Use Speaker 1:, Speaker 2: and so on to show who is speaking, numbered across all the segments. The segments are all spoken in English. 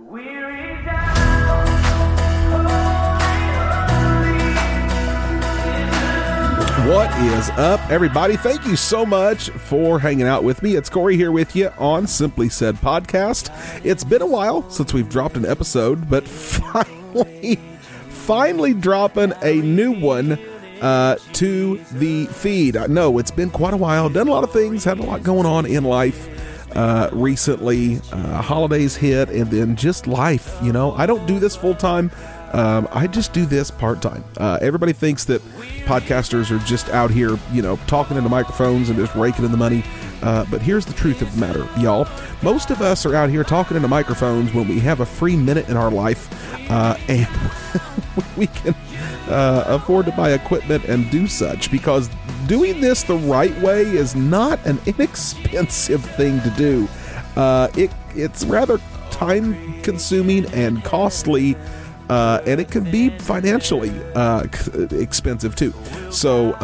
Speaker 1: What is up, everybody? Thank you so much for hanging out with me. It's Corey here with you on Simply Said Podcast. It's been a while since we've dropped an episode, but finally dropping a new one to the feed. I know it's been quite a while, done a lot of things, had a lot going on in life recently. Holidays hit, and then just life. You know, I don't do this full time. I just do this part-time. Everybody thinks that podcasters are just out here, you know, talking into microphones and just raking in the money. But here's the truth of the matter, y'all. Most of us are out here talking into microphones when we have a free minute in our life, and we can afford to buy equipment and do such, because doing this the right way is not an inexpensive thing to do. It's rather time-consuming and costly, and it can be financially expensive too. So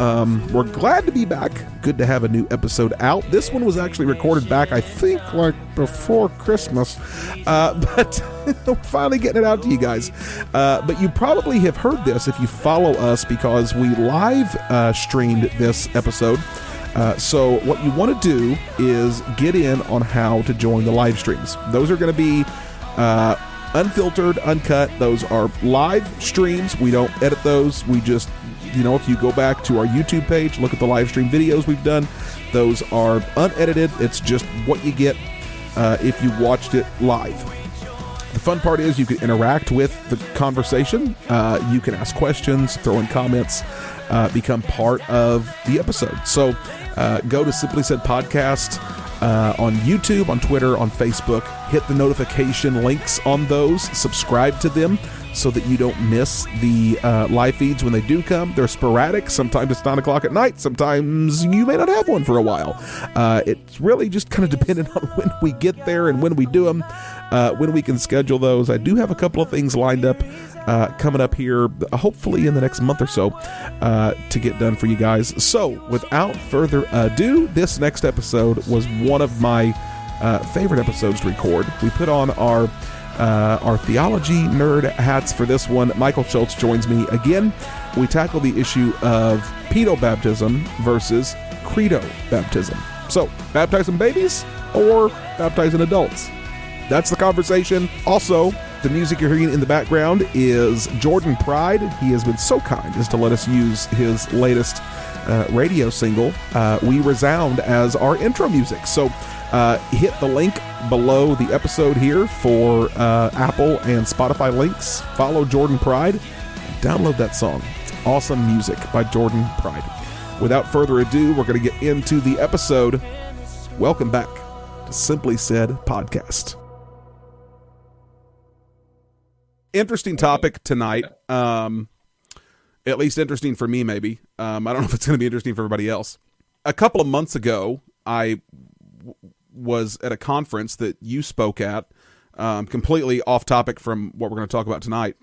Speaker 1: we're glad to be back. Good to have a new episode out. This one was actually recorded back, I think, like before Christmas, but we're finally getting it out to you guys. But you probably have heard this if you follow us, because we live streamed this episode. So what you want to do is get in on how to join the live streams. Those are going to be unfiltered, uncut. Those are live streams. We don't edit those. We just, you know, if you go back to our YouTube page, look at the live stream videos we've done, those are unedited. It's just what you get if you watched it live. The fun part is you can interact with the conversation. You can ask questions, throw in comments, become part of the episode. So go to Simply Said Podcast on YouTube, on Twitter, on Facebook. Hit the notification links on those. Subscribe to them so that you don't miss the live feeds when they do come. They're sporadic. Sometimes it's 9 o'clock at night. Sometimes you may not have one for a while. It's really just kind of dependent on when we get there and when we do them, when we can schedule those. I do have a couple of things lined up coming up here, hopefully in the next month or so, to get done for you guys. So without further ado, this next episode was one of my favorite episodes to record. We put on our theology nerd hats for this one. Michael Shultz joins me again. We tackle the issue of Paedo baptism versus Credo baptism. So, baptizing babies or baptizing adults? That's the conversation. Also, the music you're hearing in the background is Jordan Pride. He has been so kind as to let us use his latest radio single, We Resound, as our intro music. So hit the link below the episode here for Apple and Spotify links. Follow Jordan Pride. Download that song. It's awesome music by Jordan Pride. Without further ado, we're going to get into the episode. Welcome back to Simply Said Podcast. Interesting topic tonight. At least interesting for me, maybe. I don't know if it's going to be interesting for everybody else. A couple of months ago, I was at a conference that you spoke at, completely off topic from what we're going to talk about tonight.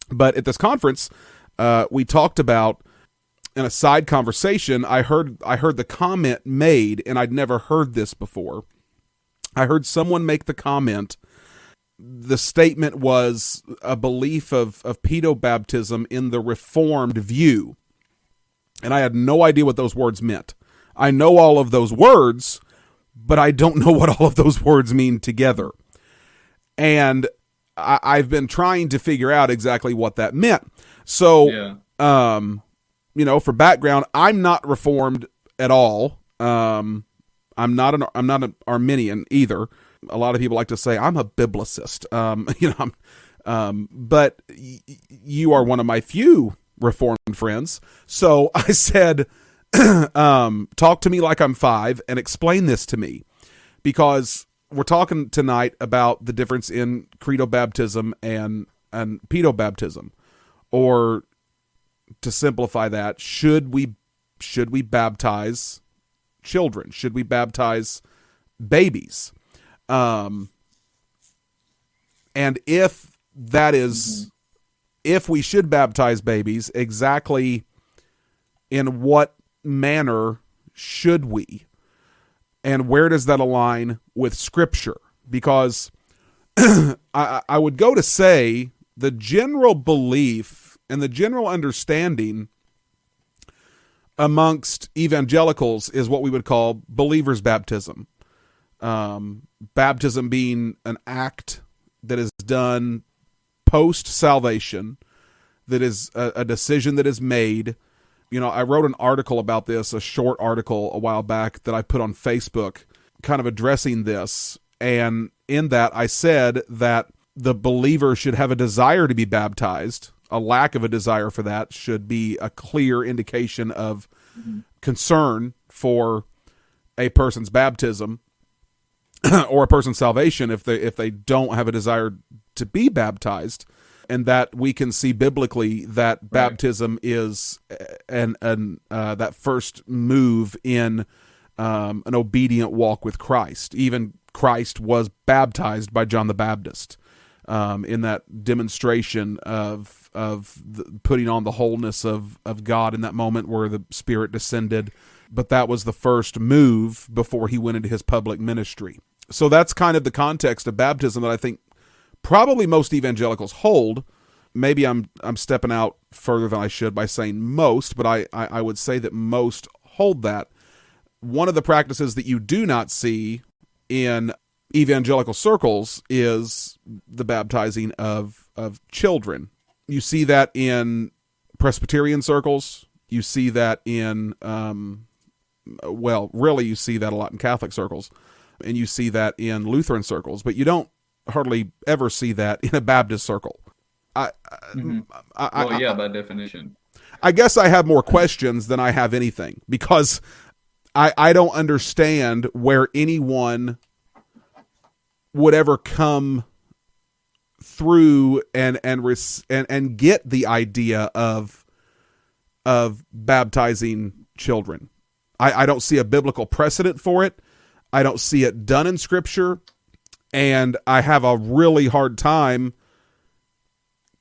Speaker 1: But at this conference, we talked about, in a side conversation, I heard the comment made, and I'd never heard this before. I heard someone make the comment. The statement was a belief of Paedo baptism in the Reformed view. And I had no idea what those words meant. I know all of those words, but I don't know what all of those words mean together. And I've been trying to figure out exactly what that meant. So, you know, for background, I'm not Reformed at all. I'm not an Arminian either. A lot of people like to say I'm a biblicist. You know, but you are one of my few Reformed friends. So I said, talk to me like I'm 5 and explain this to me, because we're talking tonight about the difference in Credo baptism and Paedo baptism, or to simplify that, should we baptize children? Should we baptize babies? And if that is, if we should baptize babies, exactly in what manner should we? And where does that align with Scripture? Because I would go to say the general belief and the general understanding amongst evangelicals is what we would call believer's baptism. Baptism being an act that is done post-salvation, that is a decision that is made. You know, I wrote an article about this, a short article a while back that I put on Facebook, kind of addressing this. And in that, I said that the believer should have a desire to be baptized. A lack of a desire for that should be a clear indication of concern for a person's baptism or a person's salvation if they don't have a desire to be baptized. And that we can see biblically that baptism is that first move in an obedient walk with Christ. Even Christ was baptized by John the Baptist in that demonstration of putting on the wholeness of God in that moment where the Spirit descended. But that was the first move before he went into his public ministry. So that's kind of the context of baptism that I think probably most evangelicals hold. Maybe I'm stepping out further than I should by saying most, but I would say that most hold that. One of the practices that you do not see in evangelical circles is the baptizing of children. You see that in Presbyterian circles. You see that in, really you see that a lot in Catholic circles. And you see that in Lutheran circles, but you don't hardly ever see that in a Baptist circle.
Speaker 2: By definition.
Speaker 1: I guess I have more questions than I have anything, because I don't understand where anyone would ever come through and get the idea of baptizing children. I don't see a biblical precedent for it. I don't see it done in Scripture, and I have a really hard time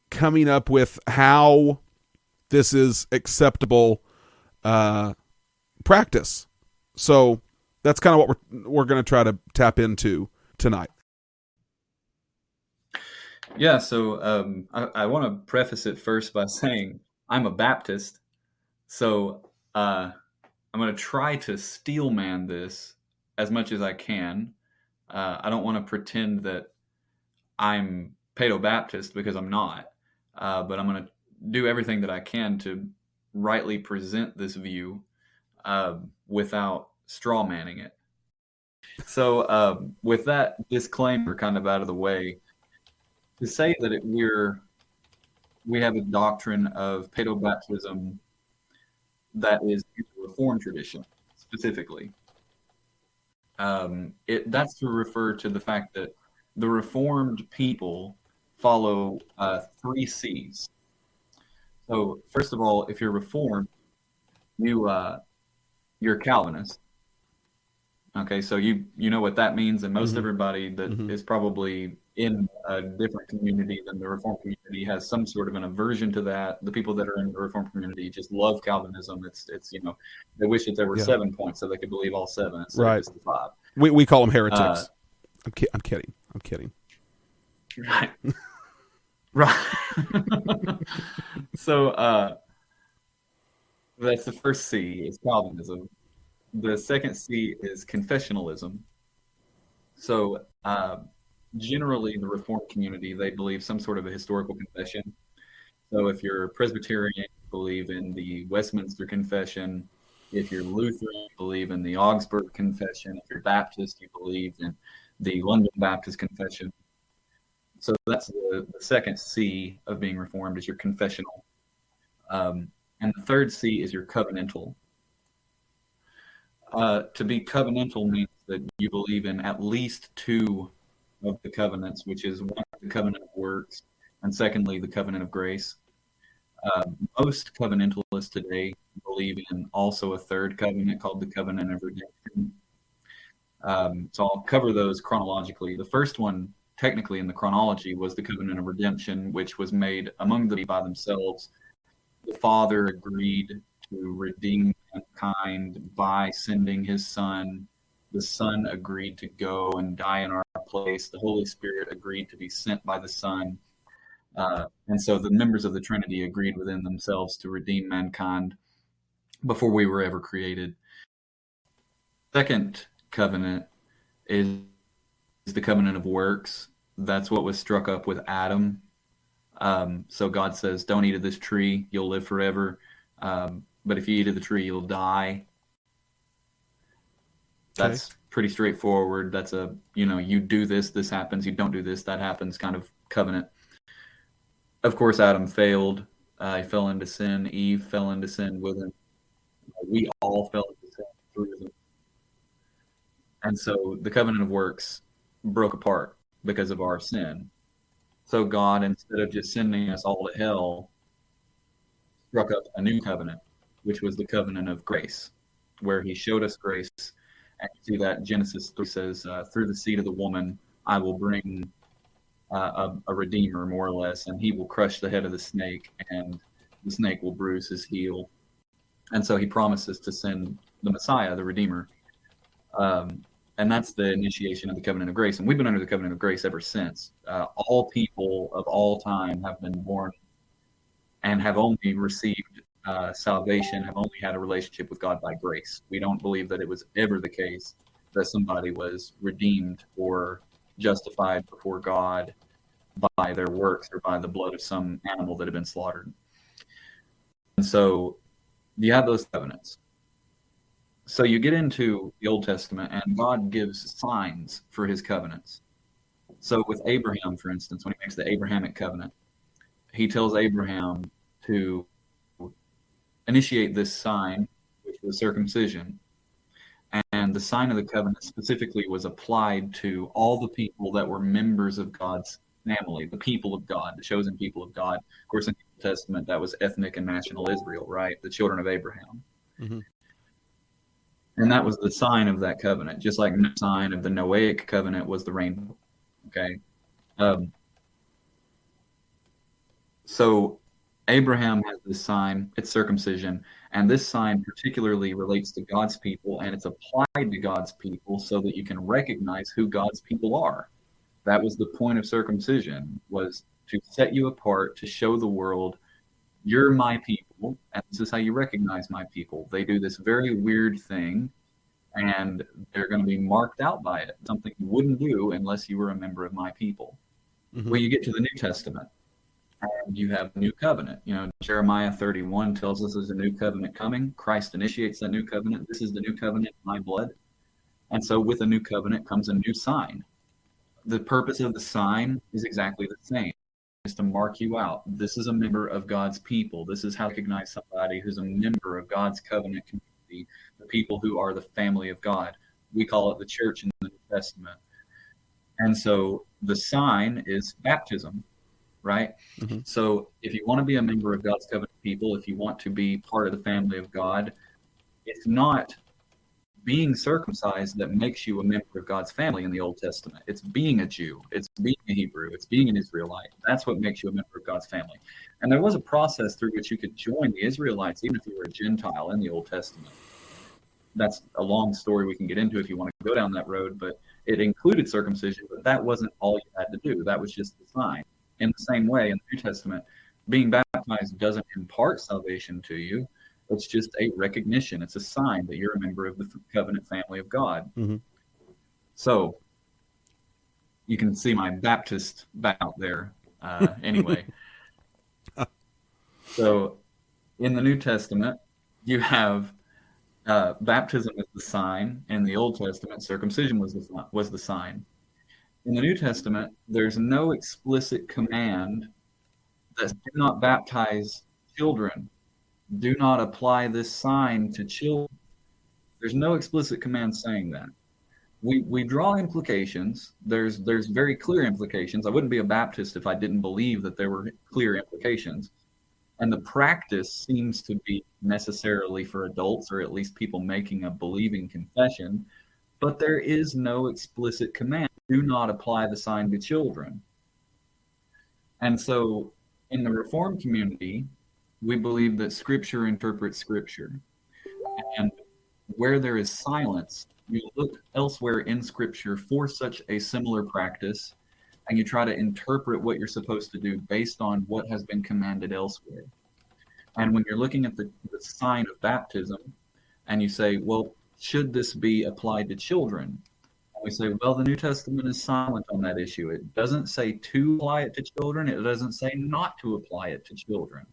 Speaker 1: coming up with how this is acceptable practice. So that's kind of what we're going to try to tap into tonight.
Speaker 2: Yeah, so I want to preface it first by saying I'm a Baptist, so I'm going to try to steelman this as much as I can. I don't want to pretend that I'm Paedo Baptist, because I'm not, but I'm going to do everything that I can to rightly present this view without straw manning it. So with that disclaimer kind of out of the way, to say that we have a doctrine of Paedo baptism that is in the Reformed tradition specifically. That's to refer to the fact that the Reformed people follow 3 C's. So first of all, if you're Reformed, you're a Calvinist. Okay, so you know what that means, and most everybody that is probably in a different community than the Reformed community has some sort of an aversion to that. The people that are in the Reformed community just love Calvinism. It's they wish that there were 7 points so they could believe all 7 instead of just the 5.
Speaker 1: We call them heretics. I'm kidding.
Speaker 2: Right. Right. So that's the first C, is Calvinism. The second C is confessionalism. So generally in the Reformed community, they believe some sort of a historical confession. So if you're Presbyterian, you believe in the Westminster Confession. If you're Lutheran, you believe in the Augsburg Confession. If you're Baptist, you believe in the London Baptist Confession. So that's the second C of being Reformed, is your confessional. And the third C is your covenantal. To be covenantal means that you believe in at least 2 of the covenants, which is one, the covenant of works, and secondly, the covenant of grace. Most covenantalists today believe in also a third covenant called the covenant of redemption. So I'll cover those chronologically. The first one, technically in the chronology, was the covenant of redemption, which was made among them by themselves. The Father agreed to redeem mankind by sending his Son The Son agreed to go and die in our place. The Holy Spirit agreed to be sent by the Son. And so the members of the Trinity agreed within themselves to redeem mankind before we were ever created. Second covenant is the covenant of works. That's what was struck up with Adam. So God says, don't eat of this tree, you'll live forever. But if you eat of the tree, you'll die.
Speaker 1: Okay.
Speaker 2: That's pretty straightforward. That's you do this, this happens. You don't do this, that happens kind of covenant. Of course, Adam failed. He fell into sin. Eve fell into sin with him. We all fell into sin through him. And so the covenant of works broke apart because of our sin. So God, instead of just sending us all to hell, struck up a new covenant, which was the covenant of grace, where he showed us grace. And you see that Genesis 3 says, through the seed of the woman, I will bring a redeemer, more or less, and he will crush the head of the snake, and the snake will bruise his heel. And so he promises to send the Messiah, the Redeemer. And that's the initiation of the covenant of grace. And we've been under the covenant of grace ever since. All people of all time have been born and have only received salvation, have only had a relationship with God by grace. We don't believe that it was ever the case that somebody was redeemed or justified before God by their works or by the blood of some animal that had been slaughtered. And so you have those covenants. So you get into the Old Testament, and God gives signs for his covenants. So with Abraham, for instance, when he makes the Abrahamic covenant, he tells Abraham to initiate this sign, which was circumcision. And the sign of the covenant specifically was applied to all the people that were members of God's family, the people of God, the chosen people of God. Of course, in the Old Testament, that was ethnic and national Israel, right? The children of Abraham.
Speaker 1: Mm-hmm.
Speaker 2: And that was the sign of that covenant, just like the sign of the Noahic covenant was the rainbow. Okay. So Abraham has this sign, it's circumcision, and this sign particularly relates to God's people, and it's applied to God's people so that you can recognize who God's people are. That was the point of circumcision, was to set you apart, to show the world, you're my people, and this is how you recognize my people. They do this very weird thing, and they're going to be marked out by it, something you wouldn't do unless you were a member of my people.
Speaker 1: Mm-hmm.
Speaker 2: Well, you get to the New Testament, and you have a new covenant. Jeremiah 31 tells us there's a new covenant coming. Christ initiates that new covenant. This is the new covenant in my blood. And so with a new covenant comes a new sign. The purpose of the sign is exactly the same. Is to mark you out. This is a member of God's people. This is how to recognize somebody who's a member of God's covenant community, the people who are the family of God. We call it the church in the New Testament. And so the sign is baptism, right?
Speaker 1: Mm-hmm.
Speaker 2: So if you want to be a member of God's covenant people, if you want to be part of the family of God, it's not being circumcised that makes you a member of God's family in the Old Testament. It's being a Jew. It's being a Hebrew. It's being an Israelite. That's what makes you a member of God's family. And there was a process through which you could join the Israelites, even if you were a Gentile in the Old Testament. That's a long story we can get into if you want to go down that road, but it included circumcision, but that wasn't all you had to do. That was just the sign. In the same way, in the New Testament, being baptized doesn't impart salvation to you. It's just a recognition. It's a sign that you're a member of the covenant family of God.
Speaker 1: Mm-hmm.
Speaker 2: So you can see my Baptist back out there. Anyway, so in the New Testament, you have baptism as the sign. In the Old Testament, circumcision was the sign. In the New Testament, there's no explicit command that do not baptize children. Do not apply this sign to children. There's no explicit command saying that. We draw implications. There's very clear implications. I wouldn't be a Baptist if I didn't believe that there were clear implications. And the practice seems to be necessarily for adults, or at least people making a believing confession. But there is no explicit command. Do not apply the sign to children. And so in the Reformed community, we believe that Scripture interprets Scripture. And where there is silence, you look elsewhere in Scripture for such a similar practice, and you try to interpret what you're supposed to do based on what has been commanded elsewhere. And when you're looking at the sign of baptism, and you say, well, should this be applied to children? And we say, well, the New Testament is silent on that issue. It doesn't say to apply it to children. It doesn't say not to apply it to children.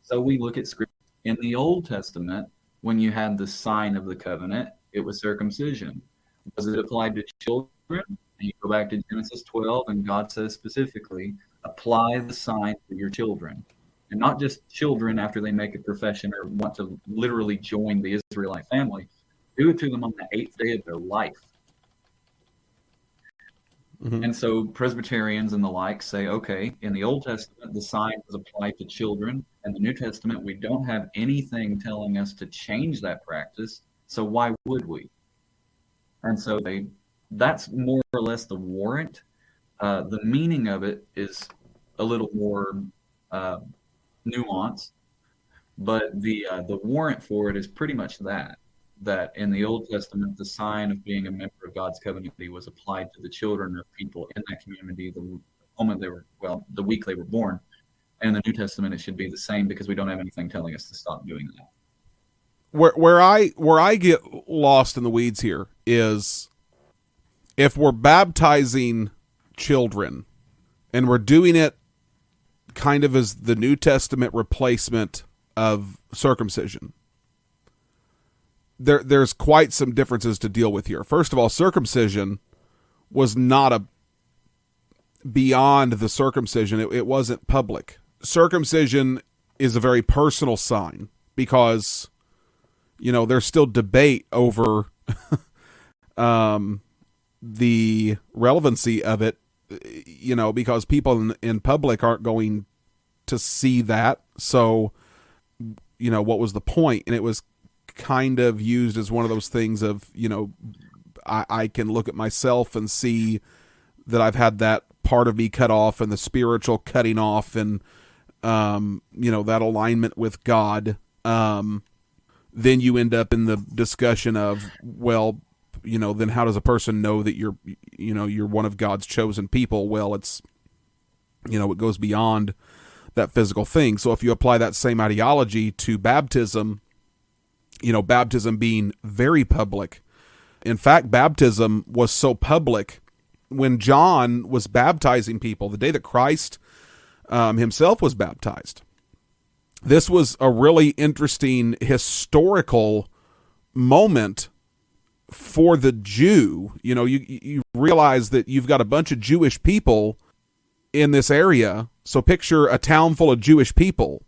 Speaker 2: So we look at Scripture. In the Old Testament, when you had the sign of the covenant, it was circumcision. Was it applied to children? And you go back to Genesis 12, and God says specifically, apply the sign to your children. And not just children after they make a profession or want to literally join the Israelite family. Do it to them on the 8th day of their life. Mm-hmm. And so Presbyterians and the like say, okay, in the Old Testament, the sign was applied to children. In the New Testament, we don't have anything telling us to change that practice. So why would we? And so that's more or less the warrant. The meaning of it is a little more nuanced, but the warrant for it is pretty much that in the Old Testament, the sign of being a member of God's covenant was applied to the children of people in that community the moment the week they were born. And in the New Testament, it should be the same because we don't have anything telling us to stop doing that.
Speaker 1: Where I get lost in the weeds here is if we're baptizing children and we're doing it kind of as the New Testament replacement of circumcision, there's quite some differences to deal with here. First of all, circumcision was not beyond the circumcision. It wasn't public. Circumcision is a very personal sign because, there's still debate over the relevancy of it, because people in public aren't going to see that. So, what was the point? And it was kind of used as one of those things of, I can look at myself and see that I've had that part of me cut off and the spiritual cutting off and, that alignment with God. Then you end up in the discussion of, well, then how does a person know that you're one of God's chosen people? Well, it's, it goes beyond that physical thing. So if you apply that same ideology to baptism, baptism being very public. In fact, baptism was so public when John was baptizing people, the day that Christ himself was baptized. This was a really interesting historical moment for the Jew. You realize that you've got a bunch of Jewish people in this area. So picture a town full of Jewish people.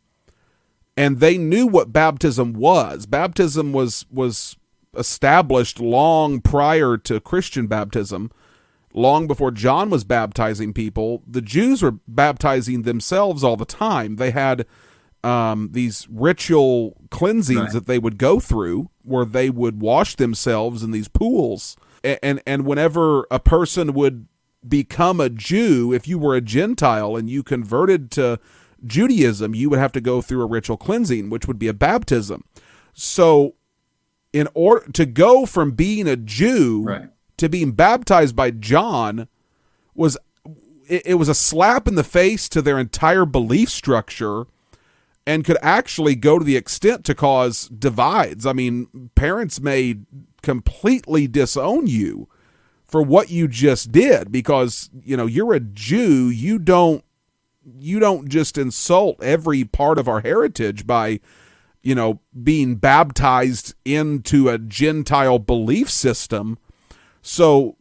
Speaker 1: And they knew what baptism was. Baptism was established long prior to Christian baptism, long before John was baptizing people. The Jews were baptizing themselves all the time. They had these ritual cleansings that they would go through where they would wash themselves in these pools. And whenever a person would become a Jew, if you were a Gentile and you converted to Judaism, you would have to go through a ritual cleansing, which would be a baptism. So in order to go from being a Jew to being baptized by John it was a slap in the face to their entire belief structure and could actually go to the extent to cause divides. I mean, parents may completely disown you for what you just did because, you're a Jew. You don't just insult every part of our heritage by, being baptized into a Gentile belief system. So,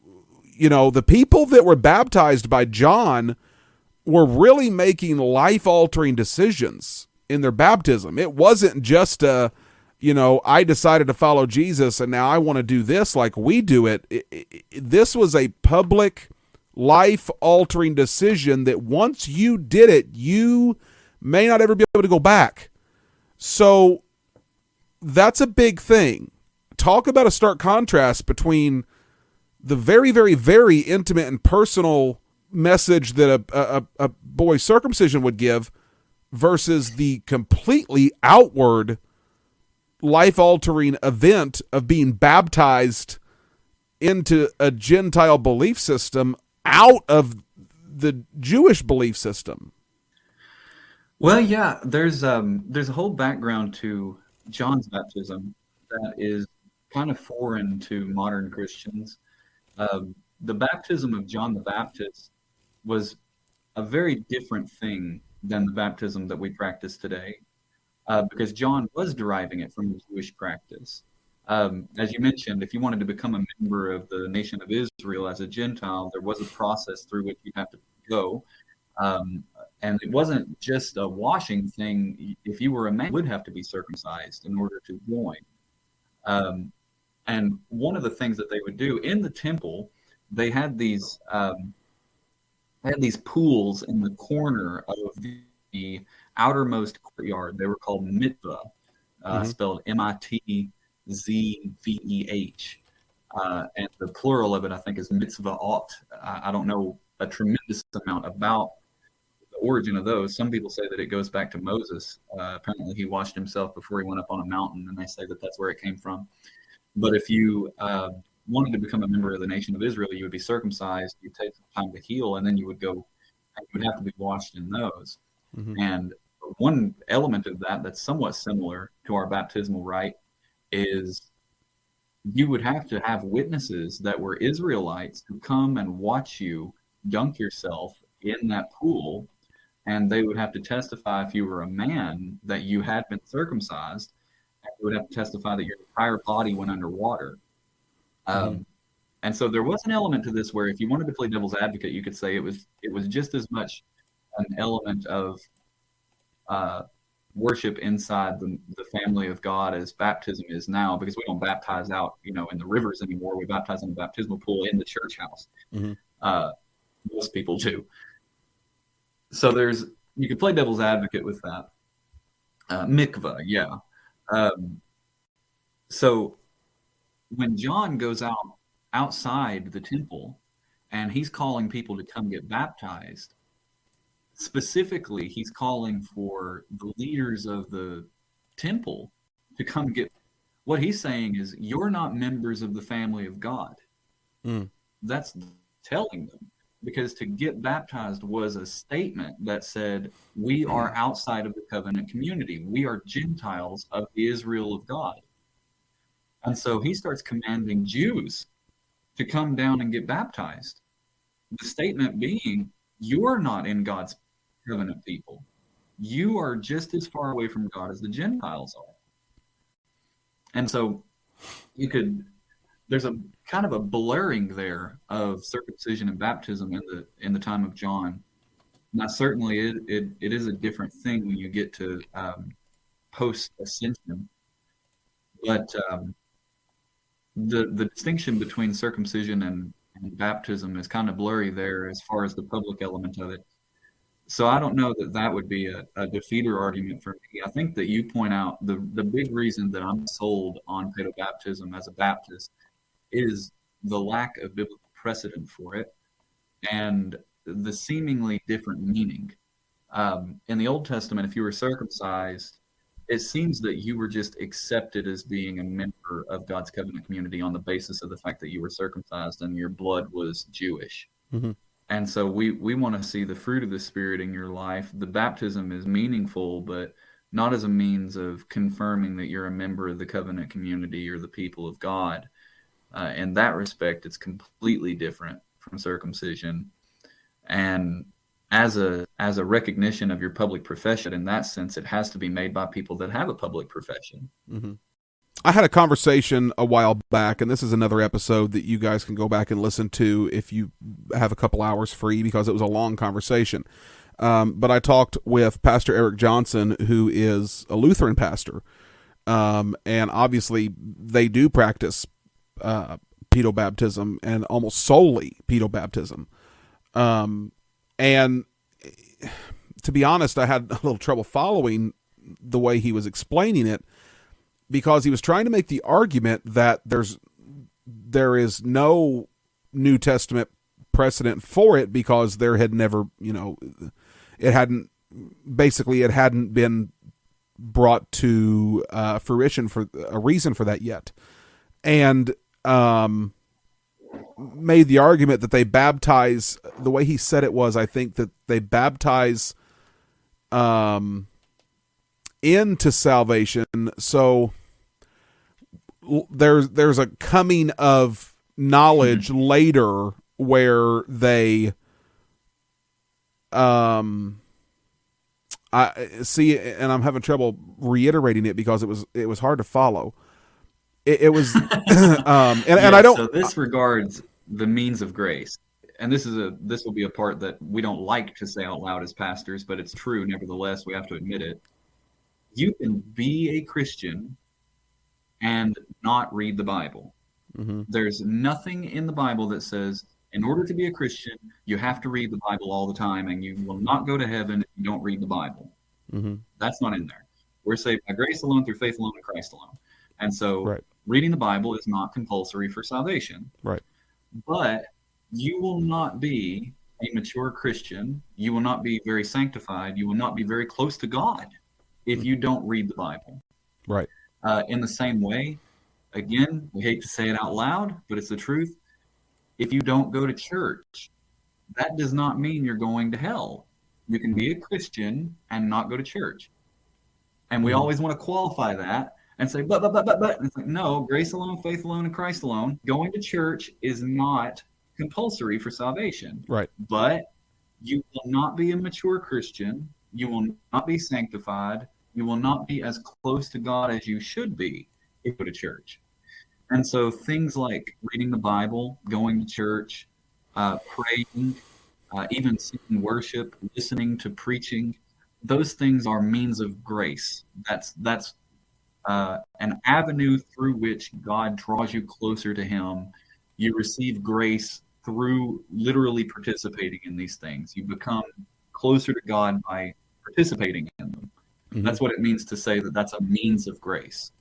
Speaker 1: the people that were baptized by John were really making life-altering decisions in their baptism. It wasn't just I decided to follow Jesus and now I want to do this like we do it. This was a public, life-altering decision that once you did it, you may not ever be able to go back. So that's a big thing. Talk about a stark contrast between the very, very, very intimate and personal message that a boy's circumcision would give versus the completely outward life-altering event of being baptized into a Gentile belief system out of the Jewish belief system?
Speaker 2: Well, yeah, there's a whole background to John's baptism that is kind of foreign to modern Christians. The baptism of John the Baptist was a very different thing than the baptism that we practice today, because John was deriving it from the Jewish practice. As you mentioned, if you wanted to become a member of the nation of Israel as a Gentile, there was a process through which you have to go. And it wasn't just a washing thing. If you were a man, you would have to be circumcised in order to join. And one of the things that they would do in the temple, they had these pools in the corner of the outermost courtyard. They were called mitzvah, spelled Mitzveh. And the plural of it, I think, is mitzvahot. I don't know a tremendous amount about the origin of those. Some people say that it goes back to Moses. Apparently, he washed himself before he went up on a mountain, and they say that that's where it came from. But if you wanted to become a member of the nation of Israel, you would be circumcised. You'd take some time to heal, and then you would go. And you would have to be washed in those. Mm-hmm. And one element of that that's somewhat similar to our baptismal rite is you would have to have witnesses that were Israelites who come and watch you dunk yourself in that pool, and they would have to testify, if you were a man, that you had been circumcised, and you would have to testify that your entire body went underwater. And so there was an element to this where, if you wanted to play devil's advocate, you could say it was just as much an element of worship inside the family of God as baptism is now, because we don't baptize out, in the rivers anymore. We baptize in the baptismal pool in the church house. Mm-hmm. Most people do. So you could play devil's advocate with that. Mikvah, yeah. So when John goes outside the temple and he's calling people to come get baptized, specifically, he's calling for the leaders of the temple to come get. What he's saying is, you're not members of the family of God. That's telling them, because to get baptized was a statement that said, we are outside of the covenant community. We are Gentiles of the Israel of God. And so he starts commanding Jews to come down and get baptized. The statement being, you're not in God's covenant people. You are just as far away from God as the Gentiles are. And so there's a kind of a blurring there of circumcision and baptism in the time of John. Now, certainly it is a different thing when you get to post-ascension. But the distinction between circumcision and baptism is kind of blurry there as far as the public element of it. So I don't know that would be a defeater argument for me. I think that you point out the big reason that I'm sold on Paedo baptism as a Baptist is the lack of biblical precedent for it and the seemingly different meaning. In the Old Testament, if you were circumcised, it seems that you were just accepted as being a member of God's covenant community on the basis of the fact that you were circumcised and your blood was Jewish. Mm-hmm. And so we want to see the fruit of the Spirit in your life. The baptism is meaningful, but not as a means of confirming that you're a member of the covenant community or the people of God. In that respect, it's completely different from circumcision. And as a recognition of your public profession, in that sense, it has to be made by people that have a public profession. Mm-hmm.
Speaker 1: I had a conversation a while back, and this is another episode that you guys can go back and listen to if you have a couple hours free, because it was a long conversation. But I talked with Pastor Eric Johnson, who is a Lutheran pastor. And obviously they do practice Paedo baptism, and almost solely Paedo baptism. And to be honest, I had a little trouble following the way he was explaining it, because he was trying to make the argument that there is no New Testament precedent for it, because there had never, it hadn't been brought to fruition for a reason for that yet. And made the argument that they baptize, the way he said it was, I think that they baptize into salvation. So there's a coming of knowledge later where they I see, and I'm having trouble reiterating it because it was hard to follow. It was and I don't.
Speaker 2: So this regards the means of grace, and this will be a part that we don't like to say out loud as pastors, but it's true nevertheless. We have to admit it. You can be a Christian and not read the Bible.
Speaker 1: Mm-hmm.
Speaker 2: There's nothing in the Bible that says in order to be a Christian you have to read the Bible all the time, and you will not go to heaven if you don't read the Bible.
Speaker 1: Mm-hmm.
Speaker 2: That's not in there. We're saved by grace alone, through faith alone, in Christ alone. And so
Speaker 1: Right.
Speaker 2: Reading the Bible is not compulsory for salvation.
Speaker 1: Right.
Speaker 2: But you will not be a mature Christian. You will not be very sanctified. You will not be very close to God if you don't read the Bible.
Speaker 1: Right.
Speaker 2: In the same way, again, we hate to say it out loud, but it's the truth. If you don't go to church, that does not mean you're going to hell. You can be a Christian and not go to church. And we always want to qualify that and say, but. And it's like, no, grace alone, faith alone, and Christ alone. Going to church is not compulsory for salvation.
Speaker 1: Right.
Speaker 2: But you will not be a mature Christian. You will not be sanctified. You will not be as close to God as you should be if you go to church. And so things like reading the Bible, going to church, praying, even singing worship, listening to preaching, those things are means of grace. That's an avenue through which God draws you closer to Him. You receive grace through literally participating in these things. You become closer to God by participating in them. Mm-hmm. That's what it means to say that that's a means of grace.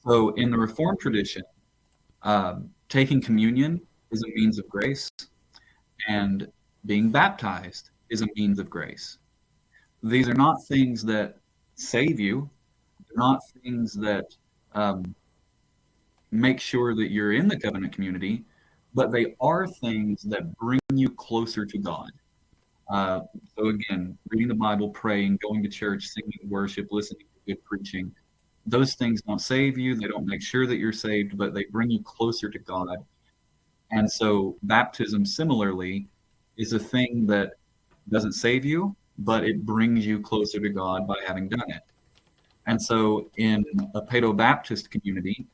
Speaker 2: So in the Reformed tradition, taking communion is a means of grace, and being baptized is a means of grace. These are not things that save you. They're not things that make sure that you're in the covenant community, but they are things that bring you closer to God. So again, reading the Bible, praying, going to church, singing worship, listening to good preaching, those things don't save you. They don't make sure that you're saved, but they bring you closer to God. And so baptism, similarly, is a thing that doesn't save you, but it brings you closer to God by having done it. And so in a Paedo Baptist community,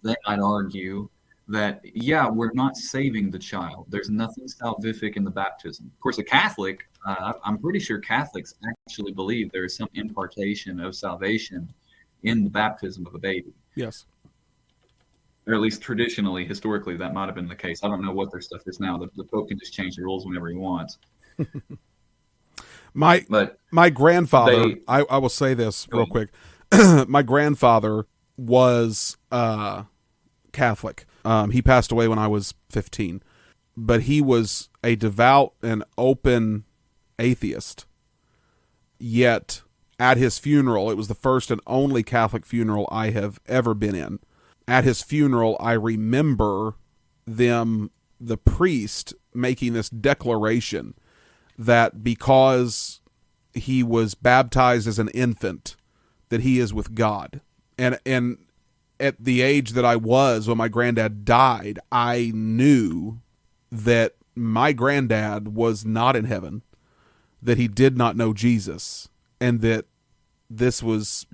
Speaker 2: they might argue that, yeah, we're not saving the child. There's nothing salvific in the baptism. Of course, a Catholic, I'm pretty sure Catholics actually believe there is some impartation of salvation in the baptism of a baby.
Speaker 1: Yes.
Speaker 2: Or at least traditionally, historically, that might have been the case. I don't know what their stuff is now. The Pope can just change the rules whenever he wants.
Speaker 1: My grandfather, I will say this real quick. My grandfather was Catholic. He passed away when I was 15, but he was a devout and open atheist. Yet at his funeral, it was the first and only Catholic funeral I have ever been in. At his funeral, I remember the priest making this declaration that because he was baptized as an infant, that he is with God. And at the age that I was when my granddad died, I knew that my granddad was not in heaven, that he did not know Jesus, and that this was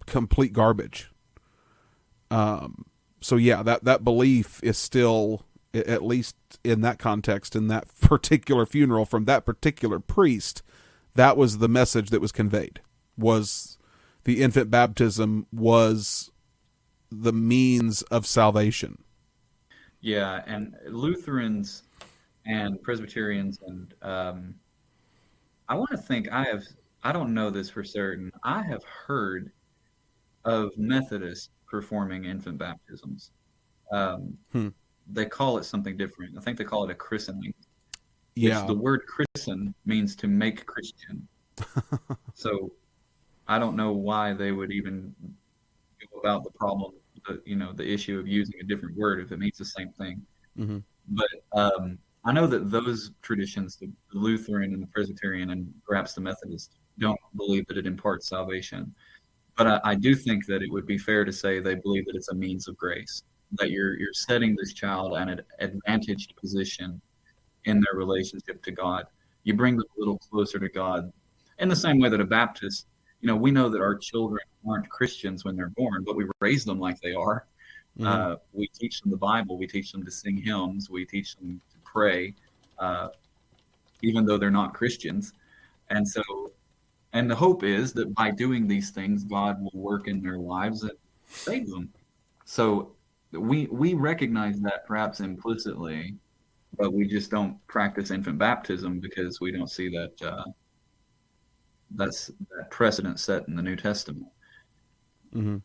Speaker 1: complete garbage. So yeah, that belief is still, at least in that context, in that particular funeral from that particular priest, that was the message that was conveyed, was the infant baptism was the means of salvation.
Speaker 2: Yeah, and Lutherans and Presbyterians and I want to think I don't know this for certain. I have heard of Methodists performing infant baptisms. They call it something different. I think they call it a christening.
Speaker 1: Yeah.
Speaker 2: Which the word christen means to make Christian. So I don't know why they would even go about the problem, the issue of using a different word if it means the same thing.
Speaker 1: Mm-hmm.
Speaker 2: But I know that those traditions, the Lutheran and the Presbyterian and perhaps the Methodist, don't believe that it imparts salvation. But I do think that it would be fair to say they believe that it's a means of grace, that you're setting this child at an advantaged position in their relationship to God. You bring them a little closer to God in the same way that a Baptist, we know that our children aren't Christians when they're born, but we raise them like they are.
Speaker 1: Mm-hmm.
Speaker 2: We teach them the Bible. We teach them to sing hymns. We teach them to pray, even though they're not Christians. And so, and the hope is that by doing these things, God will work in their lives and save them. So we recognize that perhaps implicitly, but we just don't practice infant baptism because we don't see that that's that precedent set in the New Testament.
Speaker 1: Mm-hmm.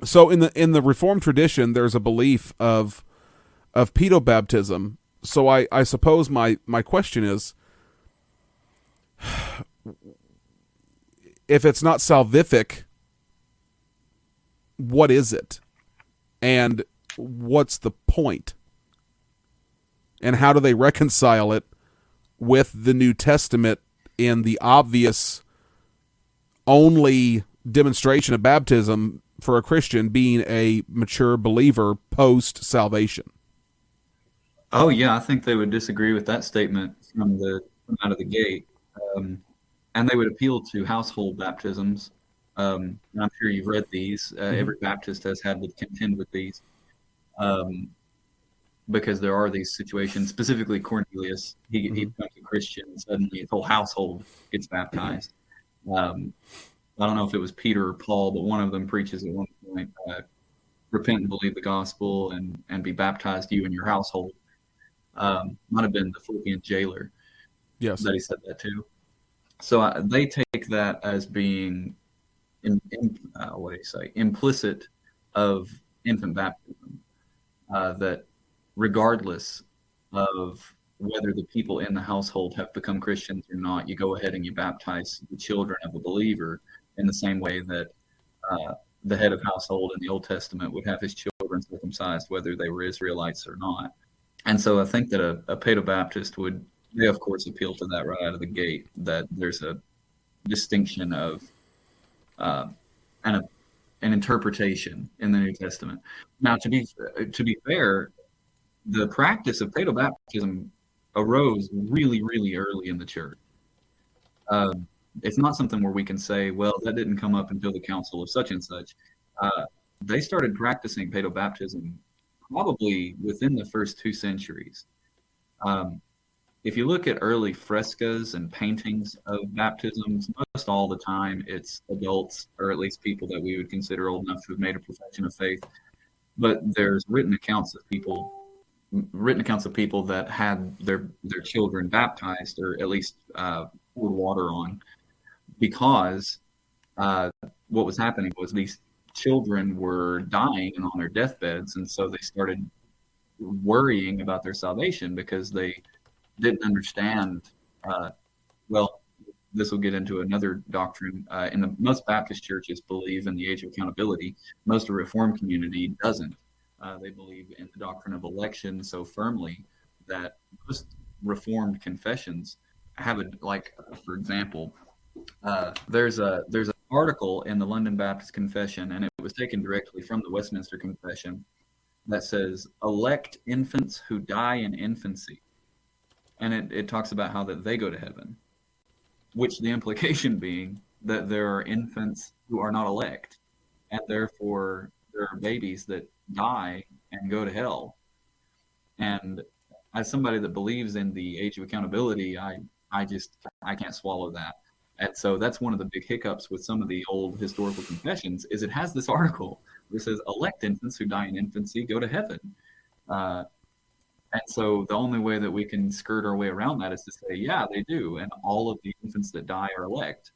Speaker 1: So in the Reformed tradition, there's a belief of Paedo baptism. So I suppose my question is, if it's not salvific, what is it? And what's the point? And how do they reconcile it with the New Testament in the obvious only demonstration of baptism for a Christian being a mature believer post-salvation?
Speaker 2: Oh yeah, I think they would disagree with that statement from out of the gate, and they would appeal to household baptisms. And I'm sure you've read these. Every Baptist has had to contend with these, because there are these situations. Specifically, Cornelius, he becomes a Christian, and suddenly his whole household gets baptized. I don't know if it was Peter or Paul, but one of them preaches at one point, repent and believe the gospel and be baptized, you and your household. Might have been the Philippian jailer.
Speaker 1: Yes.
Speaker 2: That he said that too. So they take that as being, what do you say, implicit of infant baptism, that regardless of whether the people in the household have become Christians or not, you go ahead and you baptize the children of a believer in the same way that the head of household in the Old Testament would have his children circumcised, whether they were Israelites or not. And so I think that a Paedo Baptist they of course appeal to that right out of the gate, that there's a distinction of an interpretation in the New Testament. Now, to be fair, the practice of Paedo baptism arose really, really early in the church. It's not something where we can say, well, that didn't come up until the council of such and such. They started practicing Paedo baptism probably within the first 2 centuries. If you look at early frescoes and paintings of baptisms, most all the time it's adults, or at least people that we would consider old enough to have made a profession of faith. But there's written accounts of people that had their children baptized, or at least poured water on, because what was happening was these children were dying and on their deathbeds, and so they started worrying about their salvation because they didn't understand. Well, this will get into another doctrine. Most Baptist churches believe in the age of accountability. Most of the Reformed community doesn't. They believe in the doctrine of election so firmly that most Reformed confessions have for example, there's an article in the London Baptist Confession, and it was taken directly from the Westminster Confession, that says, elect infants who die in infancy. And it talks about how that they go to heaven, which the implication being that there are infants who are not elect, and therefore there are babies that die and go to hell. And as somebody that believes in the age of accountability, I can't swallow that. And so that's one of the big hiccups with some of the old historical confessions, is it has this article where it says, elect infants who die in infancy go to heaven. And so the only way that we can skirt our way around that is to say, yeah, they do. And all of the infants that die are elect.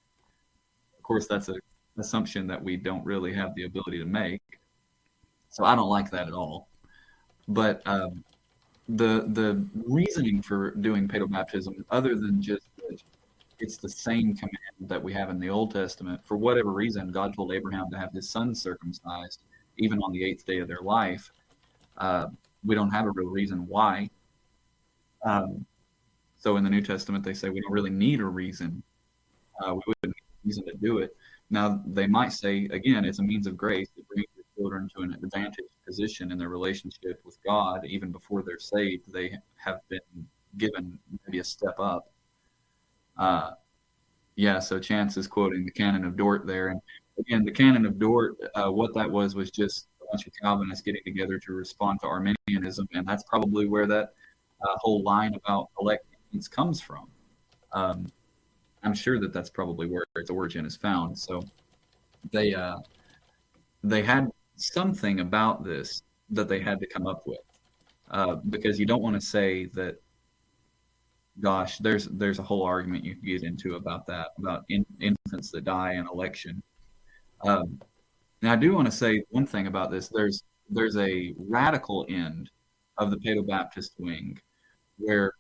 Speaker 2: Of course, that's an assumption that we don't really have the ability to make. So I don't like that at all. But the reasoning for doing Paedo baptism, other than just that it's the same command that we have in the Old Testament. For whatever reason, God told Abraham to have his son circumcised, even on the 8th day of their life. We don't have a real reason why. So in the New Testament, they say we don't really need a reason. We wouldn't need a reason to do it. Now, they might say, again, it's a means of grace to bring your children to an advantaged position in their relationship with God. Even before they're saved, they have been given maybe a step up. So Chance is quoting the Canon of Dort there. And again, the Canon of Dort, what that was just a bunch of Calvinists getting together to respond to Arminianism. And that's probably where that whole line about elect comes from. I'm sure that that's probably where its origin is found. So they had something about this that they had to come up with, because you don't want to say that, gosh, there's a whole argument you can get into about that, about infants that die in election. Now I do want to say one thing about this. There's a radical end of the Paedo Baptist wing where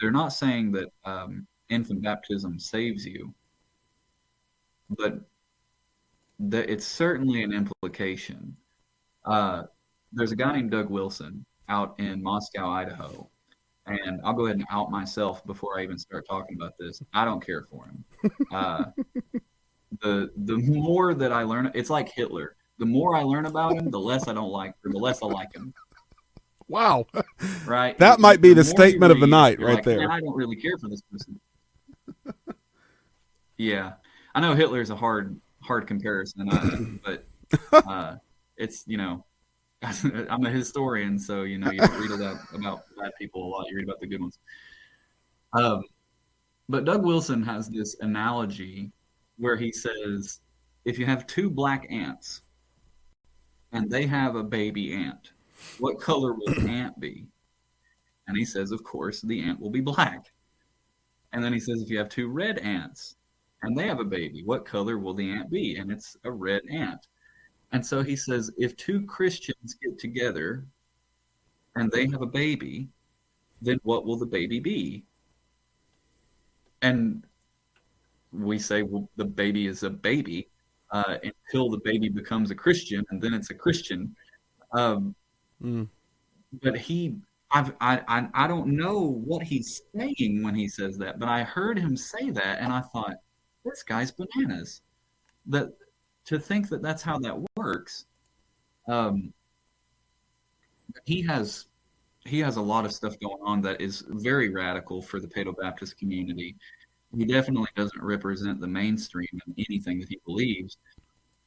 Speaker 2: they're not saying that infant baptism saves you, but it's certainly an implication. There's a guy named Doug Wilson out in Moscow, Idaho, and I'll go ahead and out myself before I even start talking about this. I don't care for him. The more that I learn, it's like Hitler. The more I learn about him, the less I don't like, or the less I like him.
Speaker 1: Wow.
Speaker 2: Right?
Speaker 1: That might be the statement of the night right there.
Speaker 2: Man, I don't really care for this person. Yeah. I know Hitler's a hard comparison, but it's, I'm a historian, so, you don't read about bad people a lot. You read about the good ones. But Doug Wilson has this analogy where he says, if you have two black ants and they have a baby ant, what color will the ant be? And he says, of course, the ant will be black. And then he says, if you have two red ants and they have a baby, what color will the ant be? And it's a red ant. And so he says, if two Christians get together and they have a baby, then what will the baby be? And we say, well, the baby is a baby until the baby becomes a Christian, and then it's a Christian. But I don't know what he's saying when he says that, but I heard him say that, and I thought, this guy's bananas. That to think that that's how that works. He has a lot of stuff going on that is very radical for the Paedo Baptist community. He definitely doesn't represent the mainstream in anything that he believes.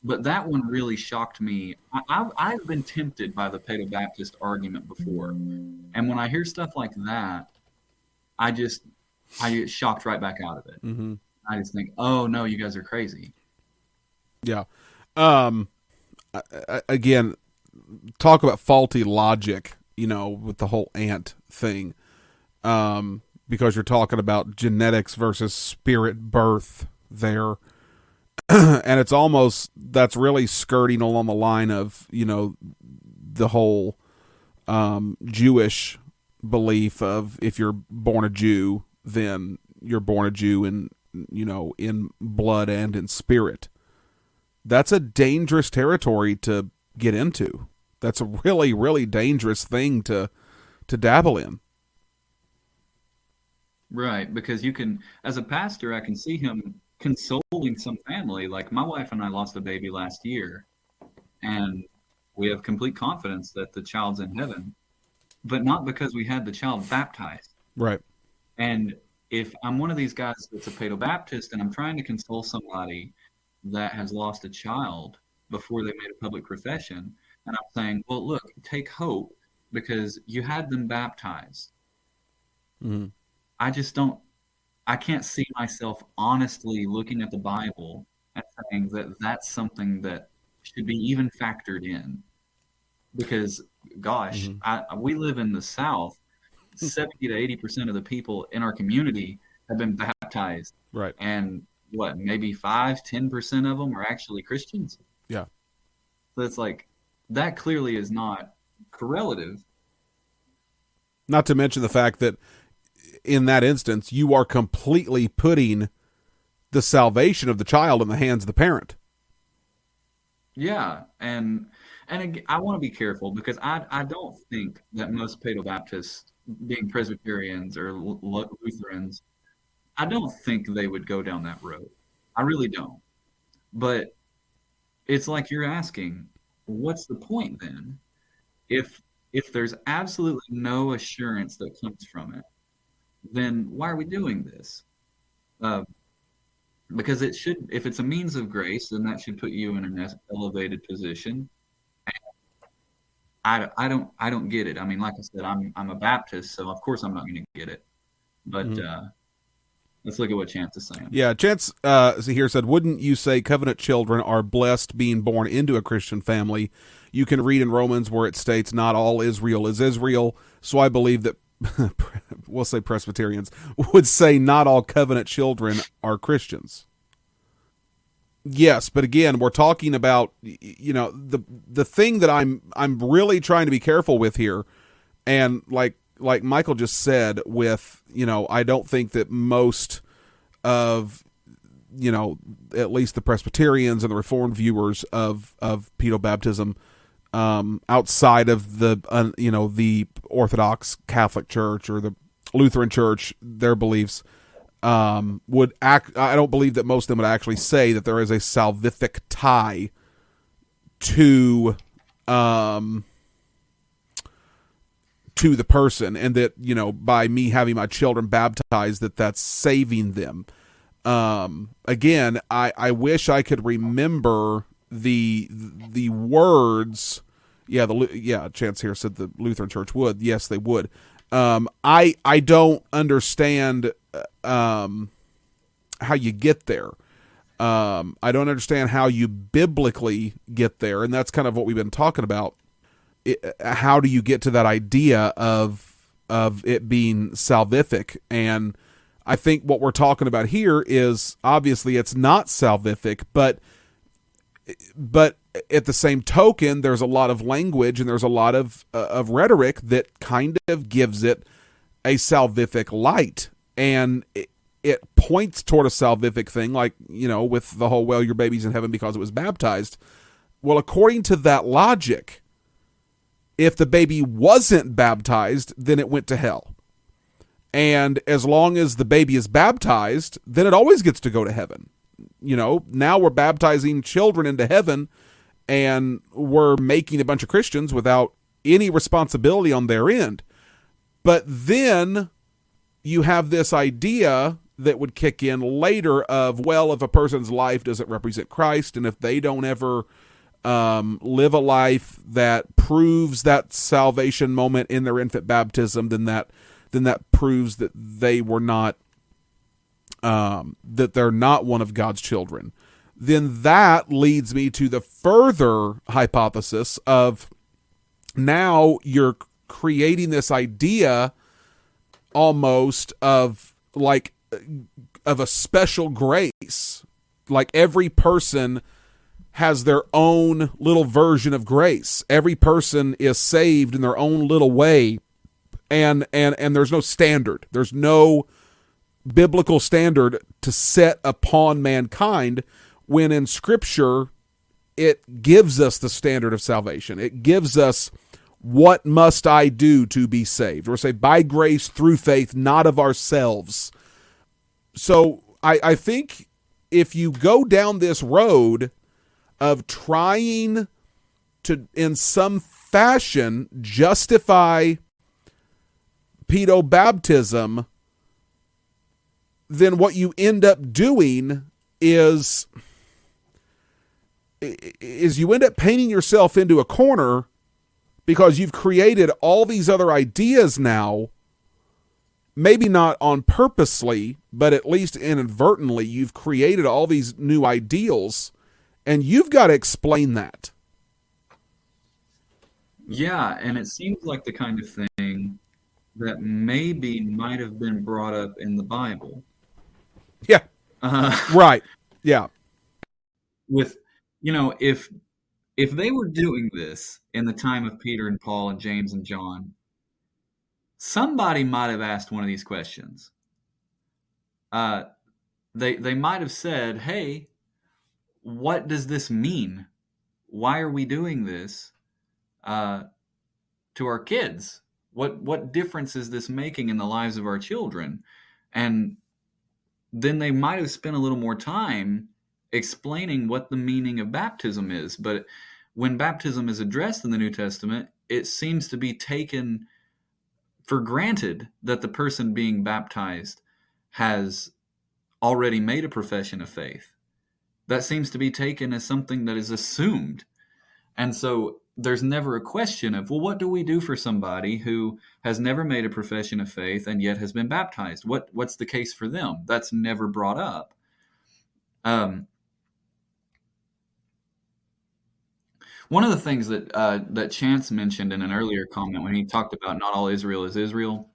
Speaker 2: But that one really shocked me. I've been tempted by the Paedo Baptist argument before. And when I hear stuff like that, I get shocked right back out of it. Mm-hmm. I just think, oh, no, you guys are crazy.
Speaker 1: Yeah. Again, talk about faulty logic, with the whole ant thing. Because you're talking about genetics versus spirit birth there. And it's almost, that's really skirting along the line of, the whole Jewish belief of if you're born a Jew, then you're born a Jew in blood and in spirit. That's a dangerous territory to get into. That's a really, really dangerous thing to dabble in.
Speaker 2: Right, because you can, as a pastor, I can see him consoling some family. Like my wife and I lost a baby last year, and we have complete confidence that the child's in heaven, but not because we had the child baptized.
Speaker 1: Right.
Speaker 2: And if I'm one of these guys that's a Paedo Baptist and I'm trying to console somebody that has lost a child before they made a public profession, and I'm saying, well, look, take hope because you had them baptized. Mm-hmm. I can't see myself honestly looking at the Bible and saying that that's something that should be even factored in. Because, gosh, mm-hmm. We live in the South. 70 to 80% of the people in our community have been baptized.
Speaker 1: Right.
Speaker 2: And maybe 5-10% of them are actually Christians?
Speaker 1: Yeah.
Speaker 2: So it's like, that clearly is not correlative.
Speaker 1: Not to mention the fact that in that instance, you are completely putting the salvation of the child in the hands of the parent.
Speaker 2: Yeah, and I want to be careful because I don't think that most Paedo Baptists, being Presbyterians or Lutherans, I don't think they would go down that road. I really don't. But it's like you're asking, what's the point then? If if there's absolutely no assurance that comes from it, then why are we doing this? Uh, because it should, if it's a means of grace, then that should put you in an elevated position. I don't get it. I mean, like I said, I'm a Baptist, so of course I'm not going to get it. But let's look at what Chance is saying.
Speaker 1: Yeah, Chance here said, wouldn't you say covenant children are blessed being born into a Christian family? You can read in Romans where it states, not all Israel is Israel. So I believe that, we'll say Presbyterians, would say not all covenant children are Christians. Yes, but again, we're talking about, the thing that I'm really trying to be careful with here, and like Michael just said, with, I don't think that most of, at least the Presbyterians and the Reformed viewers of pedo baptism, outside of the the Orthodox Catholic Church or the Lutheran Church, their beliefs, would act. I don't believe that most of them would actually say that there is a salvific tie to the person, and that, by me having my children baptized, that's saving them. Again, I wish I could remember the words. Yeah, Chance here said the Lutheran Church would. Yes, they would. I don't understand how you get there. I don't understand how you biblically get there, and that's kind of what we've been talking about. How do you get to that idea of it being salvific? And I think what we're talking about here is, obviously it's not salvific, but at the same token, there's a lot of language and there's a lot of rhetoric that kind of gives it a salvific light, and it points toward a salvific thing, like, with the whole, well, your baby's in heaven because it was baptized. Well, according to that logic, if the baby wasn't baptized, then it went to hell. And as long as the baby is baptized, then it always gets to go to heaven. Now we're baptizing children into heaven, and we're making a bunch of Christians without any responsibility on their end. But then you have this idea that would kick in later of, well, if a person's life doesn't represent Christ, and if they don't ever live a life that proves that salvation moment in their infant baptism, then that proves that they were not, that they're not one of God's children. Then that leads me to the further hypothesis of, now you're creating this idea almost of a special grace. Like every person has their own little version of grace. Every person is saved in their own little way. And there's no standard. There's no biblical standard to set upon mankind, when in Scripture it gives us the standard of salvation. It gives us, what must I do to be saved? Or say, by grace through faith, not of ourselves. So I think if you go down this road of trying to, in some fashion, justify pedo baptism, then what you end up doing is you end up painting yourself into a corner, because you've created all these other ideas now, maybe not on purposely, but at least inadvertently, you've created all these new ideals, and you've got to explain that.
Speaker 2: Yeah, and it seems like the kind of thing that maybe might have been brought up in the Bible.
Speaker 1: Yeah. Right. Yeah.
Speaker 2: With, if they were doing this in the time of Peter and Paul and James and John, somebody might have asked one of these questions. They might have said, "Hey, what does this mean? Why are we doing this to our kids? What difference is this making in the lives of our children?" And then they might have spent a little more time explaining what the meaning of baptism is. But when baptism is addressed in the New Testament, it seems to be taken for granted that the person being baptized has already made a profession of faith. That seems to be taken as something that is assumed. And so there's never a question of, well, what do we do for somebody who has never made a profession of faith and yet has been baptized? What's the case for them? That's never brought up. One of the things that Chance mentioned in an earlier comment when he talked about not all Israel is Israel,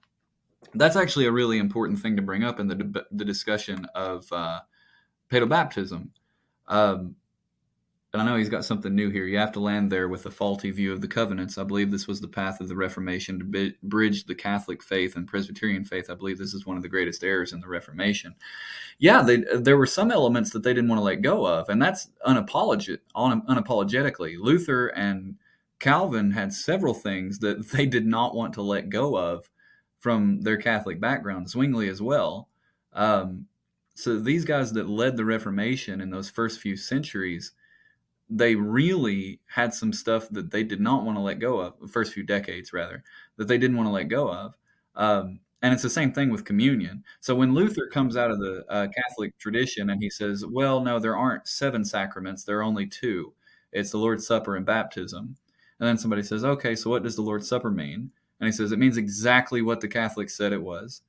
Speaker 2: that's actually a really important thing to bring up in the discussion of Paedo baptism. And I know he's got something new here. You have to land there with a faulty view of the covenants. I believe this was the path of the Reformation to bridge the Catholic faith and Presbyterian faith. I believe this is one of the greatest errors in the Reformation. Yeah, there were some elements that they didn't want to let go of, and that's unapologetically. Luther and Calvin had several things that they did not want to let go of from their Catholic background, Zwingli as well. So these guys that led the Reformation in those first few centuries, they really had some stuff that they did not want to let go of, the first few decades rather, that they didn't want to let go of. And it's the same thing with communion. So when Luther comes out of the Catholic tradition and he says, well, no, there aren't 7 sacraments, there are only 2. It's the Lord's Supper and baptism. And then somebody says, okay, so what does the Lord's Supper mean? And he says, it means exactly what the Catholics said it was.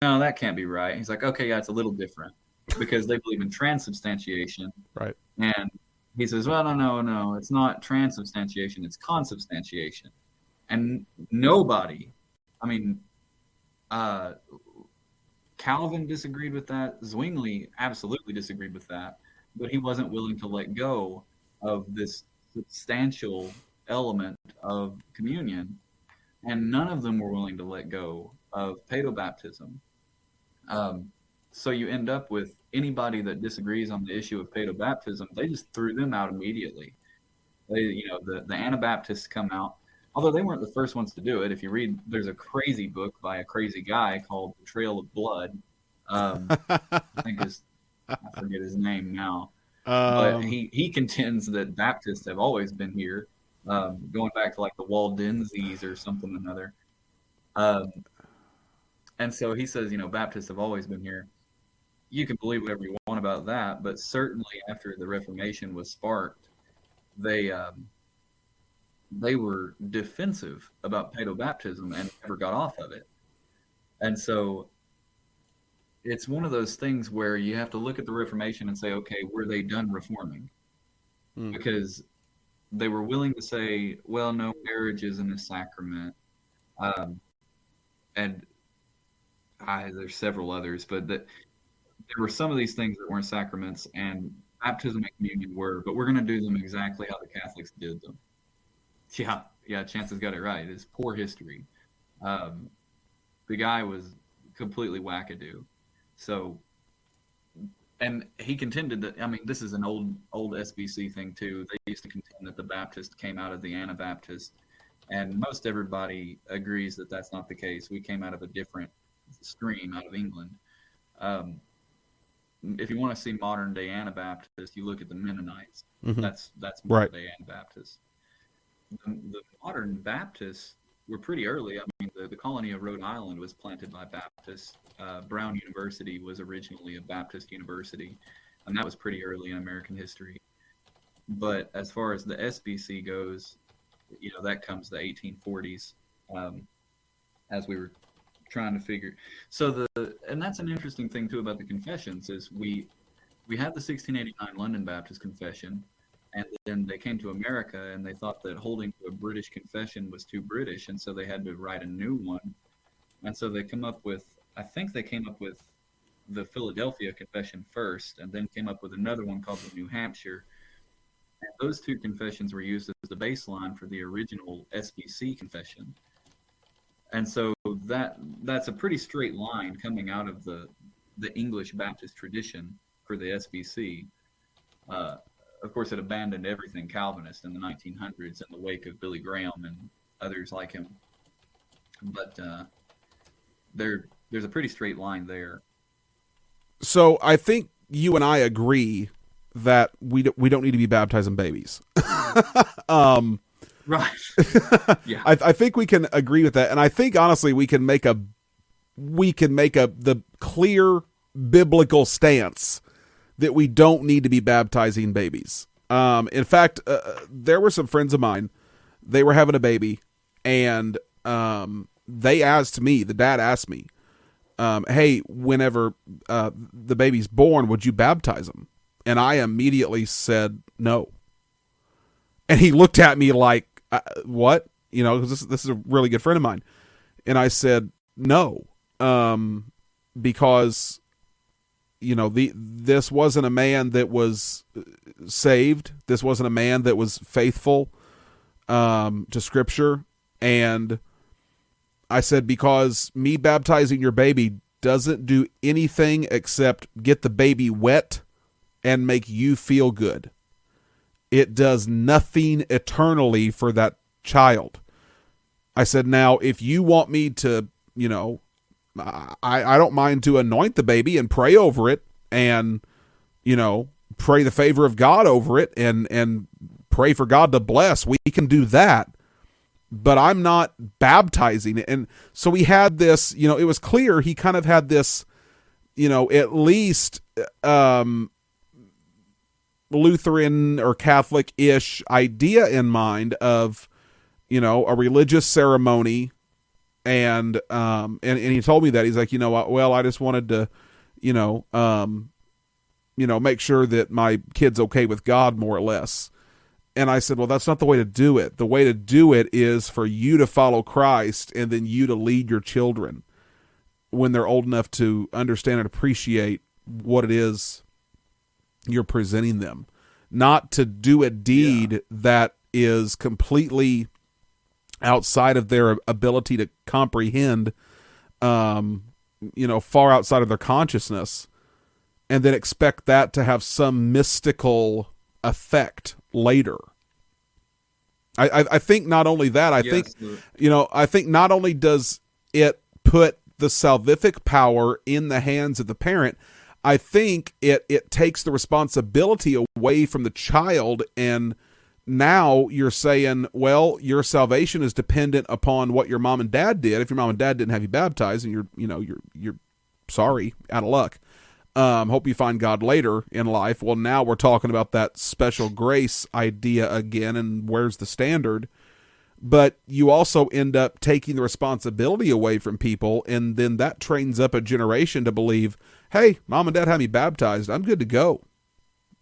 Speaker 2: No, that can't be right. He's like, okay, yeah, it's a little different because they believe in transubstantiation.
Speaker 1: Right.
Speaker 2: And he says, well, no, it's not transubstantiation, it's consubstantiation. And nobody, I mean, Calvin disagreed with that. Zwingli absolutely disagreed with that, but he wasn't willing to let go of this substantial element of communion. And none of them were willing to let go of Paedo baptism. So you end up with anybody that disagrees on the issue of Paedo baptism, they just threw them out immediately. The Anabaptists come out, although they weren't the first ones to do it. If you read, there's a crazy book by a crazy guy called The Trail of Blood. I forget his name now. But he contends that Baptists have always been here, going back to like the Waldenses or something or another. And so he says, Baptists have always been here. You can believe whatever you want about that, but certainly after the Reformation was sparked, they were defensive about Paedo baptism and never got off of it. And so it's one of those things where you have to look at the Reformation and say, okay, were they done reforming? Because they were willing to say, well, no, marriage isn't a sacrament. And there's several others, but there were some of these things that weren't sacraments, and baptism and communion were, but we're going to do them exactly how the Catholics did them. Yeah, Chance has got it right. It's poor history. The guy was completely wackadoo. So, and he contended that, this is an old SBC thing too. They used to contend that the Baptist came out of the Anabaptist, and most everybody agrees that that's not the case. We came out of a different stream out of England. If you want to see modern day Anabaptists, you look at the Mennonites.
Speaker 1: Mm-hmm.
Speaker 2: That's modern
Speaker 1: right.
Speaker 2: day Anabaptists. The modern Baptists were pretty early. The colony of Rhode Island was planted by Baptists. Brown University was originally a Baptist university, and that was pretty early in American history. But as far as the SBC goes, that comes the 1840s, as we were trying to figure. So and that's an interesting thing too about the confessions is we had the 1689 London Baptist Confession, and then they came to America and they thought that holding to a British confession was too British, and so they had to write a new one. And so they came up with the Philadelphia Confession first, and then came up with another one called the New Hampshire. And those two confessions were used as the baseline for the original SBC confession. And so that's a pretty straight line coming out of the English Baptist tradition for the SBC. Uh, of course, it abandoned everything Calvinist in the 1900s in the wake of Billy Graham and others like him. But there's a pretty straight line there.
Speaker 1: So I think you and I agree that we don't need to be baptizing babies.
Speaker 2: Right. Yeah.
Speaker 1: I think we can agree with that, and I think honestly we can make the clear biblical stance that we don't need to be baptizing babies. In fact, there were some friends of mine. They were having a baby, and they asked me. The dad asked me, "Hey, whenever the baby's born, would you baptize him?" And I immediately said no. And he looked at me like, "What?" You know, because this is a really good friend of mine. And I said no, because this wasn't a man that was saved. This wasn't a man that was faithful to Scripture. And I said, because me baptizing your baby doesn't do anything except get the baby wet and make you feel good. It does nothing eternally for that child. I said, now, if you want me to, I don't mind to anoint the baby and pray over it and, pray the favor of God over it and pray for God to bless. We can do that. But I'm not baptizing it. And so we had this, it was clear he kind of had this, at least Lutheran or Catholic-ish idea in mind of, a religious ceremony. And he told me that. He's like, well, I just wanted to, make sure that my kid's okay with God, more or less. And I said, well, that's not the way to do it. The way to do it is for you to follow Christ and then you to lead your children when they're old enough to understand and appreciate what it is you're presenting them. Not to do a deed that is completely outside of their ability to comprehend, far outside of their consciousness, and then expect that to have some mystical effect later. I think not only that, I think not only does it put the salvific power in the hands of the parent, I think it takes the responsibility away from the child, and now you're saying, well, your salvation is dependent upon what your mom and dad did. If your mom and dad didn't have you baptized, and you're sorry, out of luck. Hope you find God later in life. Well, now we're talking about that special grace idea again, and where's the standard? But you also end up taking the responsibility away from people, and then that trains up a generation to believe, hey, mom and dad had me baptized, I'm good to go.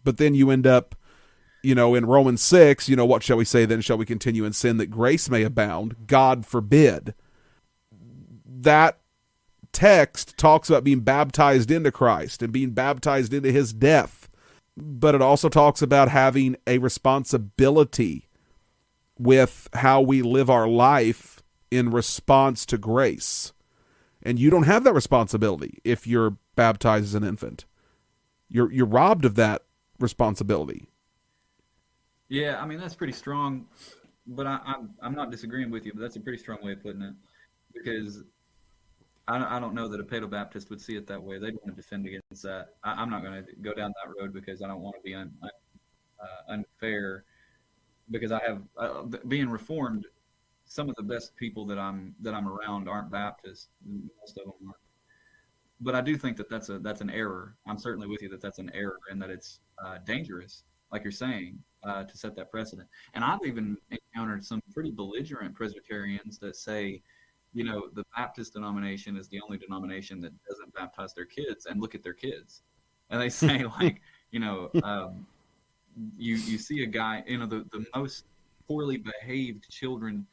Speaker 1: But then you end up, in Romans 6, what shall we say then? Shall we continue in sin that grace may abound? God forbid. That text talks about being baptized into Christ and being baptized into his death, but it also talks about having a responsibility with how we live our life in response to grace. And you don't have that responsibility if you're baptized as an infant. You're robbed of that responsibility.
Speaker 2: Yeah, I mean, that's pretty strong, but I'm not disagreeing with you, but that's a pretty strong way of putting it, because I don't know that a Paedo Baptist would see it that way. They'd want to defend against that. I'm not going to go down that road because I don't want to be unfair. Because I have being Reformed, some of the best people that I'm around aren't Baptist. Most of them aren't. But I do think that that's an error. I'm certainly with you that that's an error and that it's dangerous, like you're saying, to set that precedent. And I've even encountered some pretty belligerent Presbyterians that say, the Baptist denomination is the only denomination that doesn't baptize their kids, and look at their kids. And they say, like, you see a guy, the most poorly behaved children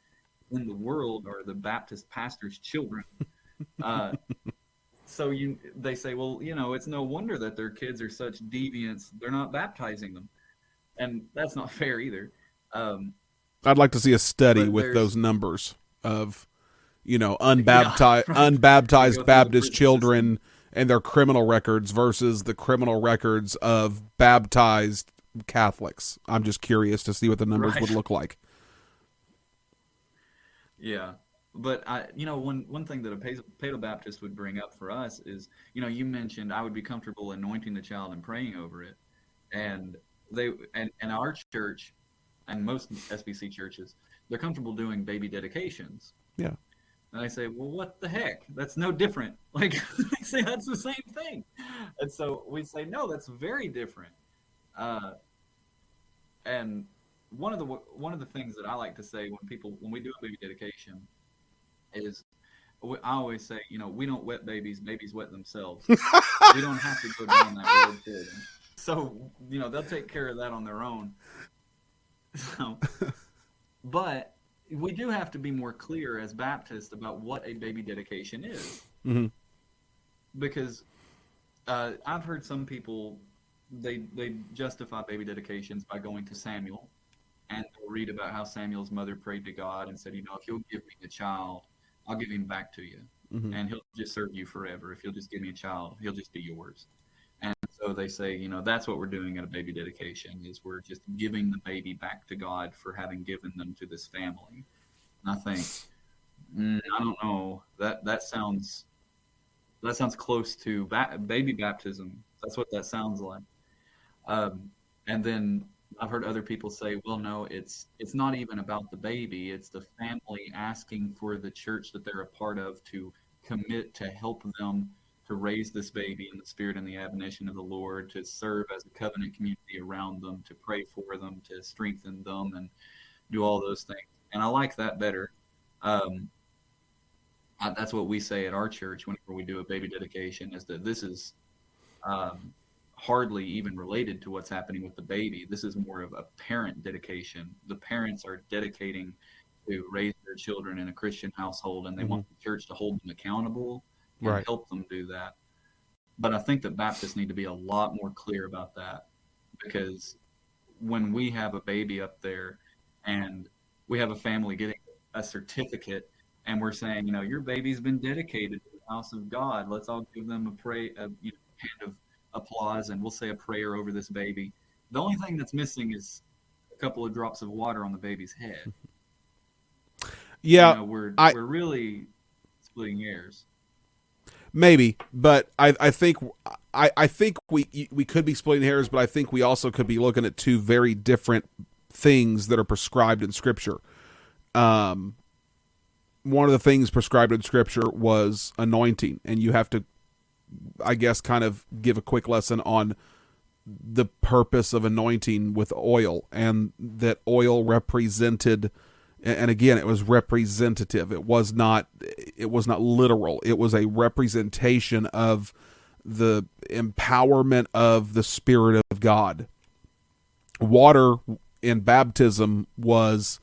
Speaker 2: in the world are the Baptist pastor's children. So they say, well, it's no wonder that their kids are such deviants. They're not baptizing them. And that's not fair either.
Speaker 1: I'd like to see a study with those numbers of, unbaptized
Speaker 2: right.
Speaker 1: unbaptized
Speaker 2: Go through the
Speaker 1: Baptist
Speaker 2: prison
Speaker 1: children and their criminal records versus the criminal records of baptized Catholics. I'm just curious to see what the numbers
Speaker 2: Right.
Speaker 1: would look like.
Speaker 2: Yeah. But one thing that a Paedo Baptist would bring up for us is, you mentioned I would be comfortable anointing the child and praying over it, and and our church and most SBC churches, they're comfortable doing baby dedications.
Speaker 1: Yeah.
Speaker 2: And I say, well, what the heck? That's no different. Like, they say that's the same thing. And so we say, no, that's very different. Uh, and one of the things that I like to say when we do a baby dedication is I always say, we don't wet babies, babies wet themselves. We don't have to go down that road for them. So, they'll take care of that on their own. So, but we do have to be more clear as Baptists about what a baby dedication is.
Speaker 1: Mm-hmm.
Speaker 2: Because I've heard some people, they justify baby dedications by going to Samuel, and they'll read about how Samuel's mother prayed to God and said, if you'll give me a child, I'll give him back to you.
Speaker 1: Mm-hmm.
Speaker 2: And he'll just serve you forever. If you'll just give me a child, he'll just be yours. And so they say, that's what we're doing at a baby dedication, is we're just giving the baby back to God for having given them to this family. And I think, I don't know, that sounds close to baby baptism. That's what that sounds like. And then I've heard other people say, well, no, it's not even about the baby. It's the family asking for the church that they're a part of to commit to help them to raise this baby in the spirit and the admonition of the Lord, to serve as a covenant community around them, to pray for them, to strengthen them, and do all those things. And I like that better. That's what we say at our church whenever we do a baby dedication, is that this is hardly even related to what's happening with the baby. This is more of a parent dedication. The parents are dedicating to raise their children in a Christian household, and they want the church to hold them accountable and help them do that. But I think that Baptists need to be a lot more clear about that, because when we have a baby up there and we have a family getting a certificate and we're saying, your baby's been dedicated to the house of God, let's all give them a hand of applause, and we'll say a prayer over this baby. The only thing that's missing is a couple of drops of water on the baby's head.
Speaker 1: Yeah,
Speaker 2: we're really splitting hairs.
Speaker 1: Maybe, but I think we could be splitting hairs, but I think we also could be looking at two very different things that are prescribed in Scripture. One of the things prescribed in Scripture was anointing, and you have to, I guess, kind of give a quick lesson on the purpose of anointing with oil, and that oil represented. And again, it was representative. It was not literal. It was a representation of the empowerment of the Spirit of God. Water in baptism was,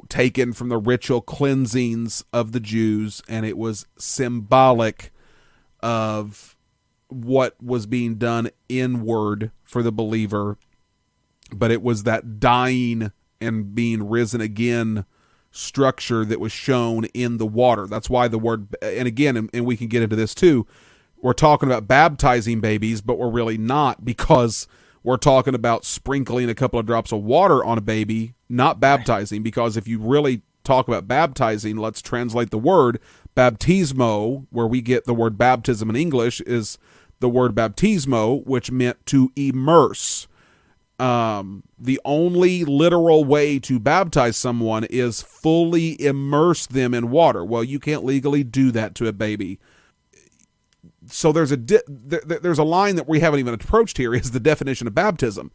Speaker 1: taken from the ritual cleansings of the Jews, and it was symbolic of what was being done inward for the believer. But it was that dying and being risen again structure that was shown in the water. That's why the word, and again, and we can get into this too, we're talking about baptizing babies, but we're really not, because we're talking about sprinkling a couple of drops of water on a baby, not baptizing. Because if you really talk about baptizing, let's translate the word baptismo, where we get the word baptism in English, is the word baptismo, which meant to immerse. The only literal way to baptize someone is fully immerse them in water. Well, you can't legally do that to a baby. So there's a line that we haven't even approached here, is the definition of baptism,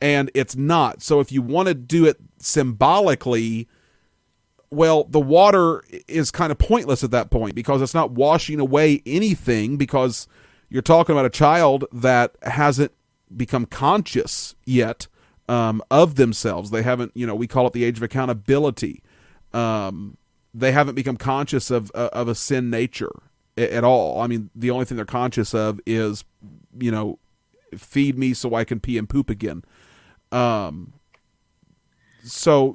Speaker 1: and it's not. So if you want to do it symbolically, well, the water is kind of pointless at that point, because it's not washing away anything, because you're talking about a child that hasn't become conscious yet of themselves. They haven't, we call it the age of accountability. They haven't become conscious of a sin nature at all. I mean, the only thing they're conscious of is, feed me so I can pee and poop again. So
Speaker 2: So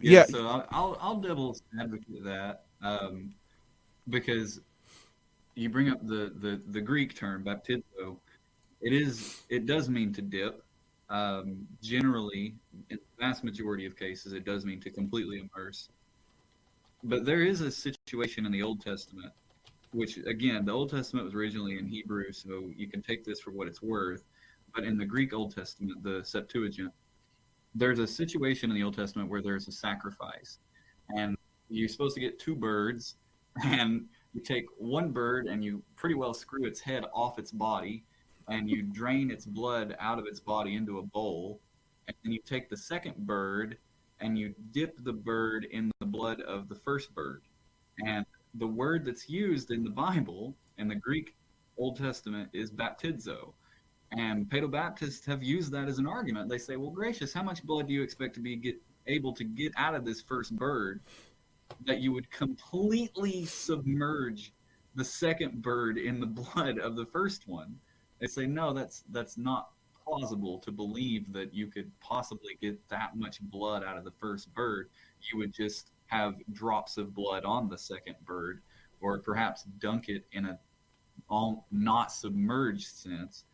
Speaker 2: I'll devil's advocate that. because you bring up the Greek term baptizo. It does mean to dip. Generally, in the vast majority of cases, it does mean to completely immerse. But there is a situation in the Old Testament, which again, the Old Testament was originally in Hebrew, so you can take this for what it's worth. But in the Greek Old Testament, the Septuagint, there's a situation in the Old Testament where there's a sacrifice, and you're supposed to get two birds, and you take one bird and you pretty well screw its head off its body, and you drain its blood out of its body into a bowl, and then you take the second bird and you dip the bird in the blood of the first bird. And the word that's used in the Bible in the Greek Old Testament is baptizo. And Paedo Baptists have used that as an argument. They say, well, gracious, how much blood do you expect to be able to get out of this first bird that you would completely submerge the second bird in the blood of the first one? They say, no, that's not plausible to believe that you could possibly get that much blood out of the first bird. You would just have drops of blood on the second bird, or perhaps dunk it in a all not submerged sense.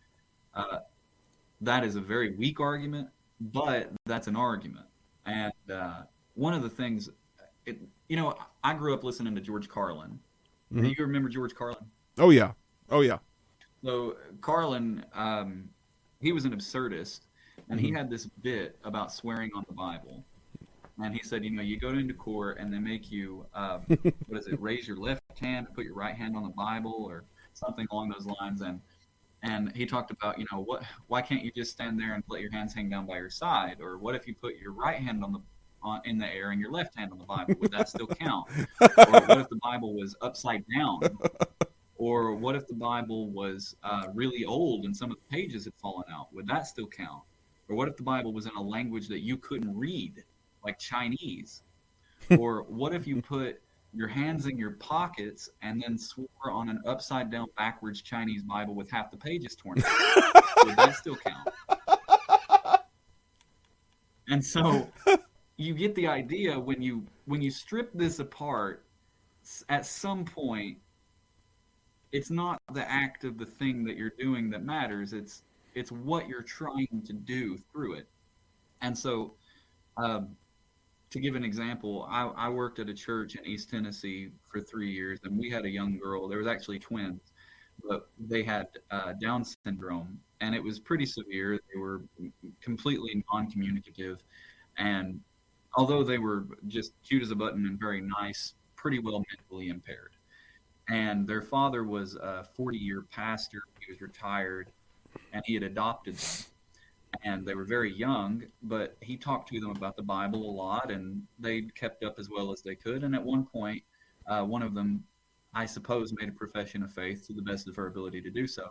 Speaker 2: That is a very weak argument, but that's an argument. And one of the things, I grew up listening to George Carlin.
Speaker 1: Mm-hmm.
Speaker 2: Do you remember George Carlin?
Speaker 1: Oh yeah. Oh yeah.
Speaker 2: So Carlin, he was an absurdist, and he
Speaker 1: Mhm.
Speaker 2: had this bit about swearing on the Bible. And he said, you go into court and they make you, raise your left hand, put your right hand on the Bible, or something along those lines. And he talked about, why can't you just stand there and let your hands hang down by your side? Or what if you put your right hand in the air and your left hand on the Bible? Would that still count? Or what if the Bible was upside down? Or what if the Bible was really old and some of the pages had fallen out? Would that still count? Or what if the Bible was in a language that you couldn't read, like Chinese? Or what if you put your hands in your pockets and then swore on an upside down backwards Chinese Bible with half the pages torn out? Would that still count? And so you get the idea when you strip this apart, at some point, it's not the act of the thing that you're doing that matters. It's what you're trying to do through it. And so, to give an example, I worked at a church in East Tennessee for 3 years, and we had a young girl. There was actually twins, but they had Down syndrome, and it was pretty severe. They were completely non-communicative, and although they were just cute as a button and very nice, pretty well mentally impaired. And their father was a 40-year pastor. He was retired, and he had adopted them. And they were very young, but he talked to them about the Bible a lot, and they kept up as well as they could. And at one point, one of them, I suppose, made a profession of faith to the best of her ability to do so.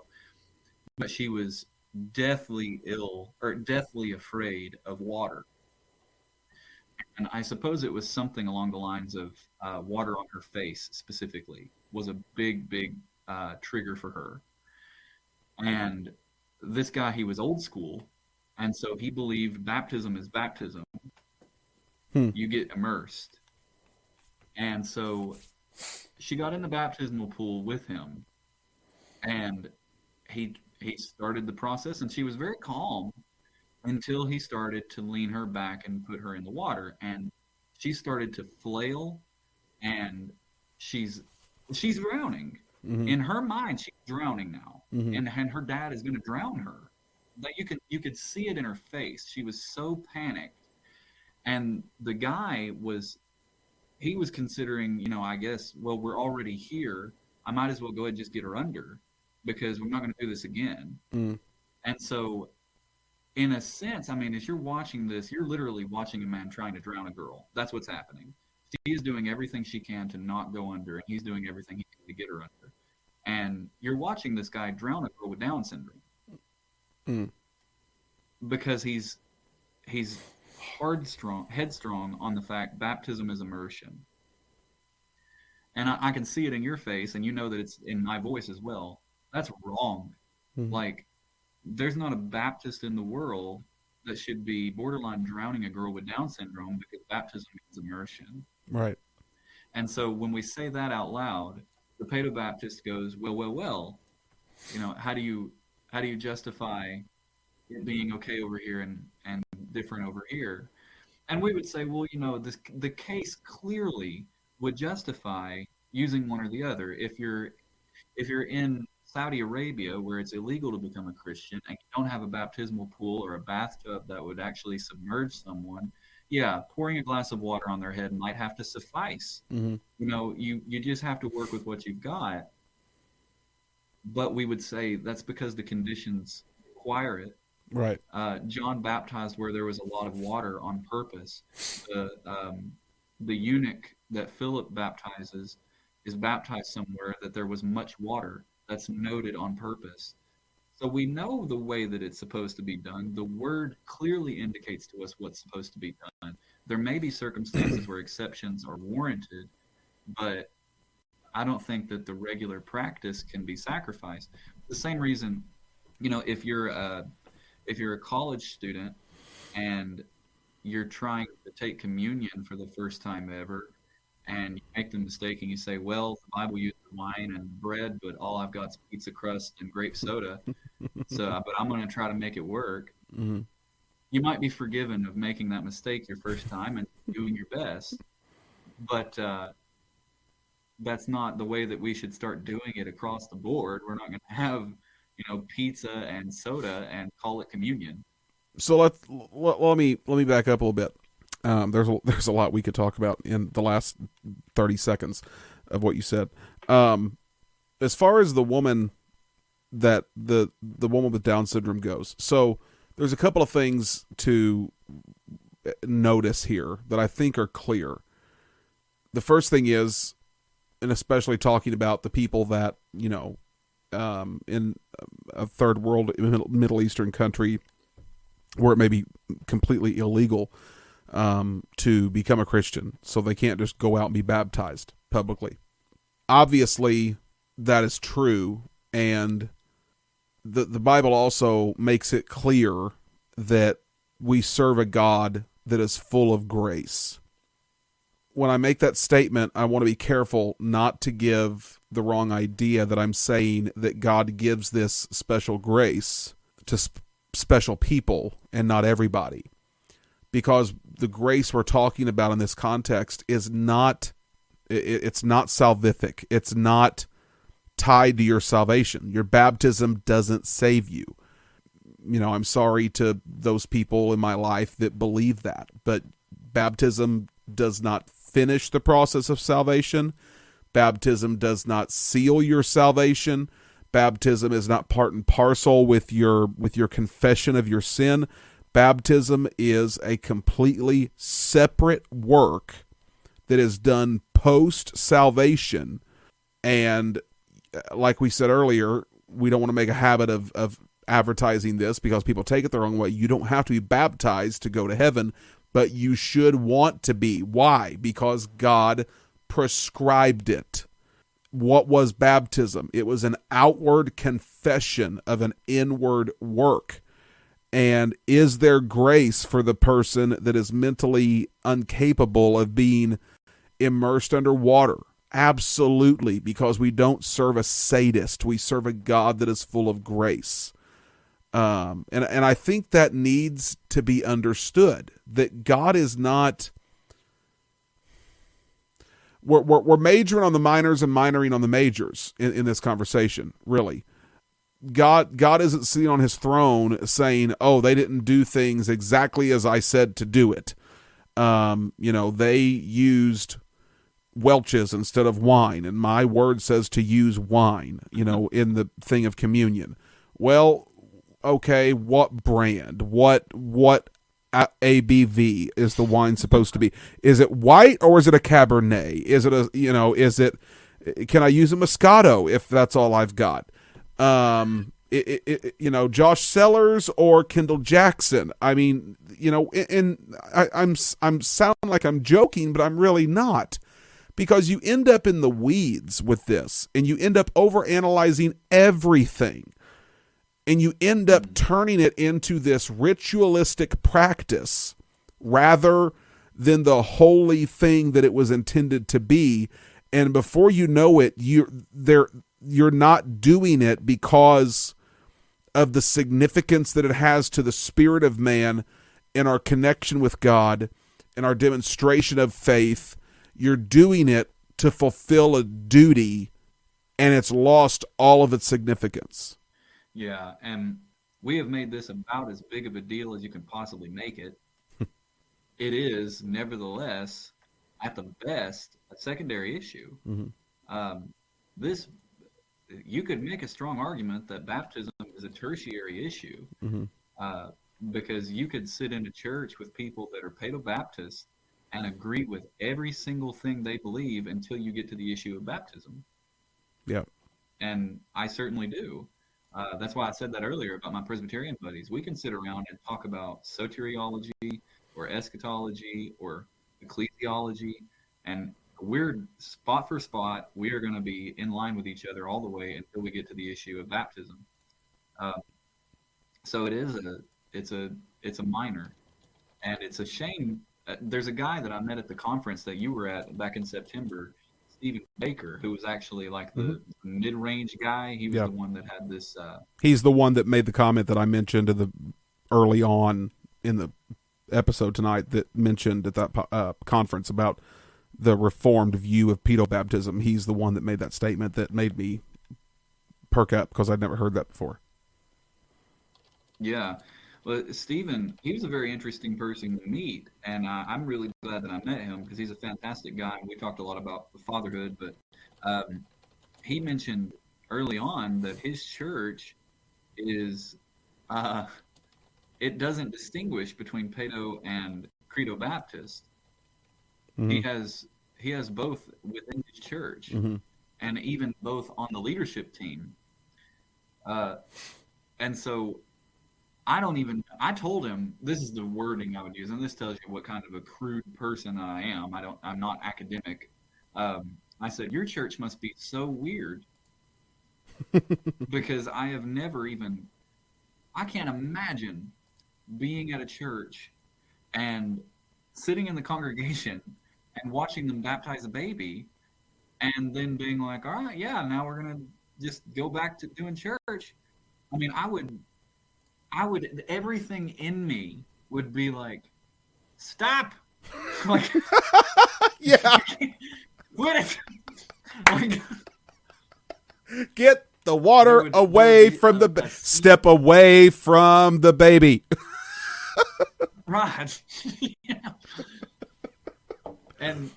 Speaker 2: But she was deathly ill, or deathly afraid of water. And I suppose it was something along the lines of water on her face specifically was a big, big trigger for her. And this guy, he was old school, and so he believed baptism is baptism. You get immersed. And so she got in the baptismal pool with him, and he started the process, and she was very calm until he started to lean her back and put her in the water, and she started to flail, and she's drowning.
Speaker 1: Mhm.
Speaker 2: In her mind, she's drowning now,
Speaker 1: Mhm.
Speaker 2: and her dad is going to drown her. Like you could see it in her face. She was so panicked, and the guy was considering, I guess, well, we're already here. I might as well go ahead and just get her under, because we're not going to do this again.
Speaker 1: Mm.
Speaker 2: And so, in a sense, I mean, as you're watching this, you're literally watching a man trying to drown a girl. That's what's happening. She is doing everything she can to not go under, and he's doing everything he can to get her under. And you're watching this guy drown a girl with Down syndrome.
Speaker 1: Mm.
Speaker 2: Because he's headstrong on the fact baptism is immersion. And I can see it in your face, and you know that it's in my voice as well. That's wrong.
Speaker 1: Mhm.
Speaker 2: Like, there's not a Baptist in the world that should be borderline drowning a girl with Down syndrome because baptism is immersion.
Speaker 1: Right.
Speaker 2: And so when we say that out loud, the Paedo Baptist goes, well, how do you justify it being okay over here and different over here? And we would say, well, the case clearly would justify using one or the other. If you're in Saudi Arabia, where it's illegal to become a Christian, and you don't have a baptismal pool or a bathtub that would actually submerge someone, yeah, pouring a glass of water on their head might have to suffice.
Speaker 1: Mm-hmm.
Speaker 2: You just have to work with what you've got. But we would say that's because the conditions require it.
Speaker 1: Right.
Speaker 2: John baptized where there was a lot of water on purpose. The eunuch that Philip baptizes is baptized somewhere that there was much water. That's noted on purpose. So we know the way that it's supposed to be done. The word clearly indicates to us what's supposed to be done. There may be circumstances where exceptions are warranted, but I don't think that the regular practice can be sacrificed. The same reason, if you're a college student and you're trying to take communion for the first time ever, and you make the mistake and you say, well, the Bible uses wine and bread, but all I've got is pizza crust and grape soda. But I'm going to try to make it work.
Speaker 1: Mm-hmm.
Speaker 2: You might be forgiven of making that mistake your first time and doing your best. But that's not the way that we should start doing it across the board. We're not going to have, pizza and soda and call it communion.
Speaker 1: So let me back up a little bit. There's a lot we could talk about in the last 30 seconds of what you said. As far as the woman that the woman with Down syndrome goes, so there's a couple of things to notice here that I think are clear. The first thing is, and especially talking about the people that, in a third world Middle Eastern country where it may be completely illegal to become a Christian, so they can't just go out and be baptized publicly. Obviously, that is true, and the Bible also makes it clear that we serve a God that is full of grace. When I make that statement, I want to be careful not to give the wrong idea that I'm saying that God gives this special grace to special people and not everybody. Because the grace we're talking about in this context is not, it's not salvific. It's not tied to your salvation. Your baptism doesn't save you. I'm sorry to those people in my life that believe that, but baptism does not finish the process of salvation. Baptism does not seal your salvation. Baptism is not part and parcel with your confession of your sin. Baptism is a completely separate work that is done post-salvation. And like we said earlier, we don't want to make a habit of advertising this because people take it the wrong way. You don't have to be baptized to go to heaven, but you should want to be. Why? Because God prescribed it. What was baptism? It was an outward confession of an inward work. And is there grace for the person that is mentally incapable of being immersed under water? Absolutely, because we don't serve a sadist. We serve a God that is full of grace. And I think that needs to be understood, that God is not... We're majoring on the minors and minoring on the majors in this conversation, really. God isn't sitting on his throne saying, oh, they didn't do things exactly as I said to do it. They used Welch's instead of wine, and my word says to use wine, in the thing of communion. Well, okay, what brand? What ABV is the wine supposed to be? Is it white or is it a Cabernet? Is it can I use a Moscato if that's all I've got? Josh Sellers or Kendall Jackson? I mean, I'm sound like I'm joking, but I'm really not, because you end up in the weeds with this, and you end up overanalyzing everything. And you end up turning it into this ritualistic practice rather than the holy thing that it was intended to be. And before you know it, you're not doing it because of the significance that it has to the spirit of man and our connection with God and our demonstration of faith. You're doing it to fulfill a duty, and it's lost all of its significance.
Speaker 2: Yeah, and we have made this about as big of a deal as you can possibly make it. It is, nevertheless, at the best, a secondary issue. You could make a strong argument that baptism is a tertiary issue, because you could sit in a church with people that are Paedo Baptists and agree with every single thing they believe until you get to the issue of baptism.
Speaker 1: Yeah.
Speaker 2: And I certainly do. That's why I said that earlier about my Presbyterian buddies. We can sit around and talk about soteriology or eschatology or ecclesiology, and we're spot for spot, we are going to be in line with each other all the way until we get to the issue of baptism. So it's a minor, and it's a shame. There's a guy that I met at the conference that you were at back in September, Stephen Baker, who was actually like the mid-range guy. He was the one that had this.
Speaker 1: He's the one that made the comment that I mentioned early on in the episode tonight, that mentioned at that conference about the Reformed view of Paedo baptism. He's the one that made that statement that made me perk up, because I'd never heard that before.
Speaker 2: Yeah. Well, Stephen, he was a very interesting person to meet, and I'm really glad that I met him, because he's a fantastic guy. We talked a lot about fatherhood, but he mentioned early on that his church is, it doesn't distinguish between Paedo and Credo Baptist. He has both within his church, and even both on the leadership team. And so I told him, this is the wording I would use, and this tells you what kind of a crude person I am. I'm not academic. I said, your church must be so weird, because I can't imagine being at a church and sitting in the congregation and watching them baptize a baby, and then being like, all right, yeah, now we're going to just go back to doing church. I mean, I would, everything in me would be like, stop. Like,
Speaker 1: yeah.
Speaker 2: Quit it. Like,
Speaker 1: get the water away from step away from the baby.
Speaker 2: Right. Yeah. And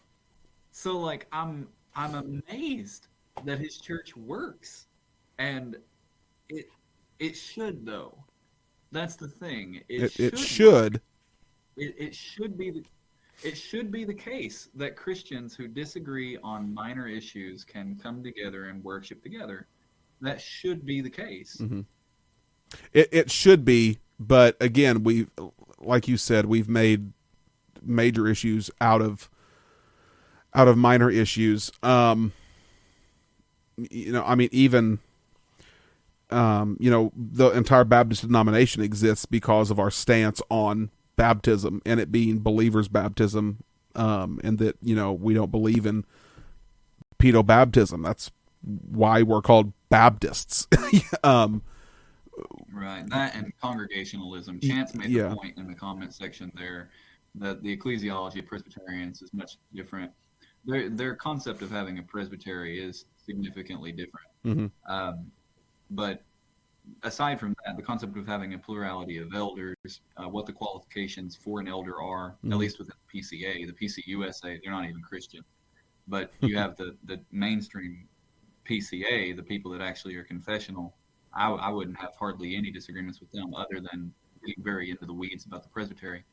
Speaker 2: so, like, I'm amazed that his church works, and it should, though. That's the thing. It should. It should be the case that Christians who disagree on minor issues can come together and worship together. That should be the case.
Speaker 1: It should be, but again, like you said, we've made major issues out of minor issues. I mean, even the entire Baptist denomination exists because of our stance on baptism and it being believers' baptism, and that we don't believe in Paedo baptism. That's why we're called Baptists.
Speaker 2: Right, that and congregationalism. Chance made the point in the comment section there that the ecclesiology of Presbyterians is much different. Their concept of having a presbytery is significantly different. But aside from that, the concept of having a plurality of elders, what the qualifications for an elder are, at least within the PCA, the PCUSA, they're not even Christian. But you have the mainstream PCA, the people that actually are confessional. I wouldn't have hardly any disagreements with them other than being very into the weeds about the presbytery.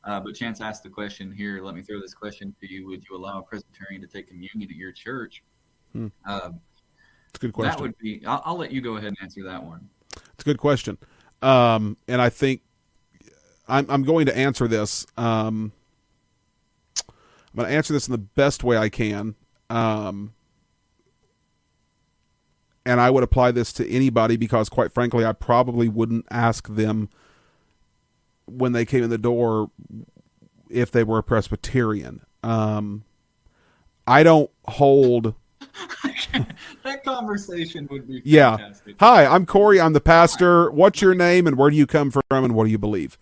Speaker 2: But Chance asked the question here. Let me throw this question to you. Would you allow a Presbyterian to take communion at your church?
Speaker 1: It's a good question.
Speaker 2: That would be. I'll let you go ahead and answer that one.
Speaker 1: It's a good question, and I think I'm going to answer this. I'm going to answer this in the best way I can, and I would apply this to anybody because, quite frankly, I probably wouldn't ask them when they came in the door if they were a Presbyterian. I don't hold.
Speaker 2: That conversation would be
Speaker 1: Yeah.
Speaker 2: fantastic.
Speaker 1: Hi, I'm Corey. I'm the pastor. What's your name and where do you come from and what do you believe?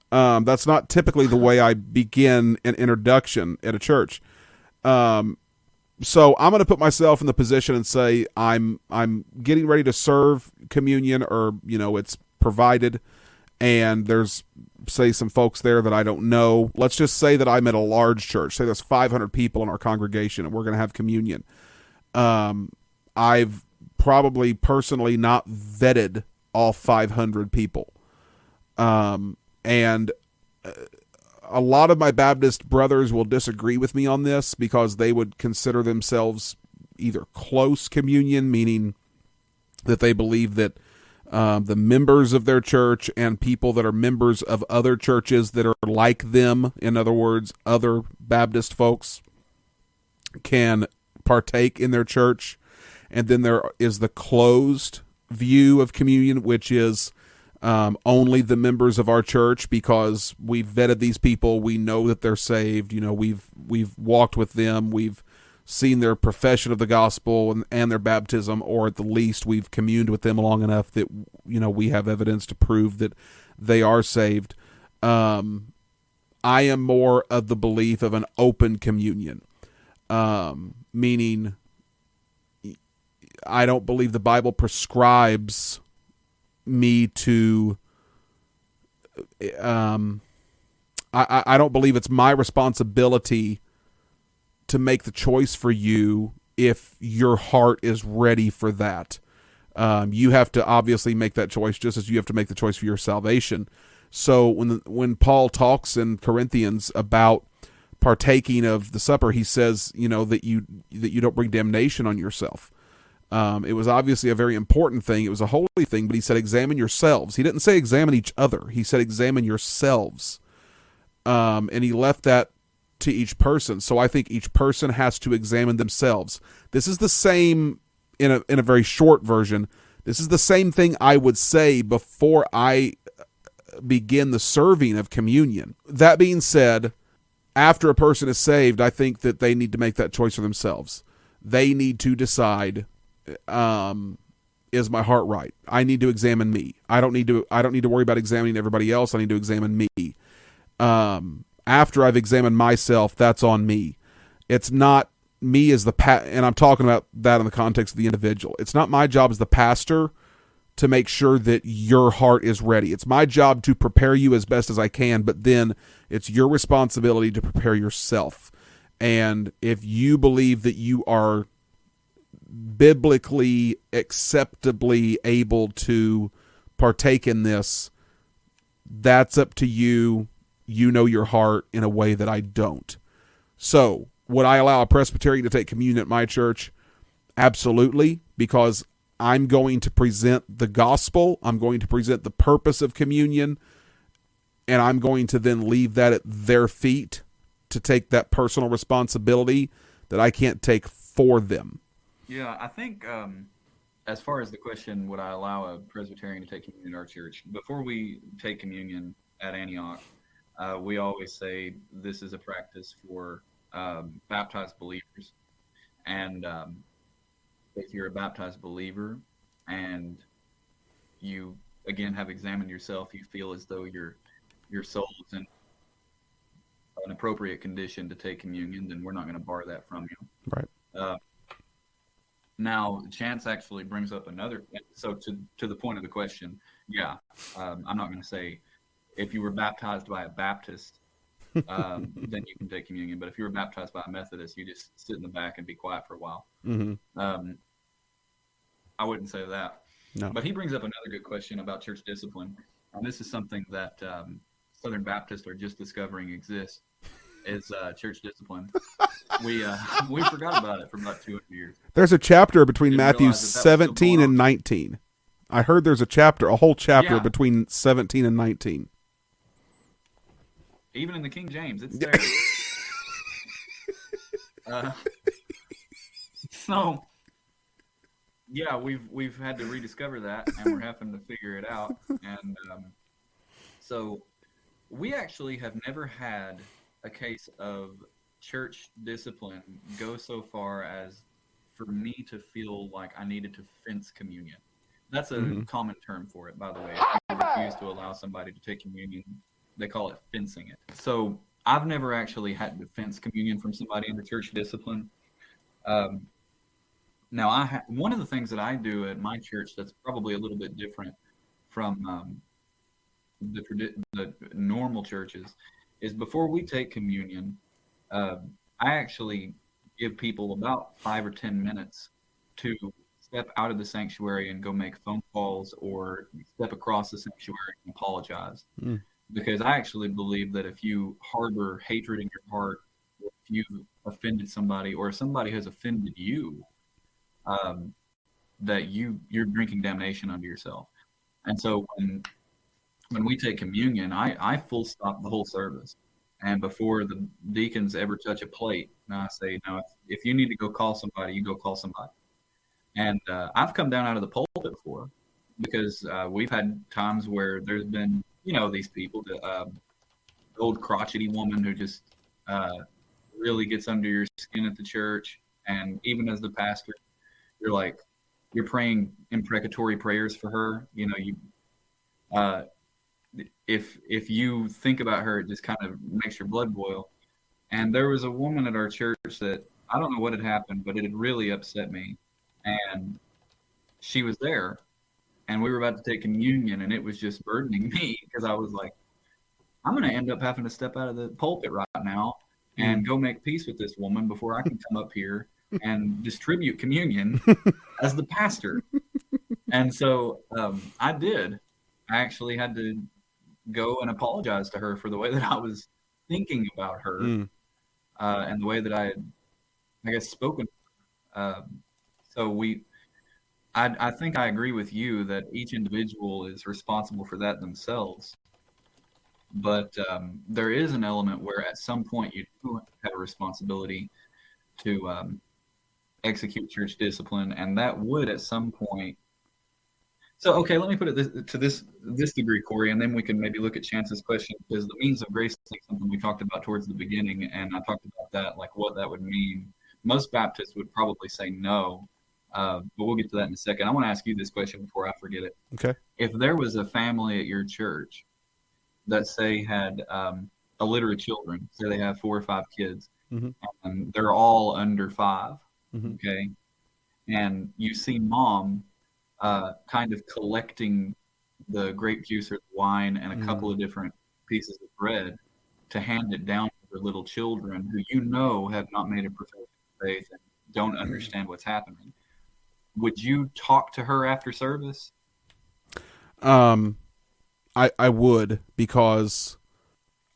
Speaker 1: That's not typically the way I begin an introduction at a church. So I'm going to put myself in the position and say I'm getting ready to serve communion, or it's provided, and there's say some folks there that I don't know. Let's just say that I'm at a large church. Say there's 500 people in our congregation, and we're going to have communion. I've probably personally not vetted all 500 people, and a lot of my Baptist brothers will disagree with me on this because they would consider themselves either close communion, meaning that they believe that the members of their church and people that are members of other churches that are like them, in other words, other Baptist folks, can partake in their church. And then there is the closed view of communion, which is only the members of our church, because we've vetted these people. We know that they're saved. We've walked with them. We've seen their profession of the gospel and their baptism, or at the least we've communed with them long enough that we have evidence to prove that they are saved. I am more of the belief of an open communion, meaning I don't believe the Bible prescribes me to I don't believe it's my responsibility to make the choice for you if your heart is ready for that. You have to obviously make that choice, just as you have to make the choice for your salvation. So when Paul talks in Corinthians about partaking of the supper, he says, that you don't bring damnation on yourself. It was obviously a very important thing. It was a holy thing, but he said, examine yourselves. He didn't say examine each other. He said, examine yourselves. And he left that to each person. So I think each person has to examine themselves. This is the same, in a very short version, this is the same thing I would say before I begin the serving of communion. That being said, after a person is saved, I think that they need to make that choice for themselves. They need to decide, is my heart right? I need to examine me. I don't need to worry about examining everybody else. I need to examine me. After I've examined myself, that's on me. It's not me as the and I'm talking about that in the context of the individual. It's not my job as the pastor to make sure that your heart is ready. It's my job to prepare you as best as I can, but then it's your responsibility to prepare yourself. And if you believe that you are biblically acceptably able to partake in this, that's up to you. You know your heart in a way that I don't. So, would I allow a Presbyterian to take communion at my church? Absolutely, because I'm going to present the gospel. I'm going to present the purpose of communion, and I'm going to then leave that at their feet to take that personal responsibility that I can't take for them.
Speaker 2: Yeah, I think as far as the question, would I allow a Presbyterian to take communion at our church? Before we take communion at Antioch, we always say this is a practice for baptized believers. And if you're a baptized believer and you, again, have examined yourself, you feel as though your soul is in an appropriate condition to take communion, then we're not going to bar that from you.
Speaker 1: Right.
Speaker 2: Now, Chance actually brings up another. So to the point of the question, yeah, I'm not going to say if you were baptized by a Baptist, then you can take communion. But if you were baptized by a Methodist, you just sit in the back and be quiet for a while.
Speaker 1: Mm-hmm.
Speaker 2: I wouldn't say that.
Speaker 1: No.
Speaker 2: But he brings up another good question about church discipline. And this is something that Southern Baptists are just discovering exists, is church discipline. We forgot about it for about 200 years.
Speaker 1: There's a chapter between Matthew
Speaker 2: that
Speaker 1: 17 and 19. I heard there's a whole chapter between 17 and 19.
Speaker 2: Even in the King James, it's there. So, yeah, we've had to rediscover that, and we're having to figure it out. And so, we actually have never had a case of church discipline go so far as for me to feel like I needed to fence communion. That's a common term for it, by the way. If you refuse to allow somebody to take communion, they call it fencing it. So I've never actually had to fence communion from somebody in the church discipline. Um, Now, one of the things that I do at my church that's probably a little bit different from the normal churches is before we take communion, uh, I actually give people about 5 or 10 minutes to step out of the sanctuary and go make phone calls or step across the sanctuary and apologize.
Speaker 1: Mm.
Speaker 2: Because I actually believe that if you harbor hatred in your heart, or if you've offended somebody, or if somebody has offended you, um, that you're drinking damnation unto yourself. And so when we take communion, I full stop the whole service. And before the deacons ever touch a plate, I say, no, if you need to go call somebody, you go call somebody. And I've come down out of the pulpit before because we've had times where there's been, these people, the old crotchety woman who just really gets under your skin at the church. And even as the pastor, you're praying imprecatory prayers for her. If you think about her, it just kind of makes your blood boil. And there was a woman at our church that I don't know what had happened, but it had really upset me. And she was there, and we were about to take communion, and it was just burdening me because I was like, I'm going to end up having to step out of the pulpit right now and go make peace with this woman before I can come up here and distribute communion as the pastor. And so I did. I actually had to go and apologize to her for the way that I was thinking about her and the way that I had, I guess, spoken. So I think I agree with you that each individual is responsible for that themselves. But there is an element where at some point you do have a responsibility to execute church discipline, and that would at some point. So, okay, let me put it to this degree, Corey, and then we can maybe look at Chance's question, because the means of grace is something we talked about towards the beginning, and I talked about that, like what that would mean. Most Baptists would probably say no, but we'll get to that in a second. I want to ask you this question before I forget it.
Speaker 1: Okay.
Speaker 2: If there was a family at your church that, say, had illiterate children, say they have 4 or 5 kids, and they're all under 5, okay, and you see mom kind of collecting the grape juice or the wine and a couple of different pieces of bread to hand it down to her little children who have not made a profession of faith and don't understand what's happening. Would you talk to her after service?
Speaker 1: I would, because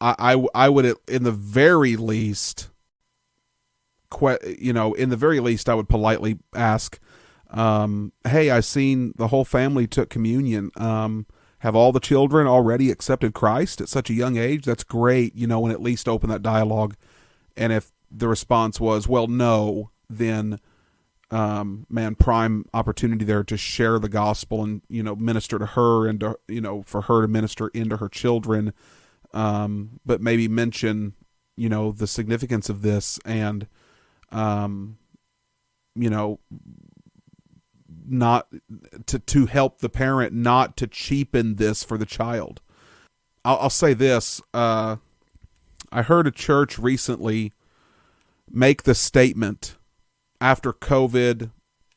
Speaker 1: I would, in the very least, I would politely ask, hey, I've seen the whole family took communion. Have all the children already accepted Christ at such a young age? That's great, and at least open that dialogue. And if the response was, well, no, then, prime opportunity there to share the gospel and, minister to her and, for her to minister into her children. But maybe mention, the significance of this and, not to help the parent not to cheapen this for the child. I'll say this. I heard a church recently make the statement after COVID,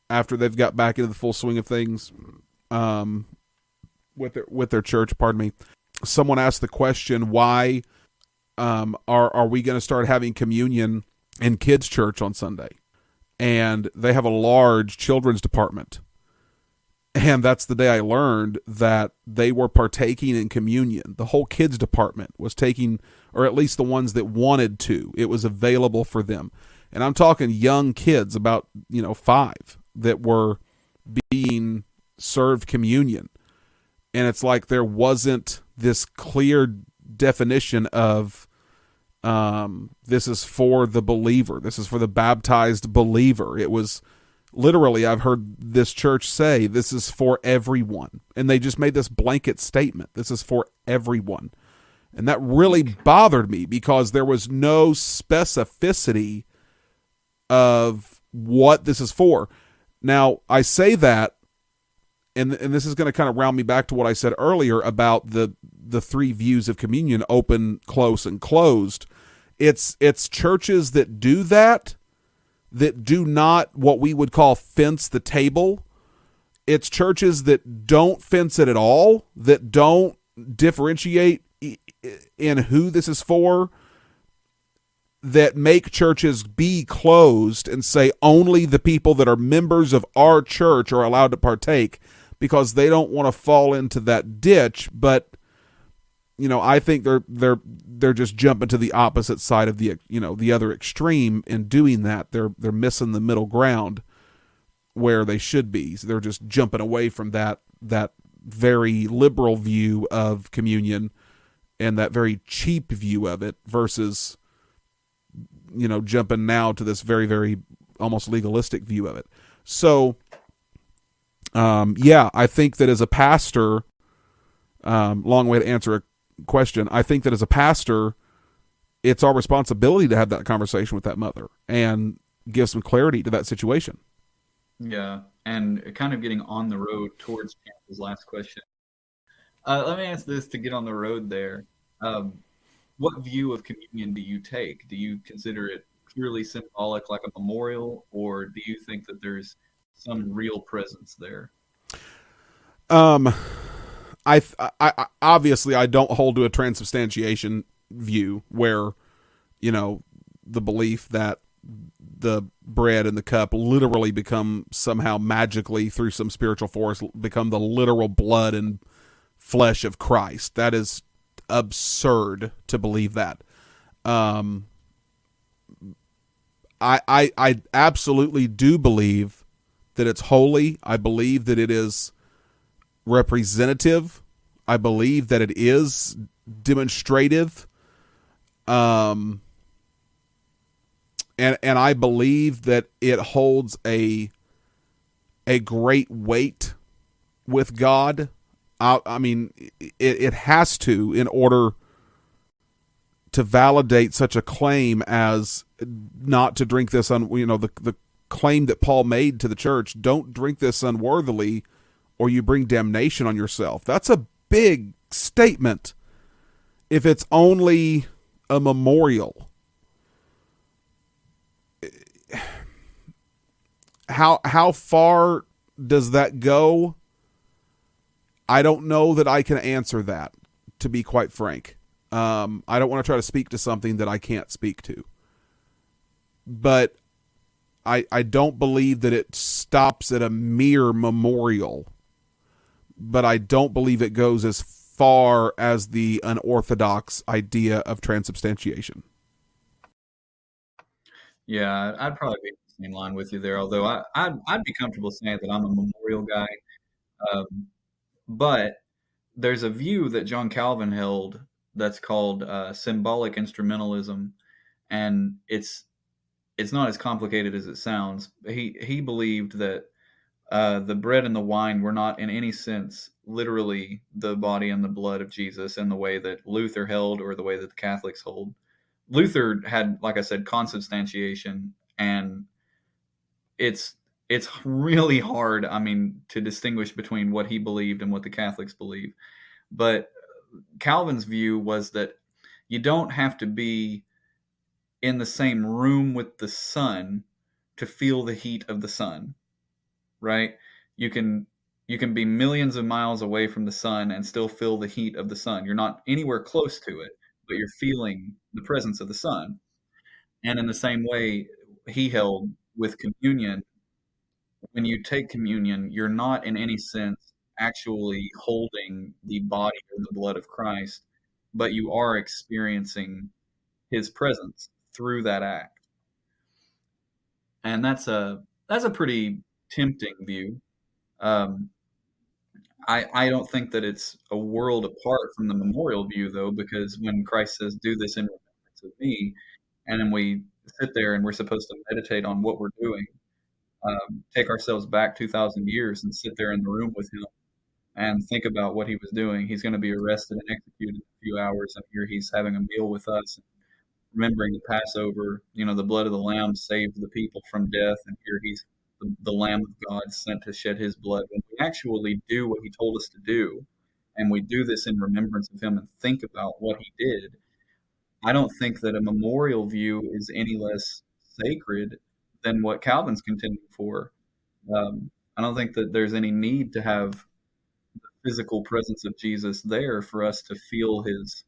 Speaker 1: after they've got back into the full swing of things, with their church, pardon me. Someone asked the question, why are we going to start having communion in kids' church on Sunday? And they have a large children's department. And that's the day I learned that they were partaking in communion. The whole kids department was taking, or at least the ones that wanted to. It was available for them. And I'm talking young kids, about 5, that were being served communion. And it's like there wasn't this clear definition of this is for the believer. This is for the baptized believer. It was literally, I've heard this church say, this is for everyone. And they just made this blanket statement. This is for everyone. And that really bothered me because there was no specificity of what this is for. Now, I say that, and this is going to kind of round me back to what I said earlier about the three views of communion: open, close, and closed. It's churches that do that do not what we would call fence the table. It's churches that don't fence it at all, that don't differentiate in who this is for, that make churches be closed and say only the people that are members of our church are allowed to partake, because they don't want to fall into that ditch. But I think they're just jumping to the opposite side of the other extreme in doing that. They're missing the middle ground where they should be. So they're just jumping away from that very liberal view of communion and that very cheap view of it versus jumping now to this very, very almost legalistic view of it. So, I think that as a pastor, long way to answer a question. I think that as a pastor, it's our responsibility to have that conversation with that mother and give some clarity to that situation.
Speaker 2: Yeah, and kind of getting on the road towards Chancell's last question. Let me ask this to get on the road there. What view of communion do you take? Do you consider it purely symbolic, like a memorial, or do you think that there's some real presence there?
Speaker 1: I obviously I don't hold to a transubstantiation view where, the belief that the bread and the cup literally become somehow magically through some spiritual force become the literal blood and flesh of Christ. That is absurd to believe that. I absolutely do believe that it's holy. I believe that it is representative. I believe that it is demonstrative. And I believe that it holds a great weight with God. I mean, it has to, in order to validate such a claim as not to drink this the claim that Paul made to the church: don't drink this unworthily, or you bring damnation on yourself. That's a big statement if it's only a memorial. How far does that go? I don't know that I can answer that, to be quite frank. I don't want to try to speak to something that I can't speak to. But I don't believe that it stops at a mere memorial. But I don't believe it goes as far as the unorthodox idea of transubstantiation.
Speaker 2: Yeah, I'd probably be in the same line with you there, although I'd be comfortable saying that I'm a memorial guy. But there's a view that John Calvin held that's called symbolic instrumentalism, and it's not as complicated as it sounds. He believed that the bread and the wine were not in any sense literally the body and the blood of Jesus in the way that Luther held or the way that the Catholics hold. Luther had, like I said, consubstantiation, and it's really hard, to distinguish between what he believed and what the Catholics believe. But Calvin's view was that you don't have to be in the same room with the sun to feel the heat of the sun, right? You can be millions of miles away from the sun and still feel the heat of the sun. You're not anywhere close to it, but you're feeling the presence of the sun. And in the same way, he held with communion, when you take communion, you're not in any sense actually holding the body or the blood of Christ, but you are experiencing his presence through that act. And that's a pretty tempting view. Um, I don't think that it's a world apart from the memorial view, though, because when Christ says, "Do this in remembrance of me," and then we sit there and we're supposed to meditate on what we're doing, take ourselves back 2,000 years and sit there in the room with him and think about what he was doing. He's going to be arrested and executed in a few hours, and here he's having a meal with us, remembering the Passover. The blood of the Lamb saved the people from death, and here he's the Lamb of God sent to shed his blood. When we actually do what he told us to do, and we do this in remembrance of him and think about what he did, I don't think that a memorial view is any less sacred than what Calvin's contending for. I don't think that there's any need to have the physical presence of Jesus there for us to feel his.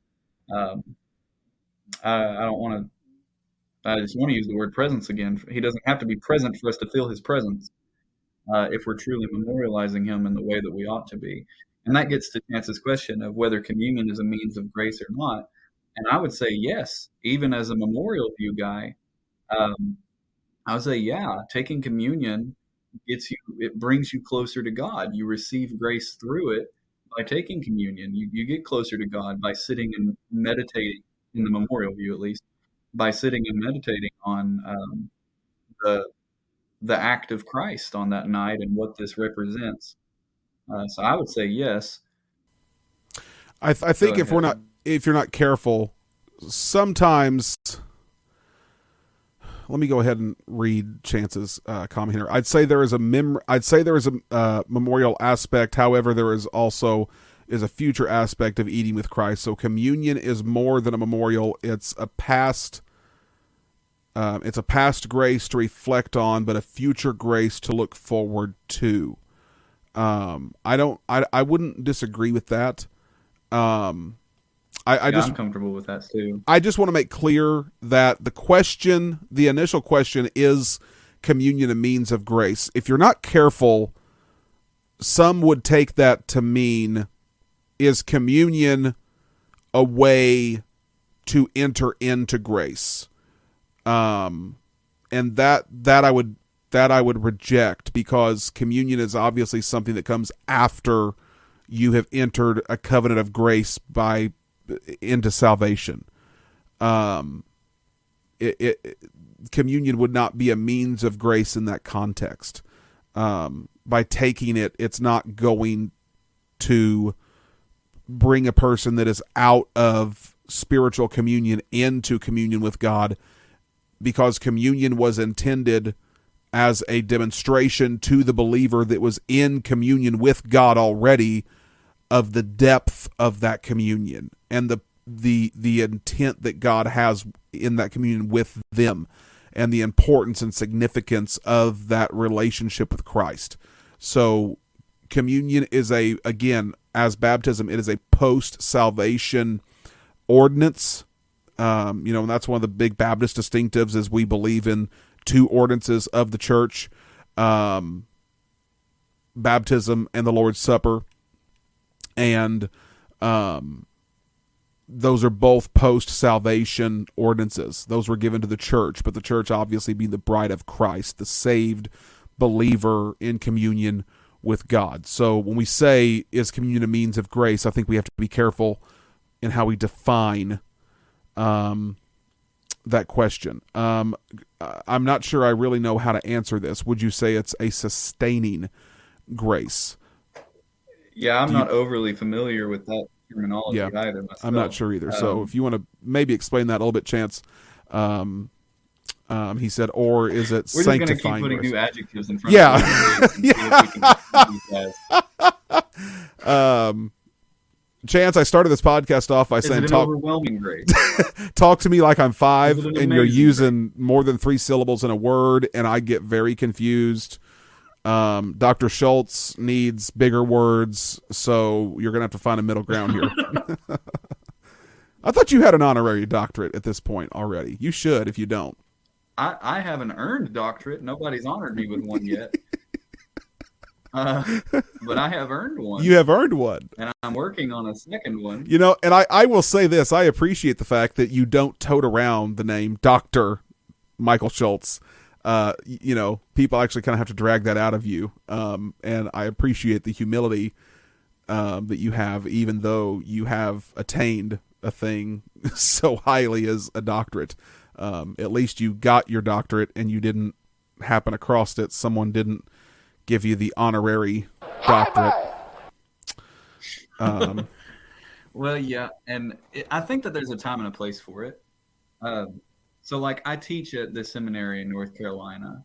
Speaker 2: I don't want to. I just want to use the word presence again. He doesn't have to be present for us to feel his presence if we're truly memorializing him in the way that we ought to be. And that gets to Chance's question of whether communion is a means of grace or not. And I would say yes, even as a memorial view guy. I would say, yeah, taking communion it brings you closer to God. You receive grace through it by taking communion. You get closer to God by sitting and meditating, in the memorial view at least, by sitting and meditating on the act of Christ on that night and what this represents. So I would say yes.
Speaker 1: I think if you're not careful, sometimes. Let me go ahead and read Chance's comment here. I'd say there is a memorial aspect. However, there is also a future aspect of eating with Christ. So communion is more than a memorial. It's a past grace to reflect on, but a future grace to look forward to. I wouldn't disagree with that. I'm
Speaker 2: comfortable with that too.
Speaker 1: I just want to make clear that the initial question is communion a means of grace. If you're not careful, some would take that to mean, is communion a way to enter into grace? And that I would reject, because communion is obviously something that comes after you have entered a covenant of grace into salvation. Communion would not be a means of grace in that context. By taking it, it's not going to bring a person that is out of spiritual communion into communion with God, because communion was intended as a demonstration to the believer that was in communion with God already of the depth of that communion and the intent that God has in that communion with them, and the importance and significance of that relationship with Christ. So communion is again, as baptism, it is a post-salvation ordinance. And that's one of the big Baptist distinctives, is we believe in two ordinances of the church, baptism and the Lord's Supper. And those are both post-salvation ordinances. Those were given to the church, but the church obviously being the bride of Christ, the saved believer in communion with God. So when we say, is communion a means of grace, I think we have to be careful in how we define that question. I'm not sure I really know how to answer this. Would you say it's a sustaining grace?
Speaker 2: Yeah, I'm not overly familiar with that terminology either myself.
Speaker 1: I'm not sure either. So if you want to maybe explain that a little bit, Chance. He said, or is it
Speaker 2: we're
Speaker 1: sanctifying?
Speaker 2: We're just going to keep putting
Speaker 1: grace?
Speaker 2: new adjectives in front of
Speaker 1: Chance, I started this podcast off by saying,
Speaker 2: overwhelming grace?
Speaker 1: Talk to me like I'm 5, and you're using
Speaker 2: grace?
Speaker 1: More than 3 syllables in a word, and I get very confused. Dr. Shultz needs bigger words, so you're going to have to find a middle ground here. I thought you had an honorary doctorate at this point already. You should if you don't.
Speaker 2: I haven't earned a doctorate. Nobody's honored me with one yet. But I have earned one.
Speaker 1: You have earned one.
Speaker 2: And I'm working on a second one.
Speaker 1: And I will say this. I appreciate the fact that you don't tote around the name Dr. Michael Shultz. People actually kind of have to drag that out of you. And I appreciate the humility that you have, even though you have attained a thing so highly as a doctorate. At least you got your doctorate and you didn't happen across it. Someone didn't give you the honorary doctorate.
Speaker 2: Well, yeah, and I think that there's a time and a place for it. Um, so, like, I teach at this seminary in North Carolina,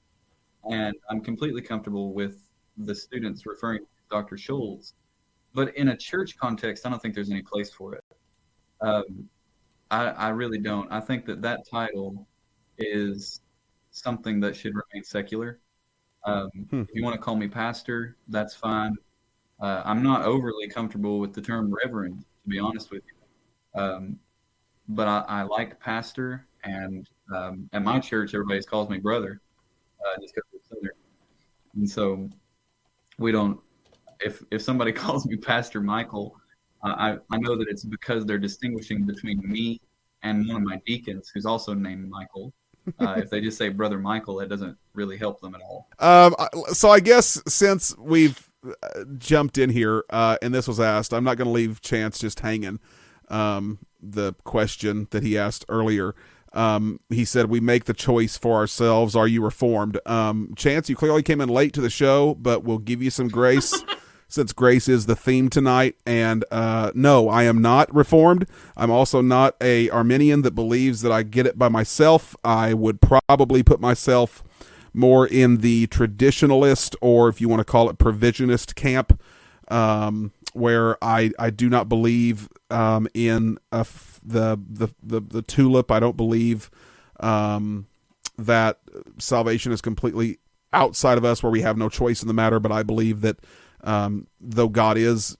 Speaker 2: and I'm completely comfortable with the students referring to Dr. Schultz. But in a church context, I don't think there's any place for it. Um, I really don't. I think that that title is something that should remain secular. If you want to call me pastor, that's fine. I'm not overly comfortable with the term reverend, to be honest with you. But I like pastor, and at my church, everybody calls me brother, just because we're Southern. And so we don't. If somebody calls me Pastor Michael, I know that it's because they're distinguishing between me and one of my deacons, who's also named Michael. If they just say Brother Michael, it doesn't really help them at all.
Speaker 1: So I guess since we've jumped in here and this was asked, I'm not going to leave Chance just hanging. The question that he asked earlier, he said, we make the choice for ourselves. Are you reformed? Chance, you clearly came in late to the show, but we'll give you some grace since grace is the theme tonight. And no, I am not reformed. I'm also not a Arminian that believes that I get it by myself. I would probably put myself more in the traditionalist, or if you want to call it provisionist camp, where I do not believe in the tulip. I don't believe that salvation is completely outside of us, where we have no choice in the matter. But I believe that though God is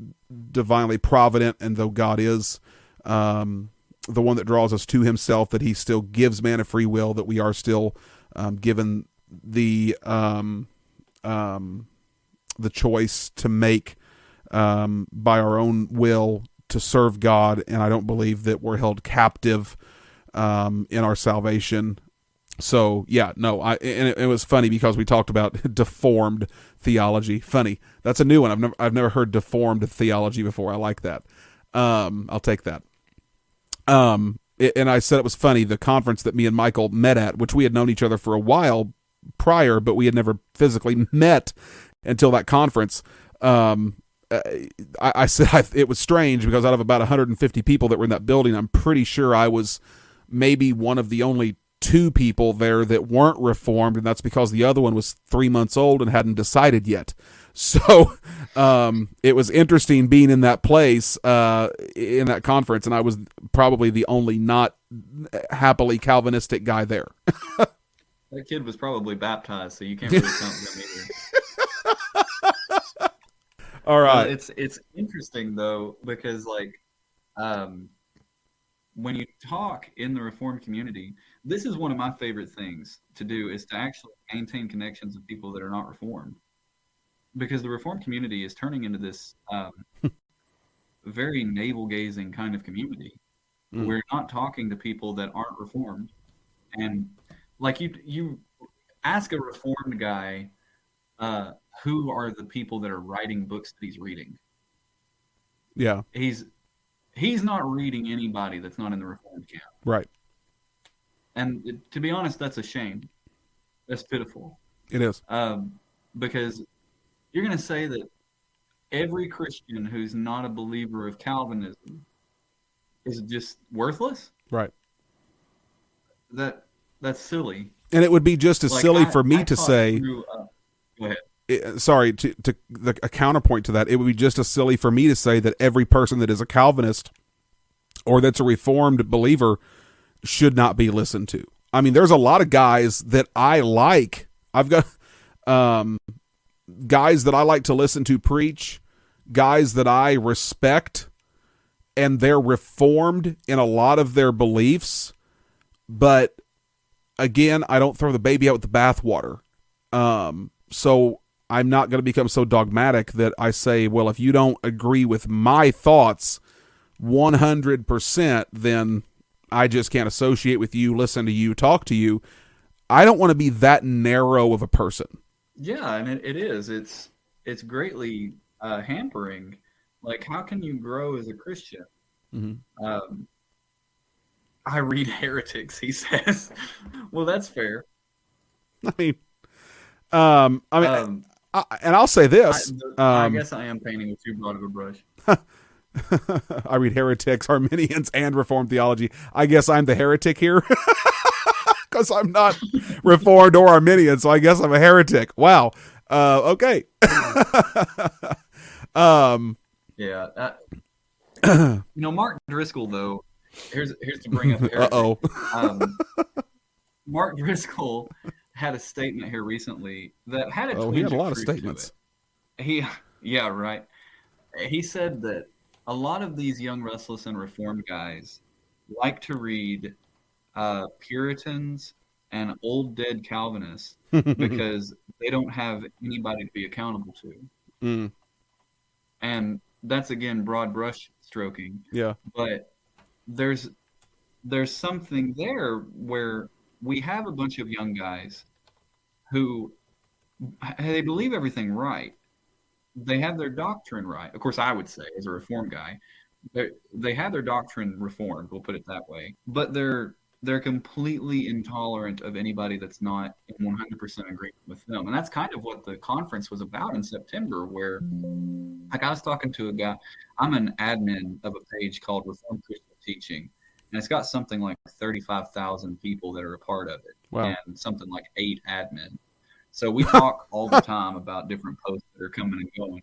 Speaker 1: divinely provident, and though God is the one that draws us to himself, that he still gives man a free will, that we are still given the choice to make by our own will to serve God. And I don't believe that we're held captive in our salvation. So yeah, no, and it was funny because we talked about deformed theology. Funny. That's a new one. I've never heard deformed theology before. I like that. I'll take that. And I said it was funny, the conference that me and Michael met at, which we had known each other for a while prior, but we had never physically met until that conference. I said it was strange because out of about 150 people that were in that building, I'm pretty sure I was maybe one of the only two people there that weren't reformed, and that's because the other one was 3 months old and hadn't decided yet. So it was interesting being in that place, in that conference, and I was probably the only not happily Calvinistic guy there.
Speaker 2: That kid was probably baptized, so you can't really count them either.
Speaker 1: All right.
Speaker 2: It's interesting though, because like when you talk in the Reformed community, this is one of my favorite things to do, is to actually maintain connections with people that are not Reformed, because the Reformed community is turning into this very navel-gazing kind of community. We're not talking to people that aren't Reformed, and like you ask a Reformed guy, who are the people that are writing books that he's reading?
Speaker 1: Yeah.
Speaker 2: He's not reading anybody that's not in the Reformed camp.
Speaker 1: Right.
Speaker 2: And to be honest, that's a shame. That's pitiful.
Speaker 1: It is.
Speaker 2: Because you're going to say that every Christian who's not a believer of Calvinism is just worthless?
Speaker 1: Right.
Speaker 2: That's silly.
Speaker 1: And it would be just as silly for me to say.
Speaker 2: Go ahead.
Speaker 1: A counterpoint to that, it would be just as silly for me to say that every person that is a Calvinist or that's a Reformed believer should not be listened to. I mean, there's a lot of guys that I like. I've got guys that I like to listen to preach, guys that I respect, and they're Reformed in a lot of their beliefs. But again, I don't throw the baby out with the bathwater. So I'm not going to become so dogmatic that I say, well, if you don't agree with my thoughts 100%, then I just can't associate with you, listen to you, talk to you. I don't want to be that narrow of a person.
Speaker 2: Yeah, and it is. It's greatly hampering. Like, how can you grow as a Christian? Mm-hmm. I read heretics, he says. Well, that's fair.
Speaker 1: I mean, and I'll say this.
Speaker 2: I guess I am painting with too broad of a brush.
Speaker 1: I read heretics, Arminians, and Reformed theology. I guess I'm the heretic here because I'm not Reformed or Arminian, so I guess I'm a heretic. Wow. Okay.
Speaker 2: Yeah. Mark Driscoll, though, here's to bring up heretic. Mark Driscoll had a statement here recently that had a twinge
Speaker 1: he had a lot of
Speaker 2: truth to
Speaker 1: statements.
Speaker 2: Yeah, right. He said that a lot of these young, restless, and reformed guys like to read Puritans and old dead Calvinists because they don't have anybody to be accountable to.
Speaker 1: Mm.
Speaker 2: And that's, again, broad brush stroking.
Speaker 1: Yeah.
Speaker 2: But there's something there where we have a bunch of young guys who they believe everything right. They have their doctrine right. Of course, I would say, as a reformed guy, they have their doctrine reformed, we'll put it that way. But they're completely intolerant of anybody that's not in 100% agreement with them. And that's kind of what the conference was about in September, where I was talking to a guy. I'm an admin of a page called Reformed Christian Teaching, and it's got something like 35,000 people that are a part of it.
Speaker 1: Wow.
Speaker 2: And something like 8 admin. So we talk all the time about different posts that are coming and going.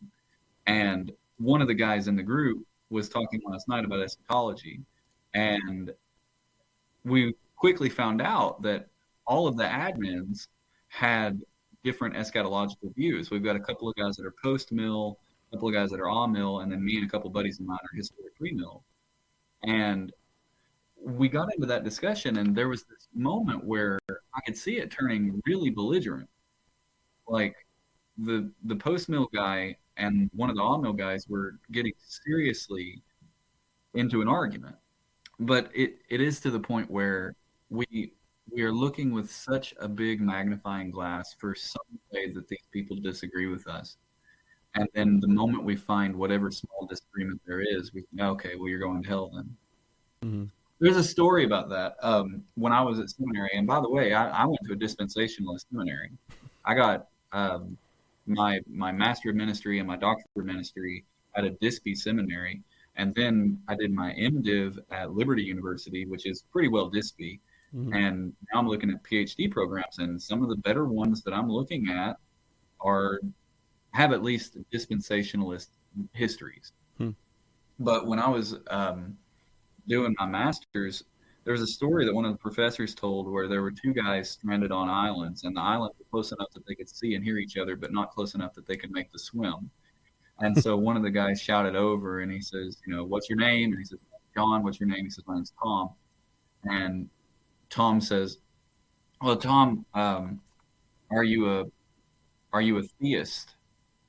Speaker 2: And one of the guys in the group was talking last night about eschatology. And we quickly found out that all of the admins had different eschatological views. We've got a couple of guys that are post-mill, a couple of guys that are on-mill, and then me and a couple of buddies of mine are historic pre-mill. And we got into that discussion, and there was this moment where I could see it turning really belligerent. Like the post-mill guy and one of the on-mill guys were getting seriously into an argument. But it is to the point where we are looking with such a big magnifying glass for some way that these people disagree with us. And then the moment we find whatever small disagreement there is, we think, okay, well, you're going to hell then. Mm-hmm. There's a story about that. When I was at seminary, and by the way, I went to a dispensationalist seminary. I got my Master of Ministry and my Doctorate of Ministry at a DISP seminary. And then I did my MDiv at Liberty University, which is pretty well DISP. Mm-hmm. And now I'm looking at PhD programs, and some of the better ones that I'm looking at have at least dispensationalist histories. But when I was doing my master's, there was a story that one of the professors told where there were 2 guys stranded on islands, and the islands were close enough that they could see and hear each other, but not close enough that they could make the swim. And so one of the guys shouted over, and he says, what's your name? And he says, John. What's your name? He says, my name's Tom. And Tom says, well, Tom, are you a theist?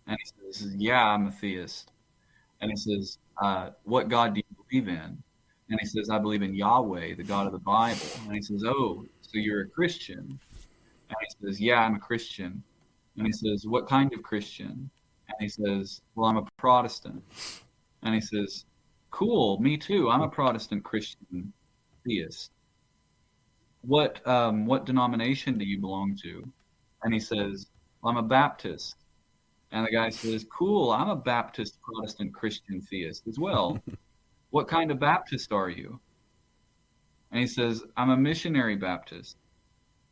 Speaker 2: And he says, yeah, I'm a theist. And he says, what God do you believe in? And he says, I believe in Yahweh, the God of the Bible. And he says, oh, so you're a Christian? And he says, yeah, I'm a Christian. And he says, what kind of Christian? And he says, well, I'm a Protestant. And he says, cool, me too. I'm a Protestant Christian theist. What denomination do you belong to? And he says, well, I'm a Baptist. And the guy says, cool, I'm a Baptist Protestant Christian theist as well. What kind of Baptist are you? And he says, I'm a missionary Baptist.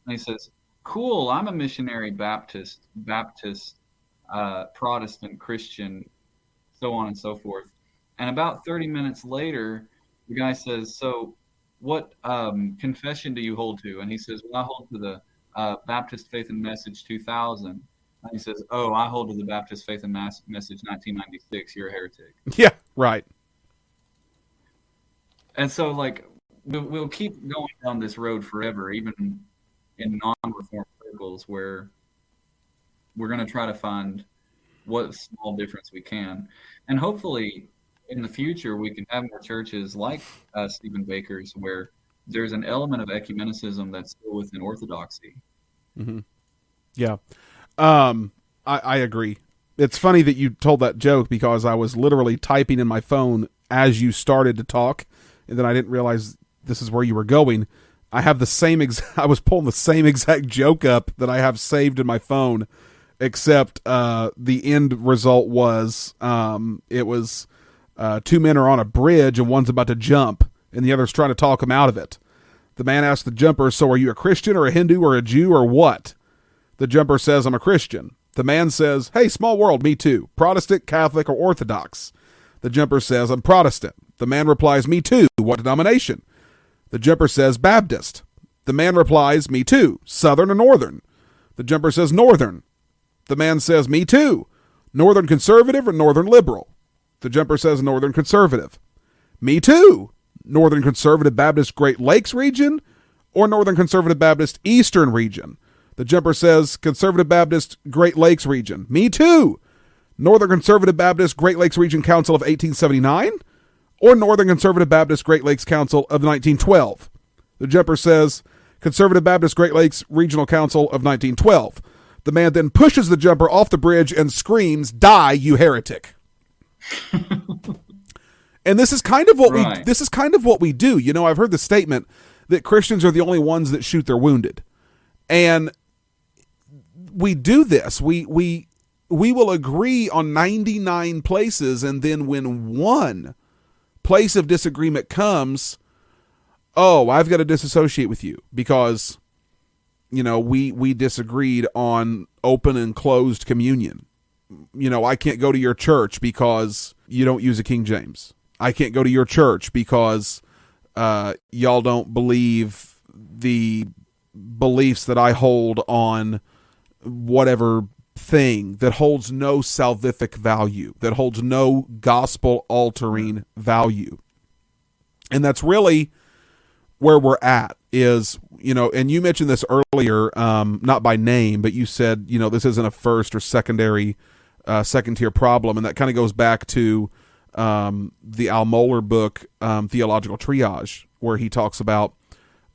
Speaker 2: And he says, cool, I'm a missionary Baptist, Protestant Christian, so on and so forth. And about 30 minutes later, the guy says, so what confession do you hold to? And he says, well, I hold to the Baptist Faith and Message 2000. And he says, oh, I hold to the Baptist Faith and Message 1996. You're a heretic.
Speaker 1: Yeah, right.
Speaker 2: And so, we'll keep going down this road forever, even in non-reformed circles, where we're going to try to find what small difference we can. And hopefully, in the future, we can have more churches like Stephen Baker's, where there's an element of ecumenicism that's still within orthodoxy.
Speaker 1: Mm-hmm. Yeah. I agree. It's funny that you told that joke, because I was literally typing in my phone as you started to talk, and then I didn't realize this is where you were going. I have the same I was pulling the same exact joke up that I have saved in my phone, except the end result was it was Two men are on a bridge and one's about to jump and the other's trying to talk him out of it. The man asks the jumper, so are you a Christian or a Hindu or a Jew or what? The jumper says, I'm a Christian. The man says, hey, small world, me too. Protestant, Catholic, or Orthodox? The jumper says, I'm Protestant. The man replies, me too. What denomination? The jumper says, Baptist. The man replies, me too. Southern or Northern? The jumper says, Northern. The man says, me too. Northern Conservative or Northern Liberal? The jumper says, Northern Conservative. Me too. Northern Conservative Baptist Great Lakes region or Northern Conservative Baptist Eastern region? The jumper says Conservative Baptist Great Lakes region. Me too. Northern Conservative Baptist Great Lakes Region Council of 1879 or Northern Conservative Baptist Great Lakes Council of 1912? The jumper says Conservative Baptist Great Lakes Regional Council of 1912. The man then pushes the jumper off the bridge and screams, die, you heretic. And this is kind of what we do. You know, I've heard the statement that Christians are the only ones that shoot their wounded. And we do this. We will agree on 99 places, and then when one place of disagreement comes, oh, I've got to disassociate with you because, you know, we disagreed on open and closed communion. You know, I can't go to your church because you don't use a King James. I can't go to your church because y'all don't believe the beliefs that I hold on whatever thing that holds no salvific value, that holds no gospel-altering value. And that's really where we're at is, you know, and you mentioned this earlier, not by name, but you said, you know, this isn't a first or second-tier problem, and that kind of goes back to the Al Mohler book, Theological Triage, where he talks about,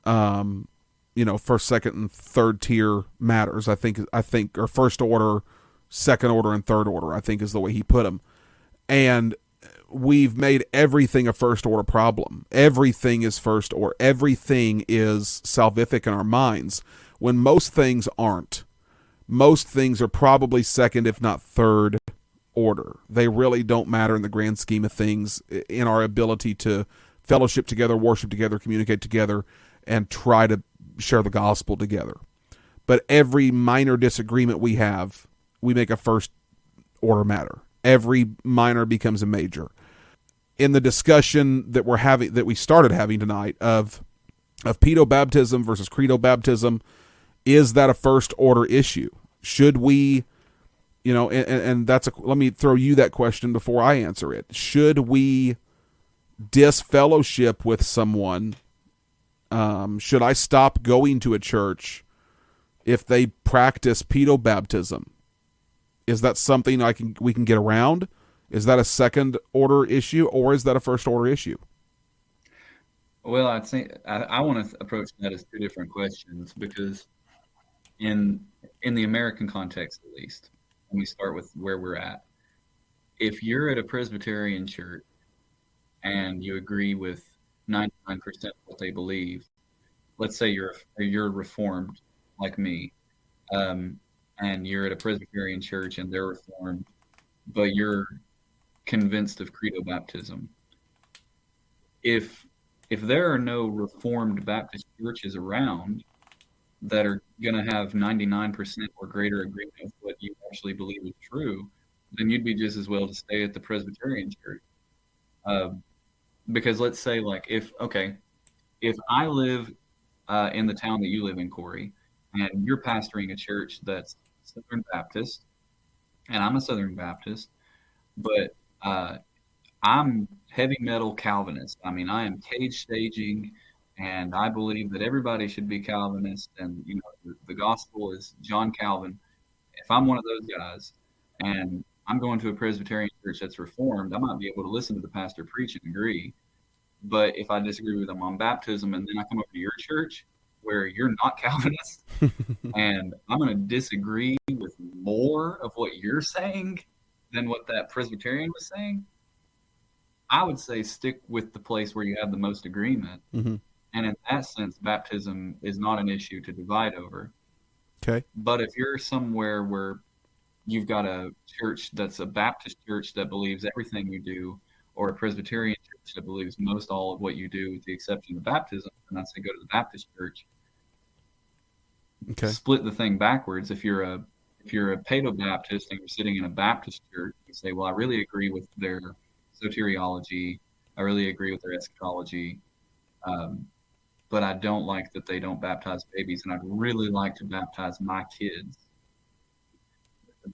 Speaker 1: you know, first, second, and third tier matters. I think, or first order, second order, and third order, I think is the way he put them. And we've made everything a first order problem. Everything is first order. Everything is salvific in our minds, when most things aren't. Most things are probably second, if not third order. They really don't matter in the grand scheme of things in our ability to fellowship together, worship together, communicate together, and try to share the gospel together. But every minor disagreement we have, we make a first order matter. Every minor becomes a major. In the discussion that we started having tonight of Paedo baptism versus Credo baptism, is that a first order issue? Should we, you know, and let me throw you that question before I answer it. Should we disfellowship with someone? Should I stop going to a church if they practice Paedo baptism? Is that something we can get around? Is that a second order issue, or is that a first order issue?
Speaker 2: Well, I'd say I want to approach that as two different questions, because in the American context, at least, let me start with where we're at. If you're at a Presbyterian church and you agree with 99% of what they believe, let's say you're Reformed like me, and you're at a Presbyterian church and they're Reformed, but you're convinced of Credo baptism. If there are no Reformed Baptist churches around that are going to have 99% or greater agreement with what you actually believe is true, then you'd be just as well to stay at the Presbyterian church. Because let's say, like, if I live in the town that you live in, Corey, and you're pastoring a church that's Southern Baptist, and I'm a Southern Baptist, but I'm heavy metal Calvinist. I mean, I am cage staging, and I believe that everybody should be Calvinist, and, you know, the gospel is John Calvin. If I'm one of those guys and I'm going to a Presbyterian church that's Reformed, I might be able to listen to the pastor preach and agree. But if I disagree with them on baptism, and then I come over to your church where you're not Calvinist, and I'm going to disagree with more of what you're saying than what that Presbyterian was saying, I would say stick with the place where you have the most agreement. Mm-hmm. And in that sense, baptism is not an issue to divide over.
Speaker 1: Okay.
Speaker 2: But if you're somewhere where you've got a church that's a Baptist church that believes everything you do, or a Presbyterian church that believes most all of what you do, with the exception of baptism, and I say go to the Baptist church.
Speaker 1: Okay.
Speaker 2: Split the thing backwards. If you're a Paedo Baptist and you're sitting in a Baptist church, you say, well, I really agree with their soteriology. I really agree with their eschatology. But I don't like that they don't baptize babies, and I'd really like to baptize my kids.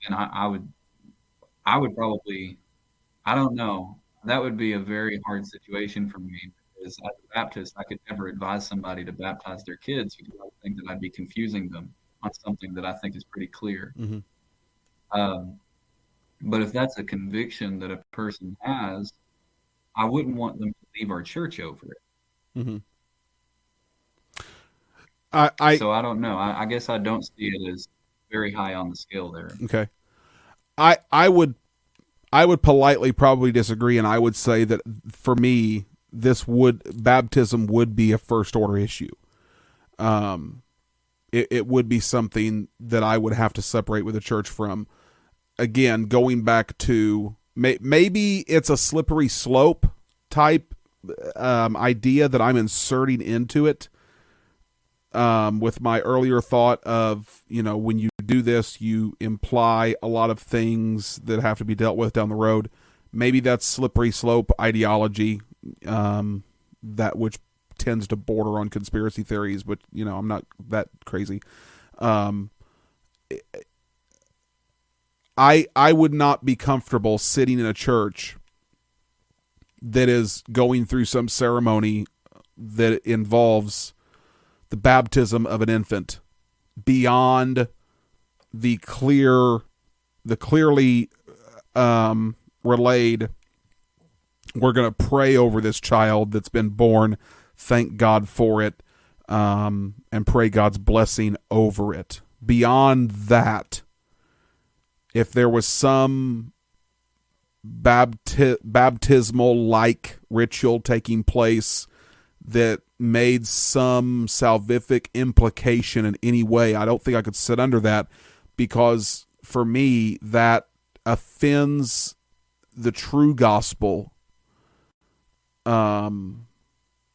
Speaker 2: And I would probably, I don't know, that would be a very hard situation for me, because as a Baptist, I could never advise somebody to baptize their kids, because I would think that I'd be confusing them on something that I think is pretty clear.
Speaker 1: Mm-hmm.
Speaker 2: But if that's a conviction that a person has, I wouldn't want them to leave our church over it.
Speaker 1: Mm-hmm.
Speaker 2: So I don't know. I guess I don't see it as very high on the scale there.
Speaker 1: Okay. I would politely probably disagree, and I would say that for me, baptism would be a first order issue. It would be something that I would have to separate with the church from. Again, going back to maybe it's a slippery slope type idea that I'm inserting into it. With my earlier thought of, when you do this, you imply a lot of things that have to be dealt with down the road. Maybe that's slippery slope ideology, that which tends to border on conspiracy theories, but I'm not that crazy. I would not be comfortable sitting in a church that is going through some ceremony that involves the baptism of an infant beyond the clearly relayed, we're going to pray over this child that's been born, thank God for it, and pray God's blessing over it. Beyond that, if there was some baptismal-like ritual taking place that made some salvific implication in any way, I don't think I could sit under that, because for me that offends the true gospel, and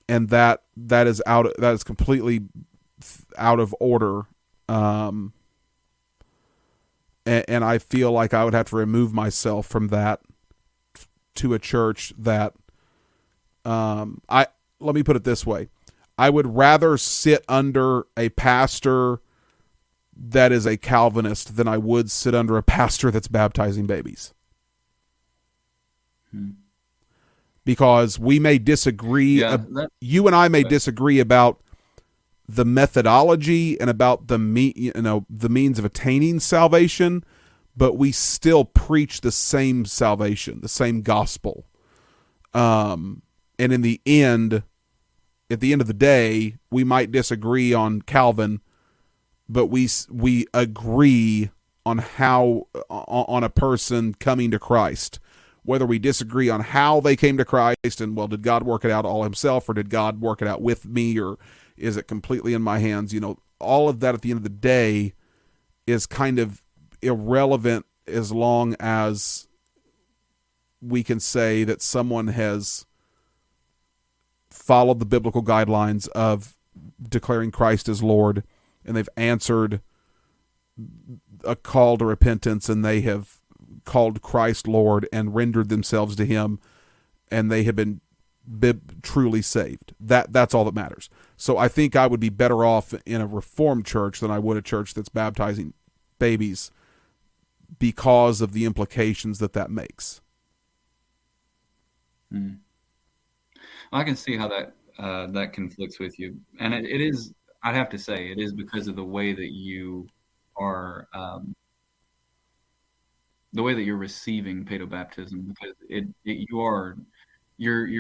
Speaker 1: that is completely out of order, and I feel like I would have to remove myself from that to a church that let me put it this way. I would rather sit under a pastor that is a Calvinist than I would sit under a pastor that's baptizing babies. Because we may disagree. You and I may disagree about the methodology and about the means of attaining salvation, but we still preach the same salvation, the same gospel. And at the end of the day, we might disagree on Calvin, but we agree on a person coming to Christ. Whether we disagree on how they came to Christ, and did God work it out all himself, or did God work it out with me, or is it completely in my hands? All of that at the end of the day is kind of irrelevant, as long as we can say that someone has followed the biblical guidelines of declaring Christ as Lord, and they've answered a call to repentance, and they have called Christ Lord and rendered themselves to him, and they have been truly saved. That's all that matters. So I think I would be better off in a Reformed church than I would a church that's baptizing babies, because of the implications that makes.
Speaker 2: I can see how that conflicts with you, and it is. I'd have to say it is because of the way that you are, the way that you're receiving Paedo baptism, because you're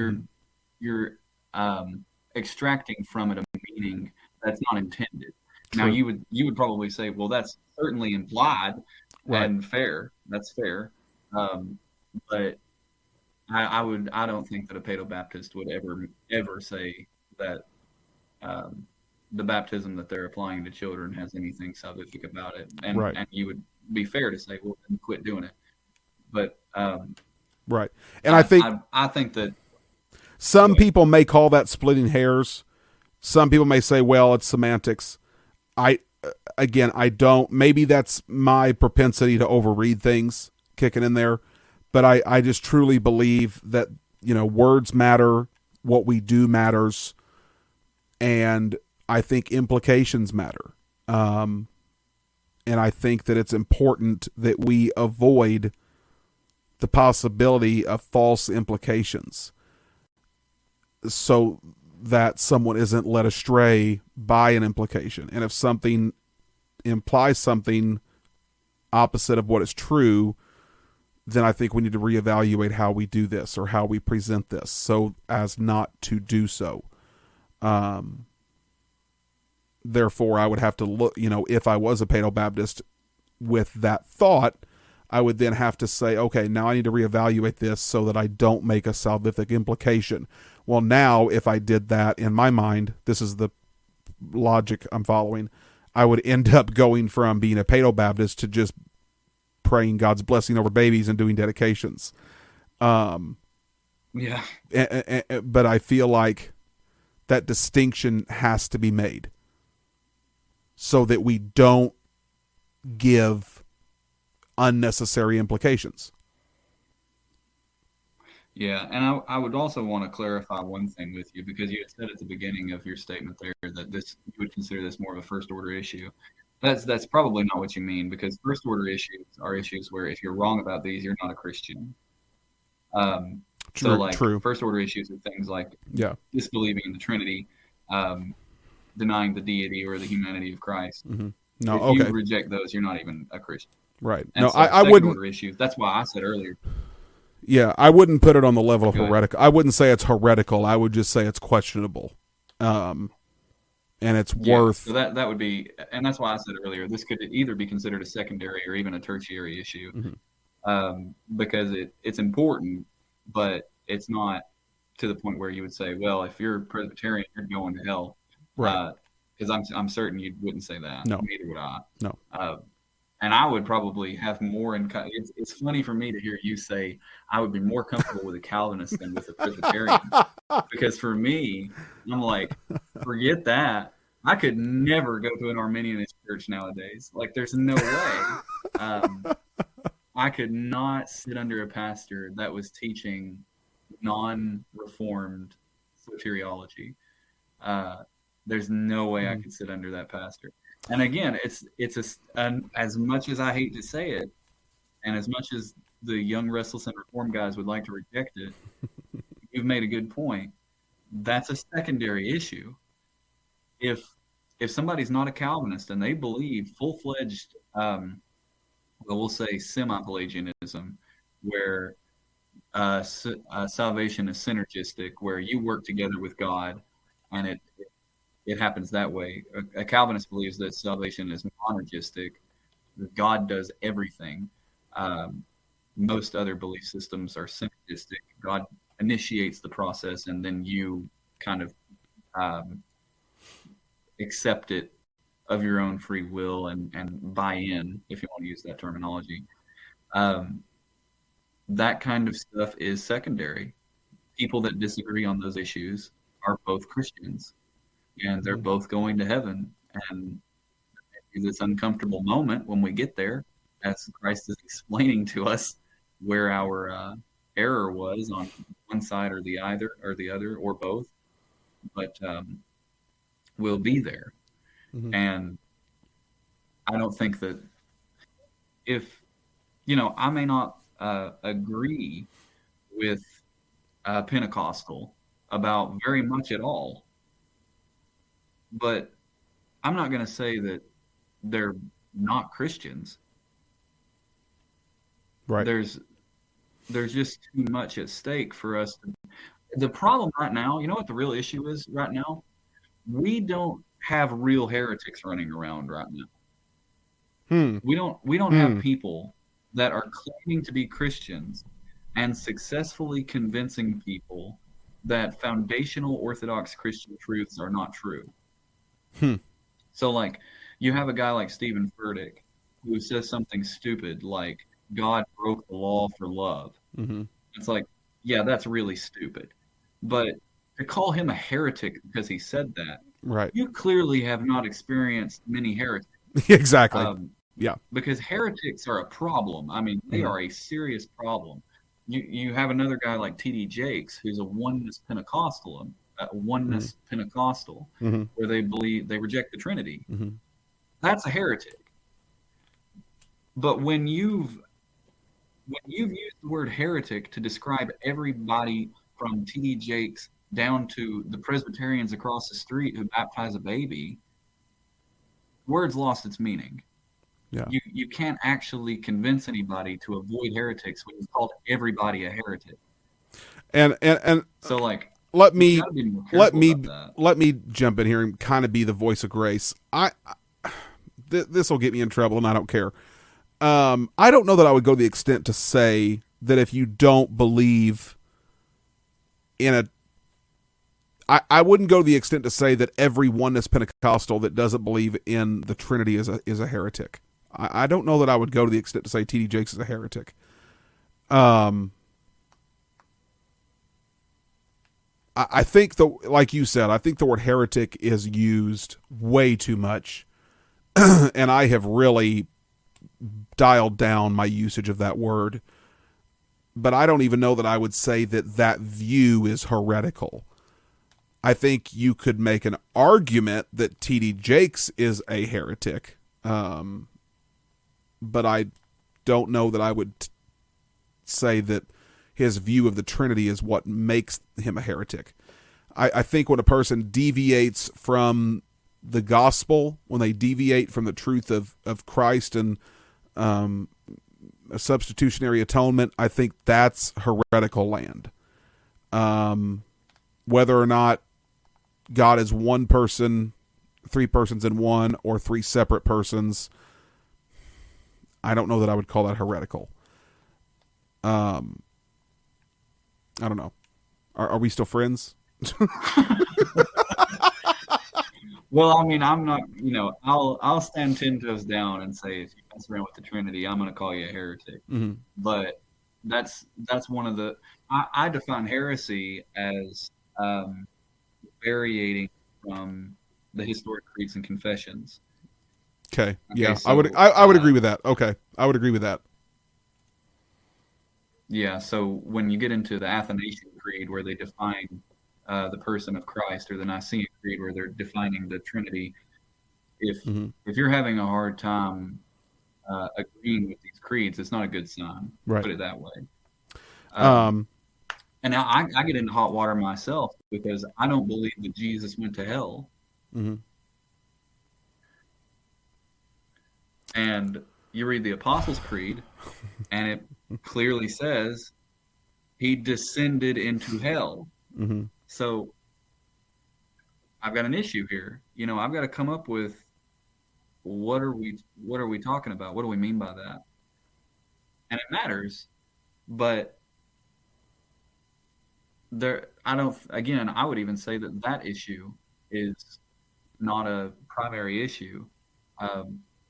Speaker 2: extracting from it a meaning that's not intended.
Speaker 1: True.
Speaker 2: Now you would probably say, well, that's certainly implied,
Speaker 1: right,
Speaker 2: and fair. That's fair, but I don't think that a Paedo Baptist would ever say that the baptism that they're applying to children has anything salvific about it, and
Speaker 1: right.
Speaker 2: And you would be fair to say, well, then quit doing it. But
Speaker 1: Right. And I think
Speaker 2: I think that
Speaker 1: some people may call that splitting hairs. Some people may say, well, it's semantics. I don't, maybe that's my propensity to overread things kicking in there, but I just truly believe that, words matter, what we do matters, and I think implications matter. And I think that it's important that we avoid the possibility of false implications so that someone isn't led astray by an implication. And if something implies something opposite of what is true, then I think we need to reevaluate how we do this or how we present this so as not to do so. Therefore, I would have to look, if I was a Paedo Baptist with that thought, I would then have to say, okay, now I need to reevaluate this so that I don't make a salvific implication. Well, now if I did that in my mind, this is the logic I'm following, I would end up going from being a Paedo Baptist to just praying God's blessing over babies and doing dedications.
Speaker 2: Yeah.
Speaker 1: But I feel like that distinction has to be made so that we don't give unnecessary implications.
Speaker 2: Yeah, and I would also want to clarify one thing with you, because you had said at the beginning of your statement there that you would consider this more of a first order issue. That's probably not what you mean, because first order issues are issues where if you're wrong about these, you're not a Christian.
Speaker 1: True.
Speaker 2: First order issues are things like disbelieving in the Trinity, denying the deity or the humanity of Christ.
Speaker 1: Mm-hmm.
Speaker 2: If you reject those, you're not even a Christian.
Speaker 1: Right.
Speaker 2: And
Speaker 1: no,
Speaker 2: so
Speaker 1: I wouldn't.
Speaker 2: Order issues. That's why I said earlier.
Speaker 1: Yeah, I wouldn't put it on the level of heretical. I wouldn't say it's heretical. I would just say it's questionable. And it's worth.
Speaker 2: So that would be, and that's why I said earlier, this could either be considered a secondary or even a tertiary issue, because it's important, but it's not to the point where you would say, well, if you're Presbyterian, you're going to hell.
Speaker 1: Right.
Speaker 2: Because I'm certain you wouldn't say that.
Speaker 1: No.
Speaker 2: Neither would I.
Speaker 1: No.
Speaker 2: And I would probably have more it's funny for me to hear you say I would be more comfortable with a Calvinist than with a Presbyterian. Because for me, I'm like, forget that. I could never go to an Arminianist church nowadays. Like, there's no way. I could not sit under a pastor that was teaching non-reformed soteriology. There's no way I could sit under that pastor. And again, it's as much as I hate to say it, and as much as the young, restless, and reformed guys would like to reject it, you've made a good point. That's a secondary issue. If somebody's not a Calvinist and they believe full-fledged, we'll say semi-Pelagianism, where salvation is synergistic, where you work together with God, and it happens that way. A Calvinist believes that salvation is monergistic, that God does everything. Most other belief systems are synergistic. God initiates the process, and then you kind of accept it of your own free will and buy in, if you want to use that terminology. That kind of stuff is secondary. People that disagree on those issues are both Christians, and they're both going to heaven. And this uncomfortable moment when we get there, as Christ is explaining to us where our error was on one side or the other or both, but we'll be there. And I don't think that if, I may not agree with Pentecostal about very much at all, but I'm not going to say that they're not Christians.
Speaker 1: Right.
Speaker 2: There's just too much at stake for us. The problem right now, you know what the real issue is right now? We don't have real heretics running around right now. We don't have people that are claiming to be Christians and successfully convincing people that foundational Orthodox Christian truths are not true. So, like, you have a guy like Stephen Furtick who says something stupid like God broke the law for love. And It's like, yeah, that's really stupid. But to call him a heretic because he said that,
Speaker 1: Right.
Speaker 2: you clearly have not experienced many heretics.
Speaker 1: Exactly.
Speaker 2: Um,
Speaker 1: Yeah.
Speaker 2: because heretics are a problem. I mean, they are a serious problem. You have another guy like T.D. Jakes, who's a oneness Pentecostal,
Speaker 1: Mm-hmm.
Speaker 2: where they reject the Trinity.
Speaker 1: Mm-hmm.
Speaker 2: That's a heretic. But when you've used the word heretic to describe everybody from T.D. Jakes down to the Presbyterians across the street who baptize a baby, words lost its meaning.
Speaker 1: Yeah.
Speaker 2: You can't actually convince anybody to avoid heretics when you've called everybody a heretic.
Speaker 1: And
Speaker 2: So like,
Speaker 1: let
Speaker 2: you
Speaker 1: me
Speaker 2: gotta be more
Speaker 1: let
Speaker 2: careful
Speaker 1: me
Speaker 2: about that.
Speaker 1: let me jump in here and kind of be the voice of grace. This will get me in trouble, and I don't care. I don't know that I would go to the extent to say that if you don't believe in a, I wouldn't go to the extent to say that every oneness Pentecostal that doesn't believe in the Trinity is a heretic. I don't know that I would go to the extent to say T.D. Jakes is a heretic. I think like you said, I think the word heretic is used way too much, and I have really dialed down my usage of that word. But I don't even know that I would say that view is heretical. I think you could make an argument that T.D. Jakes is a heretic, but I don't know that I would say that his view of the Trinity is what makes him a heretic. I think when a person deviates from the gospel, when they deviate from the truth of Christ and a substitutionary atonement, I think that's heretical land. Whether or not God is one person, three persons in one, or three separate persons, I don't know that I would call that heretical. I don't know. Are we still friends?
Speaker 2: Well, I mean, I'm not. I'll stand 10 toes down and say if you mess around with the Trinity, I'm going to call you a heretic.
Speaker 1: Mm-hmm.
Speaker 2: But that's one of the. I define heresy as variating from the historic creeds and confessions.
Speaker 1: Okay. Yeah,
Speaker 2: so,
Speaker 1: I would agree with that. Okay, I would agree with that.
Speaker 2: Yeah. So when you get into the Athanasian Creed, where they define the person of Christ, or the Nicene Creed, where they're defining the Trinity, if you're having a hard time agreeing with these creeds, it's not a good sign.
Speaker 1: Right.
Speaker 2: Put it that way. And now I get into hot water myself because I don't believe that Jesus went to hell.
Speaker 1: Mm-hmm.
Speaker 2: And you read the Apostles' Creed, and it clearly says he descended into hell.
Speaker 1: Mm-hmm.
Speaker 2: So I've got an issue here. I've got to come up with what are we talking about? What do we mean by that? And it matters, but I would even say that issue is not a primary issue.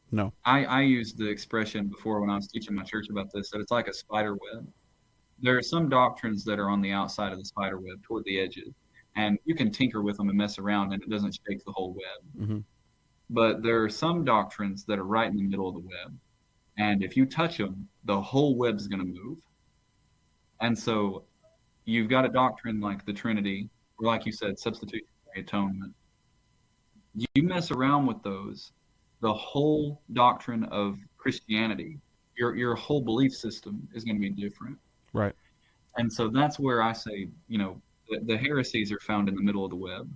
Speaker 1: No.
Speaker 2: I used the expression before when I was teaching my church about this, that it's like a spider web. There are some doctrines that are on the outside of the spider web, toward the edges, and you can tinker with them and mess around, and it doesn't shake the whole web.
Speaker 1: Mm-hmm.
Speaker 2: But there are some doctrines that are right in the middle of the web, and if you touch them, the whole web's going to move. And so you've got a doctrine like the Trinity, or like you said, substitutionary atonement. You mess around with those, the whole doctrine of Christianity, your whole belief system is going to be different.
Speaker 1: Right.
Speaker 2: And so that's where I say, the heresies are found in the middle of the web.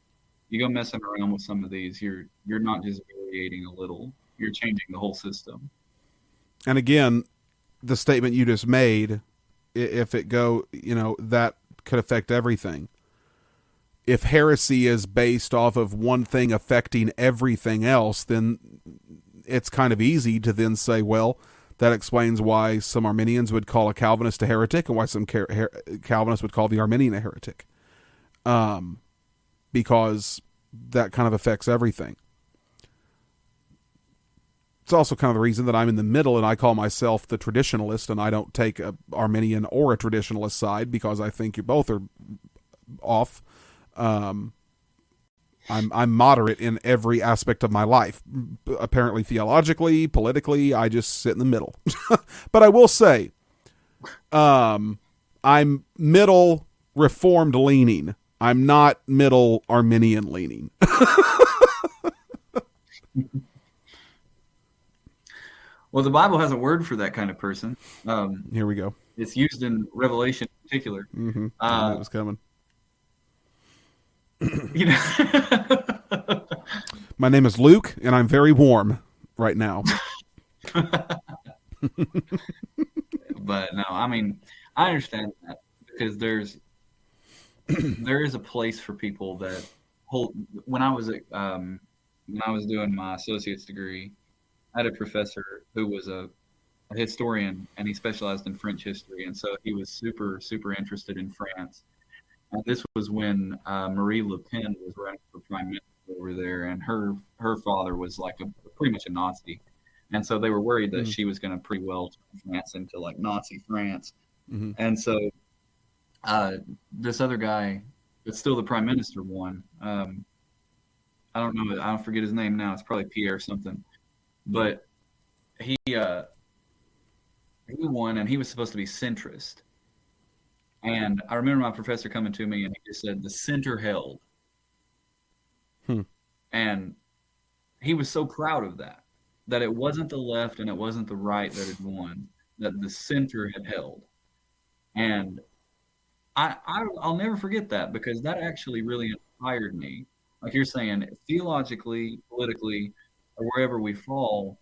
Speaker 2: You go messing around with some of these, you're not just variating a little, you're changing the whole system.
Speaker 1: And again, the statement you just made, if it that could affect everything. If heresy is based off of one thing affecting everything else, then it's kind of easy to then say, well, that explains why some Arminians would call a Calvinist a heretic and why some Calvinists would call the Arminian a heretic. Because that kind of affects everything. It's also kind of the reason that I'm in the middle, and I call myself the traditionalist, and I don't take a Arminian or a traditionalist side, because I think you both are off. I'm moderate in every aspect of my life. Apparently, theologically, politically, I just sit in the middle. But I will say, I'm middle Reformed leaning. I'm not middle Arminian leaning.
Speaker 2: Well, the Bible has a word for that kind of person.
Speaker 1: Here we go.
Speaker 2: It's used in Revelation in particular.
Speaker 1: Mm-hmm. I knew it was coming.
Speaker 2: You know,
Speaker 1: My name is Luke, and I'm very warm right now.
Speaker 2: but no, I mean, I understand that, because there is a place for people that hold. When I was doing my associate's degree, I had a professor who was a historian, and he specialized in French history, and so he was super, super interested in France. And this was when Marie Le Pen was running for prime minister over there, and her father was like pretty much a Nazi, and so they were worried that she was going to pretty well turn France into like Nazi France.
Speaker 1: Mm-hmm.
Speaker 2: And so this other guy, that's still the prime minister, won. I don't know. I don't forget his name now. It's probably Pierre something. But he won, and he was supposed to be centrist. And I remember my professor coming to me, and he just said, the center held. And he was so proud of that it wasn't the left and it wasn't the right that had won, that the center had held. And I'll never forget that, because that actually really inspired me. Like you're saying, theologically, politically, or wherever we fall,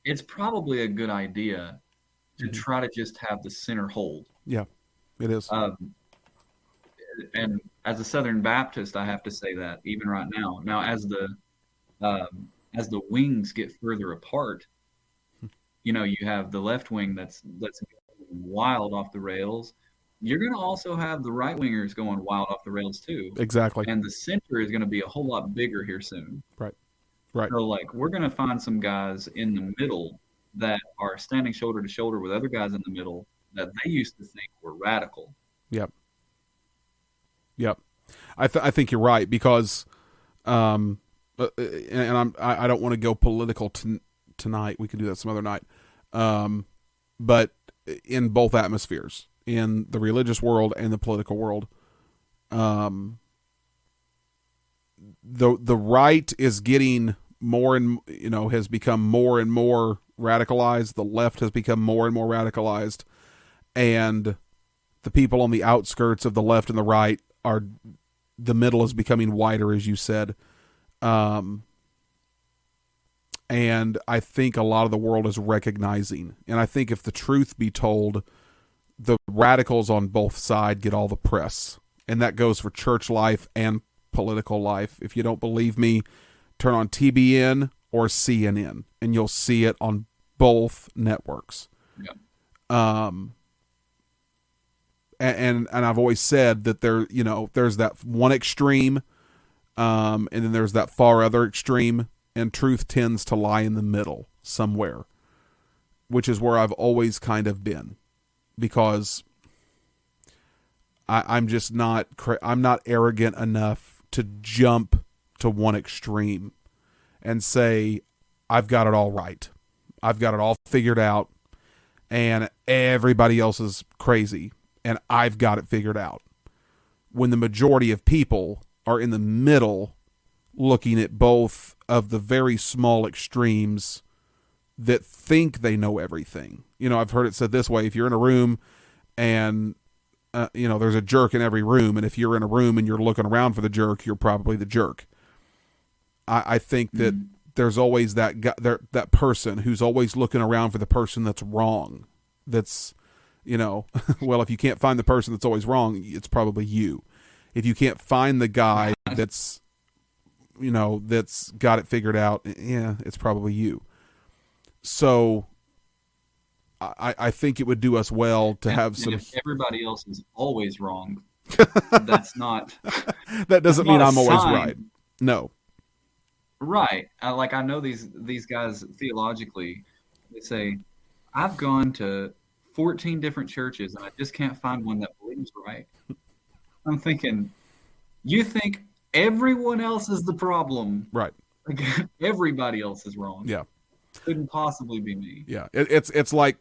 Speaker 2: it's probably a good idea to try to just have the center hold.
Speaker 1: Yeah, it is.
Speaker 2: And as a Southern Baptist, I have to say that even right now. Now, as the wings get further apart, you know, you have the left wing that's wild off the rails. You're going to also have the right wingers going wild off the rails too.
Speaker 1: Exactly.
Speaker 2: And the center is going to be a whole lot bigger here soon.
Speaker 1: Right.
Speaker 2: So, like, we're going to find some guys in the middle that are standing shoulder to shoulder with other guys in the middle that they used to think were radical.
Speaker 1: Yep. I think you're right, because, and I don't want to go political tonight. We can do that some other night. But in both atmospheres, in the religious world and the political world, the right is getting more and, has become more and more radicalized. The left has become more and more radicalized, and the people on the outskirts of the left and the right the middle is becoming wider, as you said. And I think a lot of the world is recognizing, and I think if the truth be told, the radicals on both sides get all the press, and that goes for church life and political life. If you don't believe me, turn on TBN or CNN, and you'll see it on both networks.
Speaker 2: Yeah.
Speaker 1: And I've always said that there's that one extreme, and then there's that far other extreme, and truth tends to lie in the middle somewhere, which is where I've always kind of been, because I'm just not arrogant enough to jump to one extreme and say, I've got it all right. I've got it all figured out, and everybody else is crazy, and I've got it figured out. When the majority of people are in the middle, looking at both of the very small extremes that think they know everything. I've heard it said this way: if you're in a room and there's a jerk in every room, and if you're in a room and you're looking around for the jerk, you're probably the jerk. I think that there's always that person who's always looking around for the person that's wrong. That's, well, if you can't find the person that's always wrong, it's probably you. If you can't find the guy that's got it figured out, it's probably you. So I think it would do us well to have some.
Speaker 2: If everybody else is always wrong, that's not.
Speaker 1: That doesn't mean I'm always right. No.
Speaker 2: Right. I know these guys theologically. They say, I've gone to 14 different churches and I just can't find one that believes right. I'm thinking, you think everyone else is the problem?
Speaker 1: Right.
Speaker 2: Like, everybody else is wrong.
Speaker 1: Yeah.
Speaker 2: Couldn't possibly be me.
Speaker 1: Yeah. It's like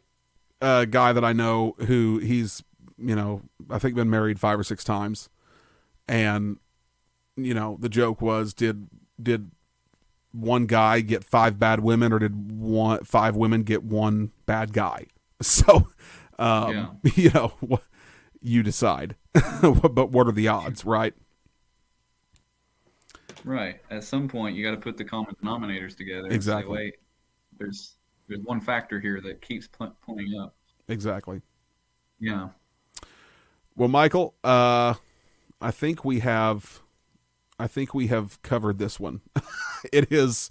Speaker 1: a guy that I know who he's, I think been married 5 or 6 times, and the joke was, did one guy get 5 bad women, or did 5 women get one bad guy? So, you decide. But what are the odds, right?
Speaker 2: Right. At some point, you got to put the common denominators together.
Speaker 1: Exactly.
Speaker 2: And say, wait, there's one factor here that keeps pointing up.
Speaker 1: Exactly.
Speaker 2: Yeah.
Speaker 1: Well, Michael, I think we have covered this one. It is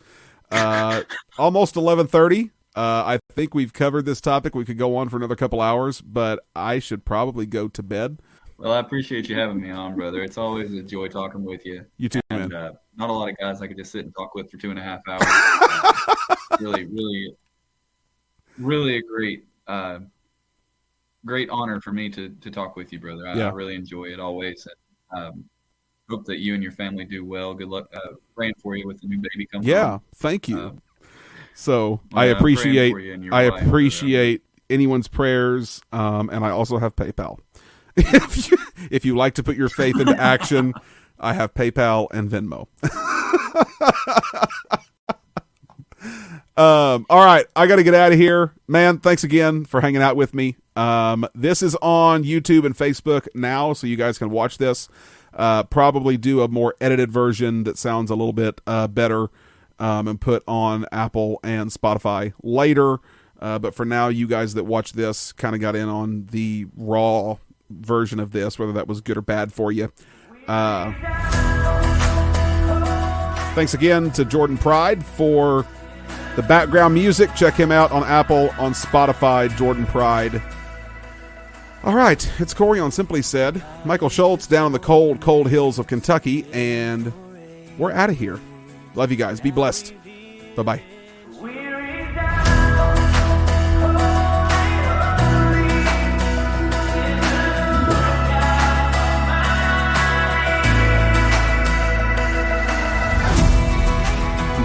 Speaker 1: almost 11:30. I think we've covered this topic. We could go on for another couple hours, but I should probably go to bed.
Speaker 2: Well, I appreciate you having me on, brother. It's always a joy talking with you.
Speaker 1: You too,
Speaker 2: and,
Speaker 1: man.
Speaker 2: Not a lot of guys I could just sit and talk with for 2.5 hours. Really a great honor for me to talk with you, brother. I really enjoy it always. And, hope that you and your family do well. Good luck. Praying for you with the new baby coming.
Speaker 1: Yeah, thank you. So I appreciate anyone's prayers, and I also have PayPal. If you like to put your faith into action, I have PayPal and Venmo. All right, I got to get out of here, man. Thanks again for hanging out with me. This is on YouTube and Facebook now, so you guys can watch this. Probably do a more edited version that sounds a little bit better, and put on Apple and Spotify later. But for now, you guys that watch this kind of got in on the raw version of this, whether that was good or bad for you. Thanks again to Jordan Pride for the background music. Check him out on Apple, on Spotify, Jordan Pride. All right, it's Corey on Simply Said. Michael Shultz down in the cold, cold hills of Kentucky, and we're out of here. Love you guys. Be blessed. Bye-bye.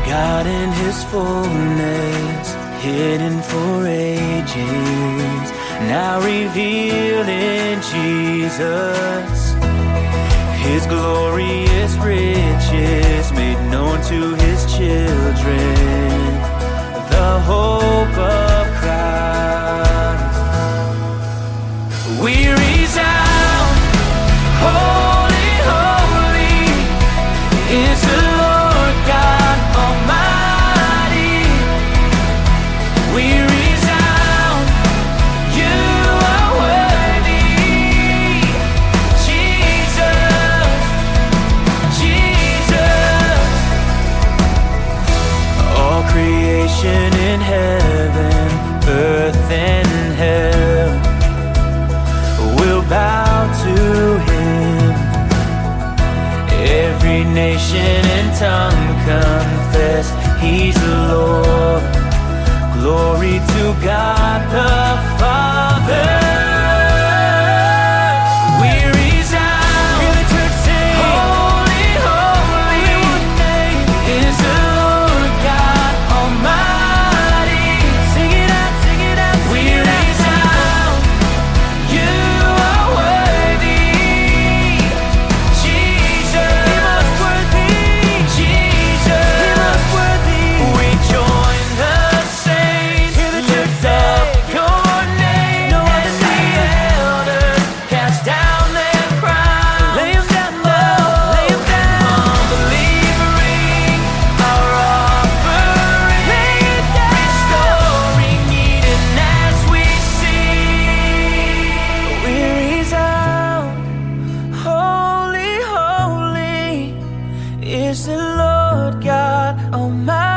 Speaker 3: God in his fullness, hidden for ages, now revealed in Jesus. His glorious riches made known to his children, the hope of Christ. We resound, holy, holy is the Lord God Almighty. We resound, you are worthy, Jesus, Jesus. All creation in heaven, earth and hell will bow to him. Every nation and tongue confess he's the Lord. Glory to God the Father. We resound, hear the church sing, holy, holy is the Lord God Almighty. Sing it out, sing it out, sing it out. We resound, you are worthy, Jesus. He must worthy, Jesus. He must worthy. We join the saints, lift up your name, as the elders cast down their crowns. Lay 'em down now, lay 'em down. Unbelieving our offering, lay it down. Restoring Eden as we sing. We resound, holy, holy is the Lord God Almighty.